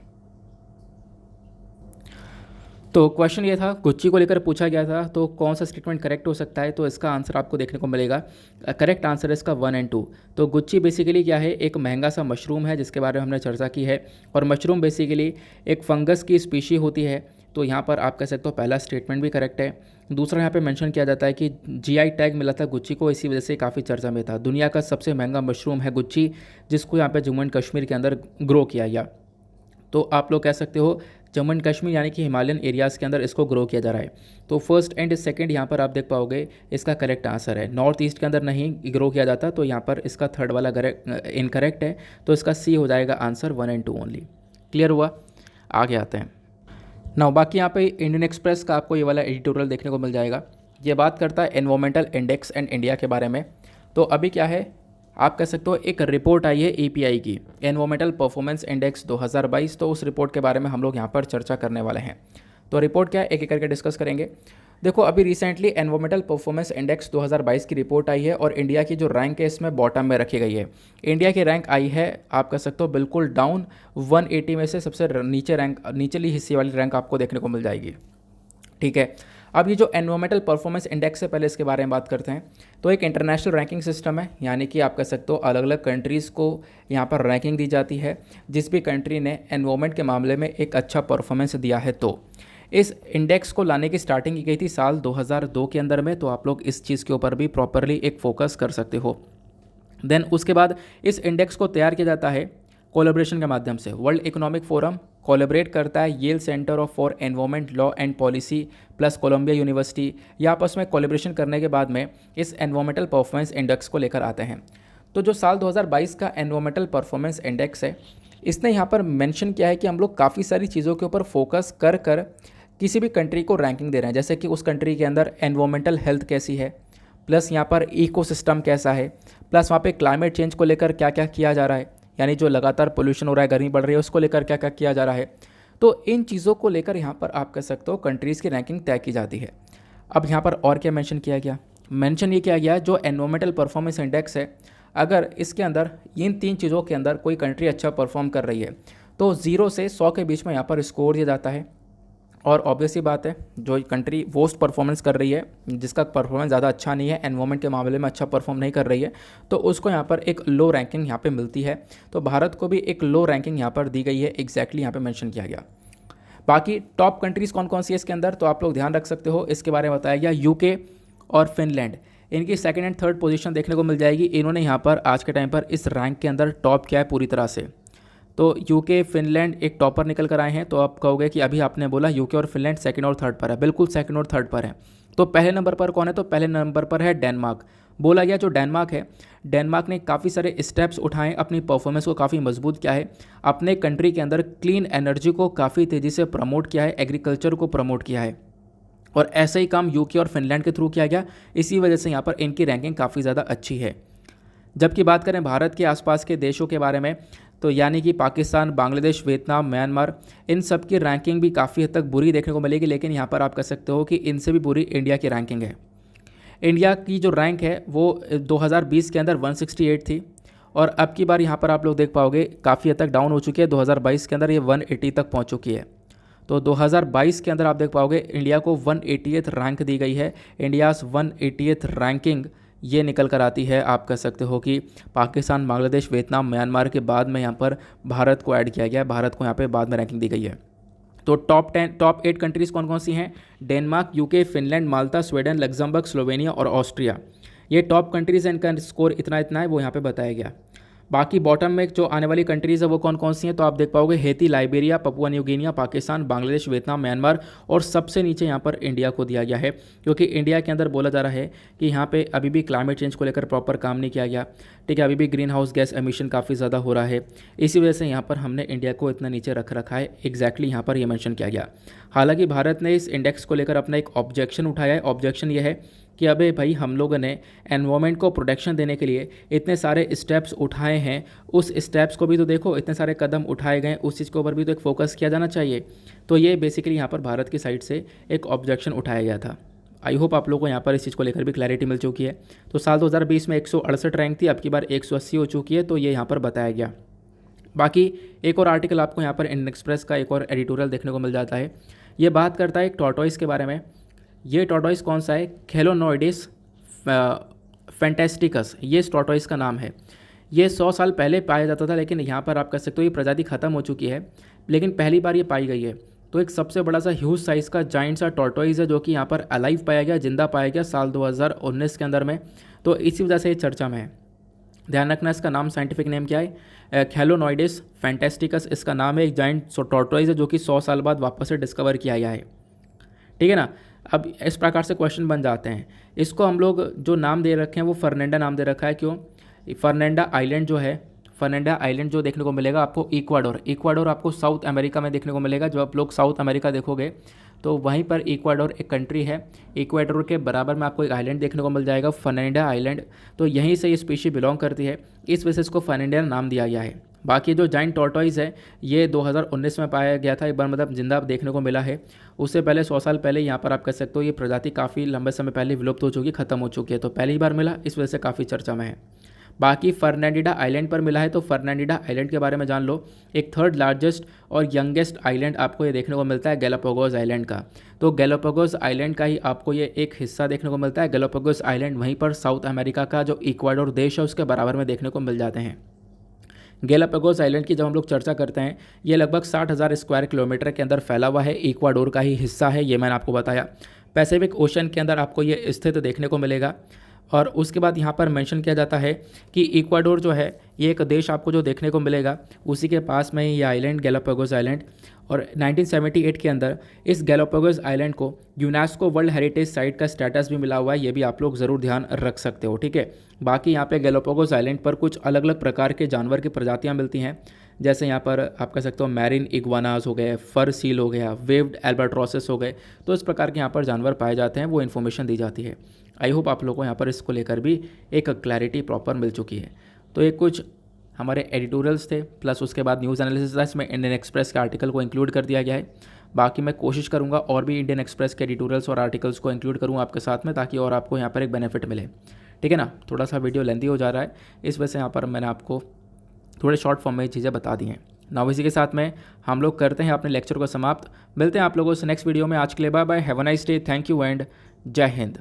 तो क्वेश्चन ये था, गुच्ची को लेकर पूछा गया था, तो कौन सा स्टेटमेंट करेक्ट हो सकता है। तो इसका आंसर आपको देखने को मिलेगा, करेक्ट आंसर है इसका 1 और 2। तो गुच्ची बेसिकली क्या है, एक महंगा सा मशरूम है जिसके बारे में हमने चर्चा की है, और मशरूम बेसिकली एक फंगस की स्पीशी होती है। तो यहाँ पर आप कह सकते हो पहला स्टेटमेंट भी करेक्ट है। दूसरा यहाँ पे मेंशन किया जाता है कि जीआई टैग मिला था गुच्ची को, इसी वजह से काफ़ी चर्चा में था। दुनिया का सबसे महंगा मशरूम है गुच्ची, जिसको यहाँ पे जम्मू एंड कश्मीर के अंदर ग्रो किया गया। तो आप लोग कह सकते हो जम्मू एंड कश्मीर यानी कि हिमालयन एरियाज़ के अंदर इसको ग्रो किया जा रहा है। तो फर्स्ट एंड सेकंड यहाँ पर आप देख पाओगे इसका करेक्ट आंसर है। नॉर्थ ईस्ट के अंदर नहीं ग्रो किया जाता, तो यहाँ पर इसका थर्ड वाला इनकरेक्ट है। तो इसका सी हो जाएगा आंसर 1 और 2 ओनली। क्लियर हुआ? आगे आते हैं ना। बाकी यहाँ पे इंडियन एक्सप्रेस का आपको ये वाला एडिटोरियल देखने को मिल जाएगा। ये बात करता है एनवायरमेंटल इंडेक्स एंड इंडिया के बारे में। तो अभी क्या है, आप कह सकते हो एक रिपोर्ट आई है एपीआई की, एनवायरमेंटल परफॉर्मेंस इंडेक्स 2022। तो उस रिपोर्ट के बारे में हम लोग यहाँ पर चर्चा करने वाले हैं। तो रिपोर्ट क्या है, एक एक करके डिस्कस करेंगे। देखो, अभी रिसेंटली एनवायरमेंटल परफॉर्मेंस इंडेक्स 2022 की रिपोर्ट आई है, और इंडिया की जो रैंक है इसमें बॉटम में रखी गई है। इंडिया की रैंक आई है, आप कह सकते हो बिल्कुल डाउन, 180 में से सबसे नीचे रैंक, निचली हिस्से वाली रैंक आपको देखने को मिल जाएगी। ठीक है, अब ये जो एनवायरमेंटल परफॉर्मेंस इंडेक्स है, पहले इसके बारे में बात करते हैं। तो एक इंटरनेशनल रैंकिंग सिस्टम है, यानी कि आप कह सकते हो अलग अलग कंट्रीज़ को यहाँ पर रैंकिंग दी जाती है। जिस भी कंट्री ने एनवायरमेंट के मामले में एक अच्छा परफॉर्मेंस दिया है, तो इस इंडेक्स को लाने की स्टार्टिंग की गई थी साल 2002 के अंदर में। तो आप लोग इस चीज़ के ऊपर भी प्रॉपरली एक फोकस कर सकते हो। देन उसके बाद इस इंडेक्स को तैयार किया जाता है कोलैबोरेशन के माध्यम से। वर्ल्ड इकोनॉमिक फोरम कोलैबोरेट करता है Yale centre of for environment law and policy plus Columbia University. ये आपस में कोलैबोरेशन करने के बाद में इस एनवायरमेंटल परफॉर्मेंस इंडेक्स को लेकर आते हैं। तो जो साल 2022 का एनवायरमेंटल परफॉर्मेंस इंडेक्स है, इसने यहाँ पर मेंशन किया है कि हम लोग काफ़ी सारी चीज़ों के ऊपर फोकस कर कर किसी भी कंट्री को रैंकिंग दे रहे हैं, जैसे कि उस कंट्री के अंदर एनवायरमेंटल हेल्थ कैसी है, प्लस यहाँ पर इकोसिस्टम कैसा है, प्लस वहाँ पे क्लाइमेट चेंज को लेकर क्या क्या किया जा रहा है, यानी जो लगातार पोल्यूशन हो रहा है, गर्मी बढ़ रही है, उसको लेकर क्या क्या किया जा रहा है। तो इन चीज़ों को लेकर यहाँ पर आप कह सकते हो कंट्रीज़ की रैंकिंग तय की जाती है। अब यहाँ पर और क्या मेंशन किया गया, मेंशन ये किया गया जो एनवायरमेंटल परफॉर्मेंस इंडेक्स है, अगर इसके अंदर इन 3 चीज़ों के अंदर कोई कंट्री अच्छा परफॉर्म कर रही है, तो 0 से 100 के बीच में यहाँ पर स्कोर दिया जाता है। और ऑब्वियस ही बात है, जो कंट्री वर्स्ट परफॉर्मेंस कर रही है, जिसका परफॉर्मेंस ज़्यादा अच्छा नहीं है, एनवायरमेंट के मामले में अच्छा परफॉर्म नहीं कर रही है, तो उसको यहाँ पर एक लो रैंकिंग यहाँ पे मिलती है। तो भारत को भी एक लो रैंकिंग यहाँ पर दी गई है, एग्जैक्टली यहाँ पे मेंशन किया गया। बाकी टॉप कंट्रीज़ कौन कौन सी है इसके अंदर, तो आप लोग ध्यान रख सकते हो, इसके बारे में बताया गया। यूके और फिनलैंड, इनकी सेकंड एंड थर्ड पोजीशन देखने को मिल जाएगी। इन्होंने यहाँ पर आज के टाइम पर इस रैंक के अंदर टॉप किया है पूरी तरह से। तो यूके फिनलैंड एक टॉपर निकल कर आए हैं। तो आप कहोगे कि अभी आपने बोला यूके और फिनलैंड सेकंड और थर्ड पर है, बिल्कुल सेकंड और थर्ड पर है। तो पहले नंबर पर कौन है, तो पहले नंबर पर है डेनमार्क। बोला गया जो डेनमार्क है, डेनमार्क ने काफ़ी सारे स्टेप्स उठाए, अपनी परफॉर्मेंस को काफ़ी मजबूत किया है, अपने कंट्री के अंदर क्लीन एनर्जी को काफ़ी तेज़ी से प्रमोट किया है, एग्रीकल्चर को प्रमोट किया है, और ऐसा ही काम यूके और फिनलैंड के थ्रू किया गया। इसी वजह से यहाँ पर इनकी रैंकिंग काफ़ी ज़्यादा अच्छी है। जबकि बात करें भारत के आसपास के देशों के बारे में, तो यानी कि पाकिस्तान, बांग्लादेश, वियतनाम, म्यांमार, इन सब की रैंकिंग भी काफ़ी हद तक बुरी देखने को मिलेगी। लेकिन यहाँ पर आप कह सकते हो कि इनसे भी बुरी इंडिया की रैंकिंग है। इंडिया की जो रैंक है वो 2020 के अंदर 168 थी, और अब की बार यहाँ पर आप लोग देख पाओगे काफ़ी हद तक डाउन हो चुकी है। 2022 के अंदर ये 180 तक पहुँच चुकी है। तो 2022 के अंदर आप देख पाओगे इंडिया को 180th रैंक दी गई है। इंडियाज़ 180th रैंकिंग ये निकल कर आती है। आप कह सकते हो कि पाकिस्तान, बांग्लादेश, वियतनाम, म्यांमार के बाद में यहाँ पर भारत को ऐड किया गया है। भारत को यहाँ पे बाद में रैंकिंग दी गई है। तो टॉप 8 कंट्रीज़ कौन कौन सी हैं, डेनमार्क, यूके, फिनलैंड, माल्टा, स्वीडन, लग्जमबर्ग, स्लोवेनिया और ऑस्ट्रिया। ये टॉप कंट्रीज़ हैं, इनका स्कोर इतना इतना है वो यहाँ पे बताया गया। बाकी बॉटम में जो आने वाली कंट्रीज़ है वो कौन कौन सी हैं, तो आप देख पाओगे Haiti, Liberia, Papua new Guinea, Pakistan, Bangladesh, Vietnam, Myanmar और सबसे नीचे यहाँ पर इंडिया को दिया गया है, क्योंकि इंडिया के अंदर बोला जा रहा है कि यहाँ पे अभी भी क्लाइमेट चेंज को लेकर प्रॉपर काम नहीं किया गया। ठीक है, अभी भी ग्रीन हाउस गैस एमिशन काफ़ी ज़्यादा हो रहा है, इसी वजह से यहाँ पर हमने इंडिया को इतना नीचे रख रखा है। एग्जैक्टली यहाँ पर ये मेंशन किया गया। हालांकि भारत ने इस इंडेक्स को लेकर अपना एक ऑब्जेक्शन उठाया है। ऑब्जेक्शन ये है कि अबे भाई, हम लोगों ने एनवायरनमेंट को प्रोटेक्शन देने के लिए इतने सारे स्टेप्स उठाए हैं, उस स्टेप्स को भी तो देखो, इतने सारे कदम उठाए गए, उस चीज़ के ऊपर भी तो एक फोकस किया जाना चाहिए। तो ये बेसिकली यहाँ पर भारत की साइड से एक ऑब्जेक्शन उठाया गया था। आई होप आप लोगों को यहाँ पर इस चीज़ को लेकर भी क्लैरिटी मिल चुकी है। तो साल 2020 में 168 रैंक थी, अब की बार 180 हो चुकी है, तो ये यहाँ पर बताया गया। बाकी एक और आर्टिकल आपको यहाँ पर इंडियन एक्सप्रेस का एक और एडिटोरियल देखने को मिल जाता है। ये बात करता है एक टॉर्टोइस के बारे में। ये टॉर्टोइस कौन सा है? खेलोनोइडिस फैंटास्टिकस, ये इस टॉर्टोइस का नाम है। ये 100 साल पहले पाया जाता था, लेकिन यहाँ पर आप कह सकते हो ये प्रजाति ख़त्म हो चुकी है, लेकिन पहली बार ये पाई गई है। तो एक सबसे बड़ा सा ह्यूज साइज़ का जाइंट सा टॉर्टोइस है, जो कि यहाँ पर अलाइव पाया गया, जिंदा पाया गया साल 2019 के अंदर में। तो इसी वजह से ये चर्चा में है। ध्यान रखना, इसका नाम साइंटिफिक नेम क्या है? खेलोनोइडिस फैंटास्टिकस इसका नाम है। एक जाइंट टॉर्टोइस है जो कि 100 साल बाद वापस से डिस्कवर किया गया है। ठीक है ना। अब इस प्रकार से क्वेश्चन बन जाते हैं। इसको हम लोग जो नाम दे रखे हैं वो फर्नेंडा नाम दे रखा है। क्यों? फर्नेंडा आइलैंड जो है, फर्नेंडा आइलैंड जो देखने को मिलेगा आपको इक्वाडोर आपको साउथ अमेरिका में देखने को मिलेगा। जब आप लोग साउथ अमेरिका देखोगे तो वहीं पर इक्वाडोर एक कंट्री है, इक्वाडोर के बराबर में आपको एक आइलैंड देखने को मिल जाएगा, फर्नेंडा आइलैंड। तो यहीं से ये स्पीशी बिलोंग करती है, इस वजह से इसको फर्नेंडा नाम दिया गया है। बाकी जो जाइंट टॉर्टोइस है ये 2019 में पाया गया था, एक बार मतलब जिंदा देखने को मिला है। उससे पहले 100 साल पहले यहाँ पर आप कह सकते हो ये प्रजाति काफ़ी लंबे समय पहले विलुप्त हो चुकी, ख़त्म हो चुकी है। तो पहली बार मिला, इस वजह से काफ़ी चर्चा में है। बाकी फर्नांडिडा आइलैंड पर मिला है, तो फर्नांडिडा आइलैंड के बारे में जान लो। एक थर्ड लार्जेस्ट और यंगेस्ट आइलैंड आपको ये देखने को मिलता है गैलापागोस आइलैंड का। तो गैलापागोस आइलैंड का ही आपको ये एक हिस्सा देखने को मिलता है। गैलापागोस आइलैंड वहीं पर साउथ अमेरिका का जो इक्वाडोर देश है उसके बराबर में देखने को मिल जाते हैं। गैलापागोस आइलैंड की जब हम लोग चर्चा करते हैं, ये लगभग 60,000 स्क्वायर किलोमीटर के अंदर फैला हुआ है, इक्वाडोर का ही हिस्सा है, ये मैंने आपको बताया। पैसिफिक ओशन के अंदर आपको ये स्थित देखने को मिलेगा। और उसके बाद यहाँ पर मेंशन किया जाता है कि इक्वाडोर जो है ये एक देश आपको जो देखने को मिलेगा, उसी के पास में ही ये आइलैंड गैलापागोस आइलैंड। और 1978 के अंदर इस गैलापागोस आइलैंड को यूनेस्को वर्ल्ड हेरिटेज साइट का स्टेटस भी मिला हुआ है, ये भी आप लोग ज़रूर ध्यान रख सकते हो। ठीक है। बाकी यहाँ पे गैलापागोस आइलैंड पर कुछ अलग अलग प्रकार के जानवर की प्रजातियाँ मिलती हैं, जैसे यहाँ पर आप कह सकते हो मैरिन इग्वानास हो गए, फर सील हो गया, वेव्ड एल्बाट्रोसेस हो गए। तो इस प्रकार के यहाँ पर जानवर पाए जाते हैं, वो इन्फॉर्मेशन दी जाती है। आई होप आप लोगों को यहाँ पर इसको लेकर भी एक क्लैरिटी प्रॉपर मिल चुकी है। तो ये कुछ हमारे एडिटोरियल्स थे, प्लस उसके बाद न्यूज़ एनालिसिस था, इसमें इंडियन एक्सप्रेस के आर्टिकल को इंक्लूड कर दिया गया है। बाकी मैं कोशिश करूँगा और भी इंडियन एक्सप्रेस के एडिटोरियल्स और आर्टिकल्स को इंक्लूड करूँ आपके साथ में, ताकि और आपको यहाँ पर एक बेनिफिट मिले। ठीक है ना। थोड़ा सा वीडियो लेंथी हो जा रहा है, इस वजह से यहाँ पर मैंने आपको थोड़े शॉर्ट फॉर्म में ये चीज़ें बता दी हैं। नाउ इसी के साथ में हम लोग करते हैं अपने लेक्चर को समाप्त। मिलते हैं आप लोगों से नेक्स्ट वीडियो में। आज के लिए bye bye, have a nice day, thank you and Jai Hind.